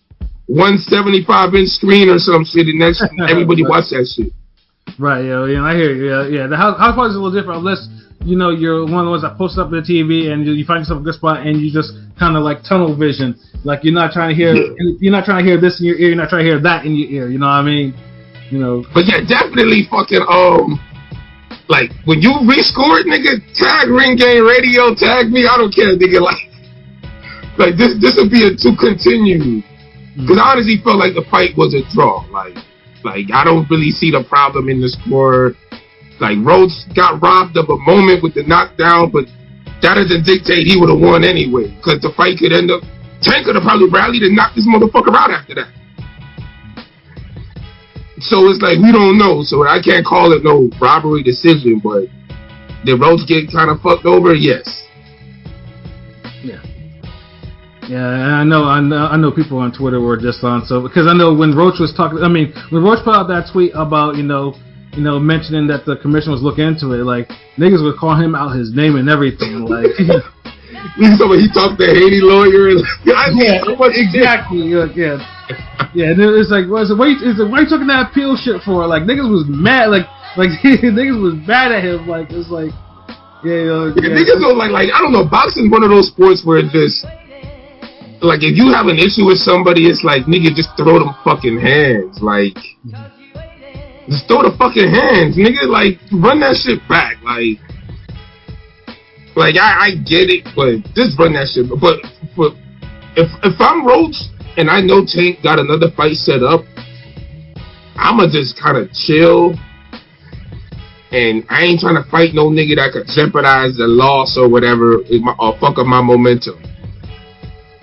175-inch screen or some shit, and everybody watched that shit. Right, yeah, I hear you. Yeah. The house party is a little different, unless you're one of the ones that posts up the TV and you find yourself a good spot and you just kind of like tunnel vision. Like, you're not trying to hear this in your ear, you're not trying to hear that in your ear. You know what I mean? But yeah, definitely fucking like, when you rescore it, nigga, tag Ring Game Radio, tag me. I don't care, nigga. Like this would be a to continue. Because I honestly felt like the fight was a draw. Like I don't really see the problem in the score. Like, Roach got robbed of a moment with the knockdown, but that doesn't dictate he would have won anyway. Because the fight could end up... Tank could have probably rallied and knocked this motherfucker out after that. So it's like, we don't know. So I can't call it no robbery decision, but did Roach get kind of fucked over? Yes. Yeah. Yeah, I know people on Twitter were just on, so, because I know when Roach was talking, when Roach put out that tweet about, mentioning that the commission was looking into it, like, niggas would call him out his name and everything, like. So he talked to Haiti lawyer. Exactly. Yeah. And it's like, why you talking that appeal shit for? Like, niggas was mad. Like niggas was mad at him. Like, it's like, niggas don't like. I don't know. Boxing's one of those sports where it's just like, if you have an issue with somebody, it's like, nigga, just throw them fucking hands. Like, just throw the fucking hands, nigga. Like, run that shit back. Like I get it, but just run that shit. But if I'm Roach and I know Tank got another fight set up, I'ma just kind of chill. And I ain't trying to fight no nigga that could jeopardize the loss or whatever, or fuck up my momentum.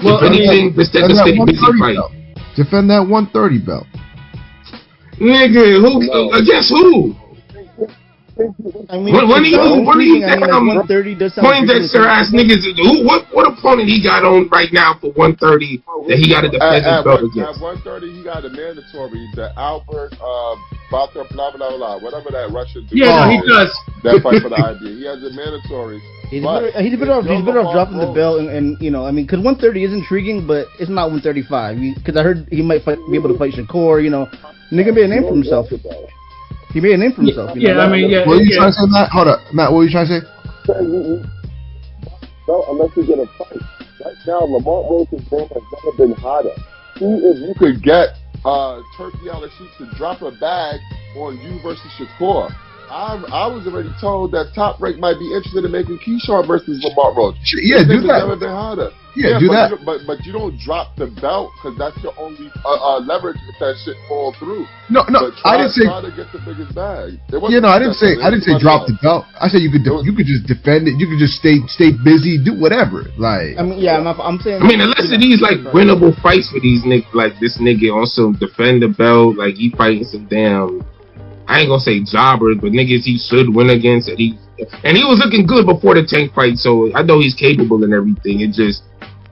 Well, if anything, just that stay busy fight. Belt. Defend that 130 belt. Nigga, who against who? I mean, when he Poindexter ass niggas, what opponent he got on right now for 130 that he got to defend his belt against? At 130, he got a mandatory, the Albert Batra blah blah blah, whatever that Russian dude. Yeah, no, he does. That fight for the idea. He has a mandatory. He's better off dropping the belt, and because 130 is intriguing, but it's not 135. Because I heard he might be able to fight Shakur. Nigga made a name for himself. He made a name for himself. Yeah, What are you trying to say, Matt? Hold up, Matt. What were you trying to say? No, unless you get a fight. Right now, Lamont Roach's name has never been hotter. See if you could get Turkey Al-Rashid to drop a bag on you versus Shakur. I was already told that Top Rank might be interested in making Keyshawn versus Lamont Roach. Yeah, do that. Never been harder. Yeah, do that. But you don't drop the belt because that's your only leverage if that shit fall through. No, I didn't say. Try to get the biggest bag. I didn't say drop the belt. I said you could just defend it. You could just stay busy, do whatever. Like, I mean, yeah, I'm saying. I mean, unless these like winnable fights for these niggas, like this nigga on some defend the belt, like he fighting some damn. I ain't gonna say jobbers, but niggas he should win against, and he was looking good before the Tank fight, so I know he's capable and everything. It just,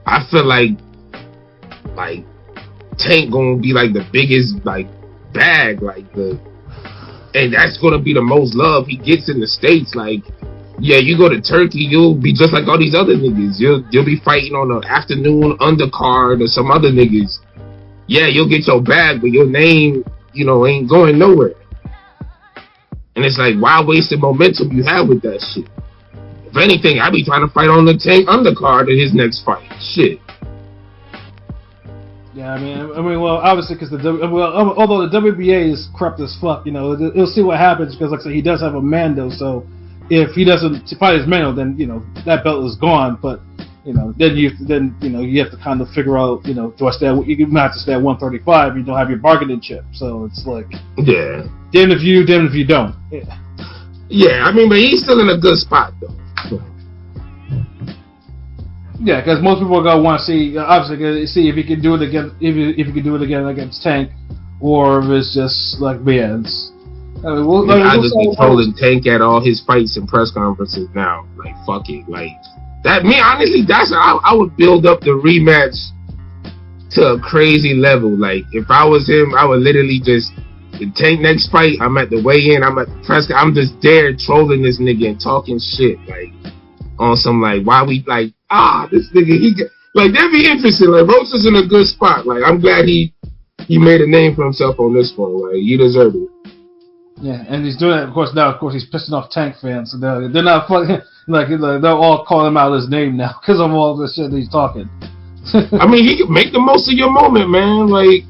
I feel like Tank gonna be like the biggest like bag, and that's gonna be the most love he gets in the States. Like, yeah, you go to Turkey, you'll be just like all these other niggas. You'll be fighting on an afternoon undercard or some other niggas. Yeah, you'll get your bag, but your name, ain't going nowhere. And it's like, why waste the momentum you have with that shit? If anything, I be trying to fight on the Tank undercard in his next fight. Shit. Yeah, I mean, well, obviously, because although the WBA is corrupt as fuck, it'll see what happens because, like I said, he does have a Mando. So if he doesn't fight his Mando, then that belt is gone. But then you have to kind of figure out, do I stay? You might have to stay at 135. You don't have your bargaining chip, so it's like, yeah, damn if you don't. Yeah, I mean, but he's still in a good spot though. Yeah, because most people are gonna want to see, obviously, see if he can do it again, if he can do it again against Tank, or if it's just like, it's. I just be trolling Tank at all his fights and press conferences now. Like, fuck it, like. That honestly, that's how I would build up the rematch to a crazy level. Like, if I was him, I would literally just the Tank next fight. I'm at the weigh-in. I'm at the press. I'm just there trolling this nigga and talking shit like on some like why we like this nigga like that'd be interesting. Like Roach is in a good spot. Like I'm glad he made a name for himself on this one. Like he deserved it. Yeah, and he's doing it. Of course, he's pissing off Tank fans. So they're not fucking. Like they'll all call him out his name now because of all the shit he's talking. I mean, he can make the most of your moment, man. Like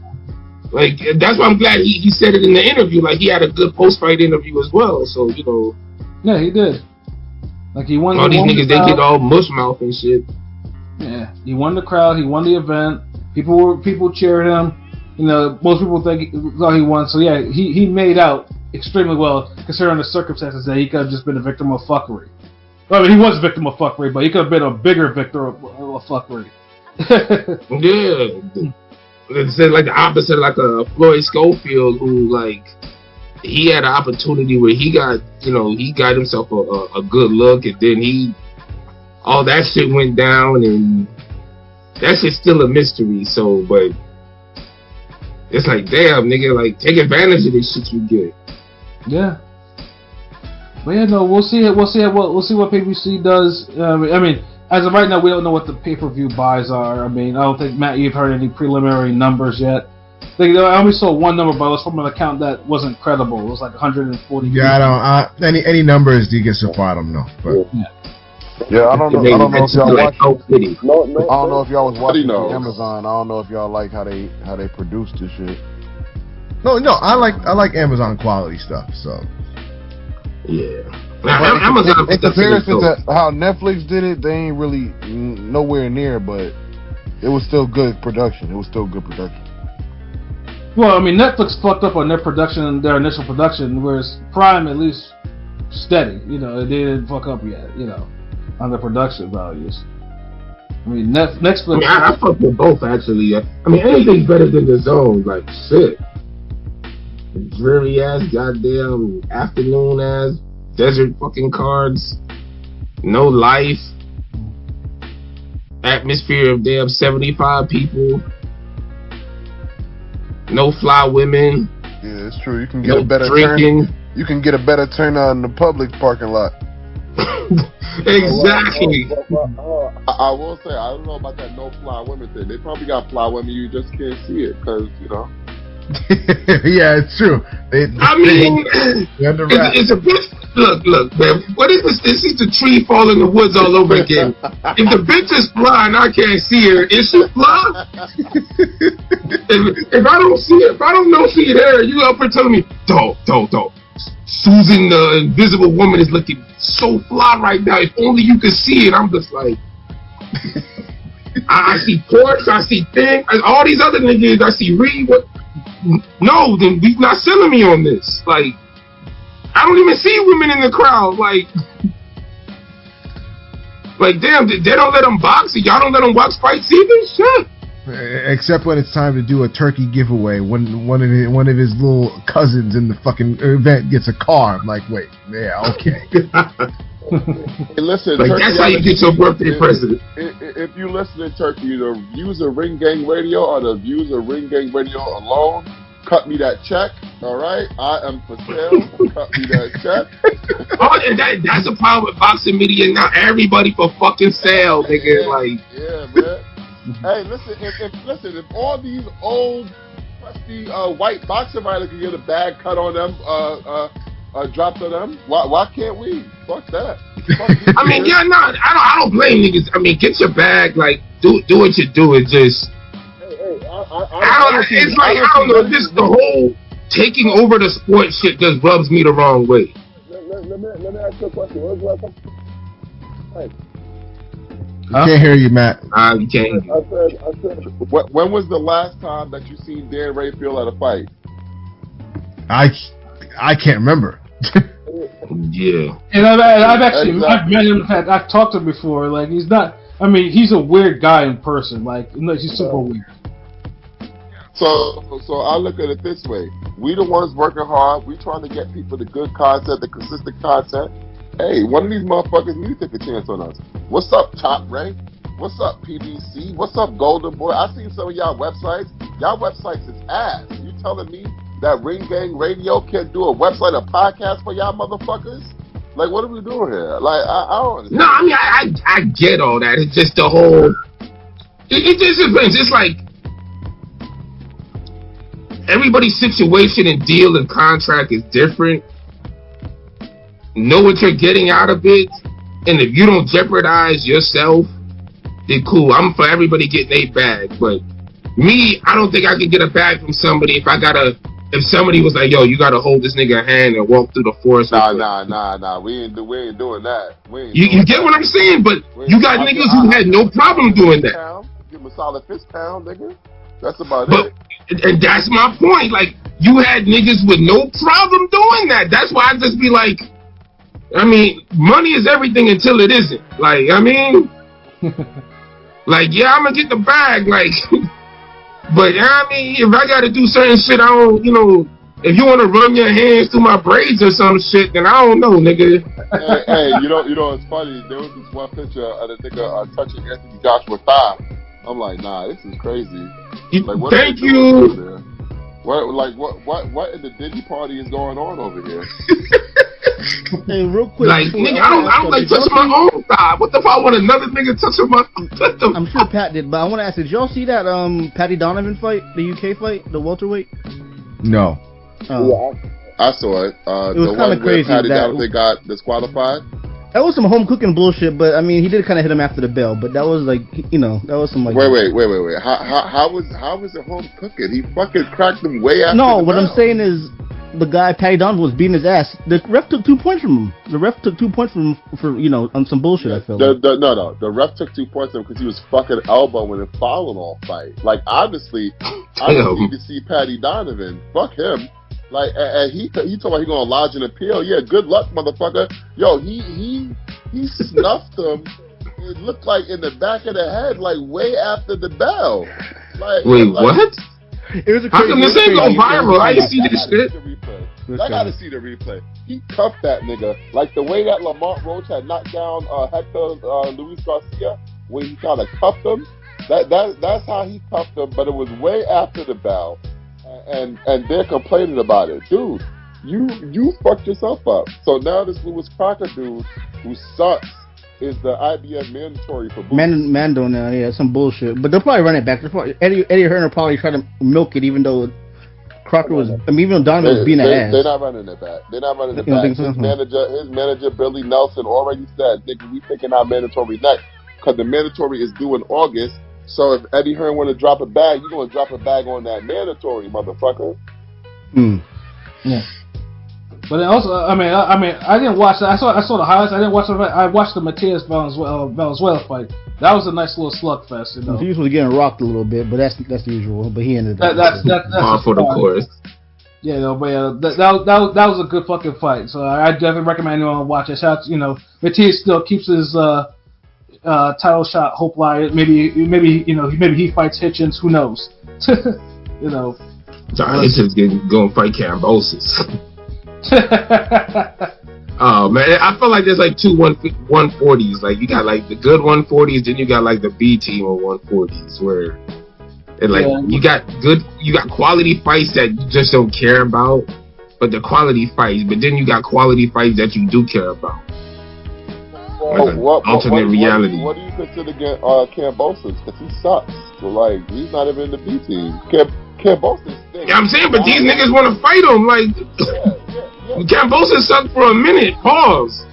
that's why I'm glad he said it in the interview. Like he had a good post-fight interview as well. So yeah, he did. Like he won. All these niggas they get all mush mouth and shit. Yeah, he won the crowd. He won the event. People cheered him. Most people thought he won. So yeah, he made out extremely well considering the circumstances that he could have just been a victim of fuckery. Well, I mean, he was a victim of fuckery, but he could have been a bigger victim of fuckery. Yeah. It's like the opposite, like a Floyd Schofield, who, like, he had an opportunity where he got himself a good look, and then all that shit went down, and that shit's still a mystery, so, but it's like, damn, nigga, like, take advantage of this shit you get. Yeah. But yeah, no, we'll see what PBC does. I mean, as of right now, we don't know what the pay-per-view buys are. I mean, I don't think Matt, you've heard any preliminary numbers yet. I only saw one number, but it was from an account that wasn't credible. It was like 140. Yeah, I don't. Any numbers you get so far, I don't know. But yeah, I don't know if y'all watch. I don't know if y'all was watching Amazon. I don't know if y'all like how they produce this shit. No, I like Amazon quality stuff. So. Yeah. Amazon in comparison to how Netflix did it, they ain't really nowhere near, but it was still good production. Well, I mean, Netflix fucked up on their initial production, whereas Prime at least steady. They didn't fuck up yet. On the production values. I mean, Netflix. I fucked with both actually. I mean, anything's better than The Zone. Like shit. Dreary ass goddamn afternoon ass desert fucking cards, no life, atmosphere of damn 75 people, no fly women. Yeah, it's true. You can get a better drinking. You can get a better turn on the public parking lot. Exactly. I will say I don't know about that no fly women thing. They probably got fly women, you just can't see it because yeah, it's true. It's a bitch. Look, man. What is this? This is the tree fall in the woods all over again. If the bitch is blind, I can't see her. Is she blind? if I don't see it, if I don't know she there, you up for telling me, don't. Susan, the Invisible Woman, is looking so fly right now. If only you could see it. I'm just like, I see Porsche, I see Thing, all these other niggas. I see Reed. What? No, then we not selling me on this. Like, I don't even see women in the crowd. Like damn, they don't let them box. Y'all don't let them watch fights either. Shit. Except when it's time to do a turkey giveaway, when one of his little cousins in the fucking event gets a car. I'm like, wait, yeah, okay. Hey, listen, like, Turkey, that's how you get your birthday present. If you listen to Turkey, the views of Ring Gang Radio or the views of Ring Gang Radio alone, cut me that check, all right? I am for sale. Cut me that check. And that's a problem with boxing media. Not everybody for fucking sale, nigga. Yeah, man. Hey, listen, if all these old, crusty, white boxing writers can get a bag cut on them, dropped on them, why can't we? Fuck that. I mean, yeah, no, I don't blame niggas. I mean, get your bag, like, do what you do. It just, I don't know, just the whole taking over the sport shit just rubs me the wrong way. Let me ask you a question. What was the last time? I can't hear you, Matt. You can't. I said, when was the last time that you seen Dan Rayfield at a fight? I can't remember. Yeah. And I've met him. I've talked to him before. Like, he's not. I mean, he's a weird guy in person. Like, he's super weird. So I look at it this way: we the ones working hard. We trying to get people the good content, the consistent content. Hey, one of these motherfuckers need to take a chance on us. What's up, Top Rank? What's up, PBC? What's up, Golden Boy? I seen some of y'all websites. Y'all websites is ass. You telling me that Ring Gang Radio can't do a website, a podcast for y'all motherfuckers? Like, what are we doing here? Like, I don't understand. No, I mean, I get all that. It's just the whole. It just depends. It's like everybody's situation and deal and contract is different. Know what you're getting out of it, and if you don't jeopardize yourself, then cool. I'm for everybody getting a bag, but me, I don't think I could get a bag from somebody if somebody was like, yo, you gotta hold this nigga hand and walk through the forest. Nah. We ain't doing that. You get what I'm saying? But you got niggas who had no problem doing that. Give him a solid fist pound, nigga. That's about it. And that's my point. Like, you had niggas with no problem doing that. That's why I just be like, I mean, money is everything until it isn't. Like, I mean, like, yeah, I'm gonna get the bag, like, but I mean, if I gotta do certain shit, I don't, if you wanna run your hands through my braids or some shit, then I don't know, nigga. hey, you know, it's funny. There was this one picture of the nigga touching Anthony Joshua thigh. I'm like, nah, this is crazy. Like, what thank you. What in the Diddy party is going on over here? Hey, real quick. Like, nigga, I don't like touching my own thigh. What the fuck? I want another nigga touching my. I'm sure Pat did, but I want to ask: did y'all see that Patty Donovan fight, the UK fight, the welterweight? No. Oh. Yeah, I saw it. It was kind of crazy. Patty Donovan got disqualified. That was some home cooking bullshit, but I mean, he did kind of hit him after the bell. But that was like, that was some like. Wait. How was it home cooking? He fucking cracked him way after. No, the what bell. I'm saying is, the guy Patty Donovan was beating his ass. The ref took 2 points from him. The ref took 2 points from him for on some bullshit. I feel. No. The ref took 2 points from him because he was fucking elbowing and fouling all fight. Like, honestly, I don't need to see Patty Donovan. Fuck him. Like, and he told me he gonna lodge an appeal. Yeah, good luck, motherfucker. Yo, he snuffed him. It looked like in the back of the head, like way after the bell. Like, wait, what? It was a how come this ain't go viral? I didn't see this shit. I gotta see the replay. He cuffed that nigga like the way that Lamont Roach had knocked down Hector Luis Garcia when he kind of cuffed him. That's how he cuffed him, but it was way after the bell. And they're complaining about it, dude. You fucked yourself up. So now this Louis Crocker dude who sucks is the IBF mandatory for Mando now, yeah, some bullshit. But they'll probably run it back. Eddie Hearn will probably try to milk it, even though Crocker was. I mean, even though Donovan was being an ass. They're not running it back. His manager Billy Nelson already said, "Nigga, we taking our mandatory next because the mandatory is due in August." So if Eddie Hearn want to drop a bag, you're going to drop a bag on that mandatory, motherfucker. Yeah. But then also, I didn't watch that. I saw the highlights. I didn't watch the fight. I watched the Matias Valenzuela fight. That was a nice little slugfest, you know. He was getting rocked a little bit, but that's the usual. But he ended up. That's for the course. Yeah, no, but that was a good fucking fight. So I definitely recommend anyone to watch it. Shout out, you know, Matias still keeps his title shot hope alive. Maybe he fights Hitchens. Who knows? You know. Hitchens going to fight Kambosos. Oh man, I feel like there's like two 140s. Like you got like the good 140s, then you got like the B team of 140s where and like you got quality fights that you just don't care about, but the quality fights. But then you got quality fights that you do care about. Alternate reality. What do you consider Kambosos? Because he sucks. So like he's not even in the B team. Kambosos stinks. Yeah, I'm saying, but these niggas want to fight him. Like Kambosos sucked for a minute. Pause.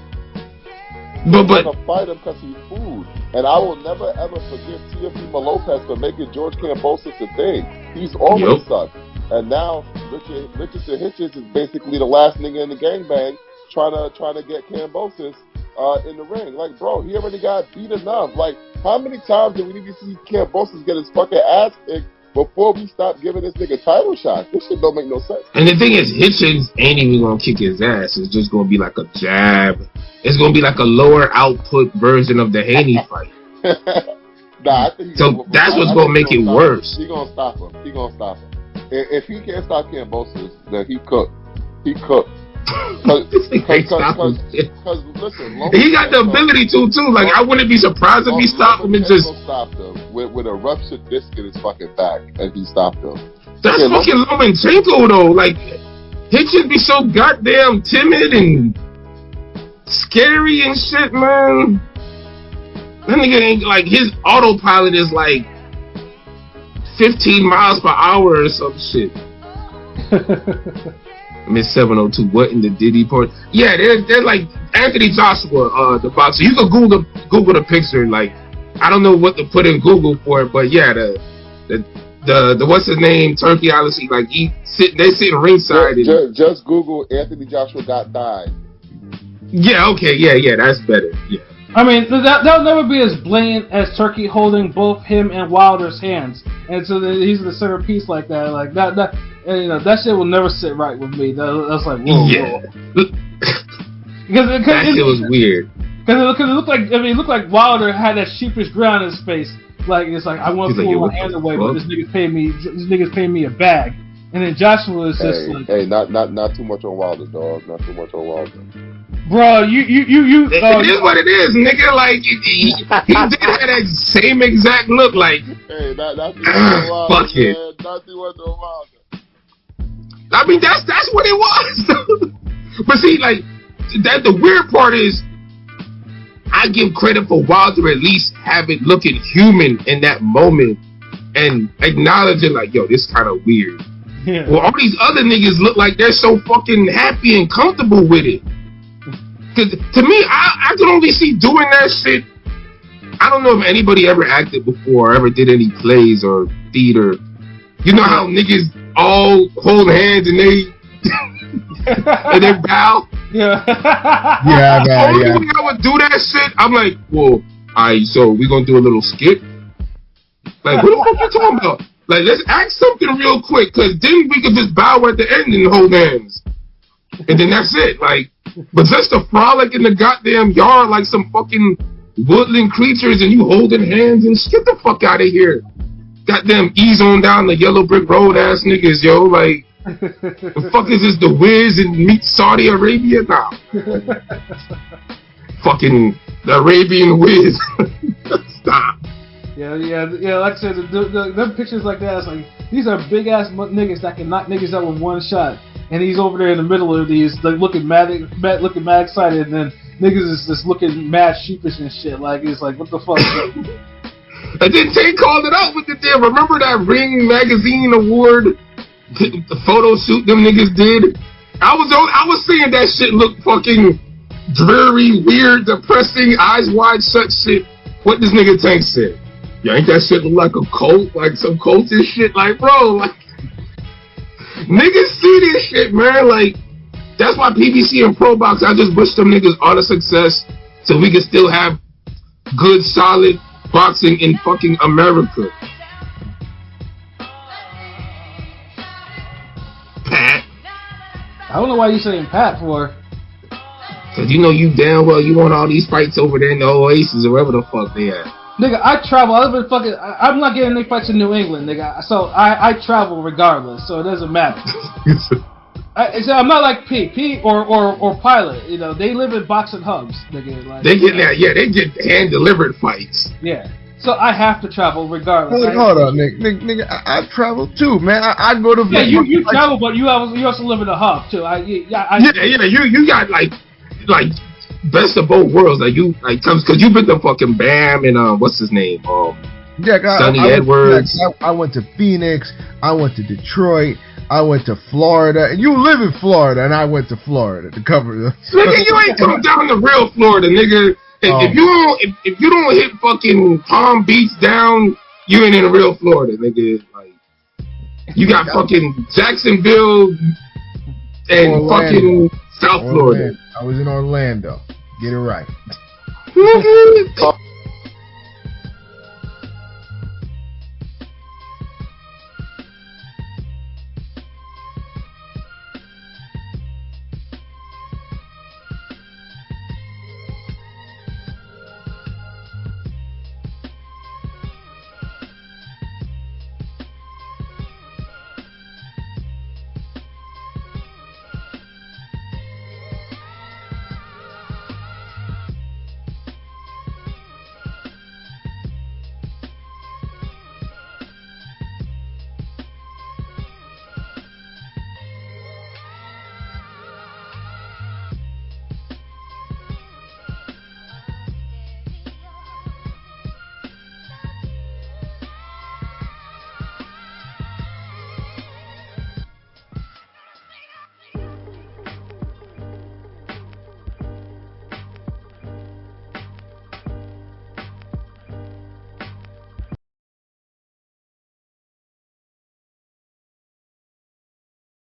But to fight him because he's food. And I will never ever forgive Teofimo Lopez for making George Kambosos a thing. He's always sucked. And now Richardson Hitchens is basically the last nigga in the gangbang trying to get Kambosos in the ring. Like, bro, he already got beat enough. Like, how many times do we need to see Kambosos get his fucking ass kicked before we stop giving this nigga title shots? This shit don't make no sense. And the thing is, Hitchens ain't even gonna kick his ass. It's just gonna be like a jab. It's gonna be like a lower output version of the Haney fight. Nah, I think that's what's gonna make it worse. He gonna stop him. If he can't stop Kambosos, then he cooked. Because listen, he got the ability to too. Like I wouldn't be surprised if he stopped him and just stopped him with a ruptured disc in his fucking back, and he stopped him. That's fucking Lomachenko though. Like Hitchens be so goddamn timid and scary and shit, man. That nigga ain't like his autopilot is like 15 miles per hour or some shit. Miss 702, what in the Diddy part? Yeah, they're like Anthony Joshua, the boxer. You can Google the picture. Like, I don't know what to put in Google for it, but yeah, the what's his name? Turkey, obviously, like they're sitting ringside. Just Google Anthony Joshua got died. Yeah, okay, yeah, that's better. Yeah. I mean, that'll never be as blatant as Turkey holding both him and Wilder's hands, and so he's the centerpiece like that. Like that, and, you know, that shit will never sit right with me. That's like, whoa. Because that shit was weird. Because it looked like, it looked like Wilder had that sheepish grin on his face. Like it's like I want to pull my hand away, but this nigga's paying me a bag. And then Joshua is just not too much on Wilder, dog. Not too much on Wilder. Bro, you. It is what it is, nigga. Like he did have that same exact look. Like, hey, not too much on Wilder. Fuck it. Not too much on Wilder. I mean, that's what it was. But see, like that. The weird part is, I give credit for Wilder at least have it looking human in that moment and acknowledging like, yo, this kind of weird. Yeah. Well, all these other niggas look like they're so fucking happy and comfortable with it. Cause to me, I can only see doing that shit. I don't know if anybody ever acted before or ever did any plays or theater. You know how niggas all hold hands and they and they bow? Yeah, Only when I would do that shit, I'm like, well, alright, so we gonna do a little skit? Like, what the fuck you talking about? Like, let's act something real quick, cause then we could just bow at the end and hold hands. And then that's it. Like, but just to frolic in the goddamn yard like some fucking woodland creatures and you holding hands and get the fuck out of here. Goddamn ease on down the yellow brick road ass niggas, yo. Like, the fuck is this, The Wiz and meet Saudi Arabia? Nah. Fucking the Arabian Wiz. Stop. Yeah. Like I said, the pictures like that, it's like these are big ass niggas that can knock niggas out with one shot, and he's over there in the middle of these, like looking mad excited, and then niggas is just looking mad sheepish and shit. Like it's like, what the fuck? And then Tay called it out with the damn. Remember that Ring Magazine award, the photo shoot them niggas did? I was saying that shit looked fucking dreary, weird, depressing, eyes wide shut shit. What this nigga Tank said? Yeah, ain't that shit look like a cult, like some cultist shit? Like, bro, like niggas see this shit, man. Like, That's why PBC and Pro Box, I just wish them niggas all the success so we can still have good, solid boxing in fucking America. Pat. I don't know why you saying Pat for. Cause you know you damn well you want all these fights over there in the Oasis or wherever the fuck they at. Nigga, I travel. I live in fucking. I'm not getting any fights in New England, nigga. So I travel regardless, so it doesn't matter. I'm not like P or Pilot. You know, they live in boxing hubs, nigga. Like, they get that, yeah. They get hand delivered fights. Yeah. So I have to travel regardless. Hold on, nigga. I travel too, man. I go to. Yeah, you travel, but you also live in a hub too. Yeah. You got like best of both worlds. Like you, like, cause you been to fucking Bam and what's his name? Sonny Edwards. I went to Phoenix. I went to Detroit. I went to Florida, and you live in Florida, and I went to Florida to cover the. Nigga, you ain't come down to real Florida, nigga. If you don't hit fucking Palm Beach down, you ain't in real Florida, nigga. Like, you got fucking Jacksonville and Orlando. Fucking South Florida. I was in Orlando. Get it right.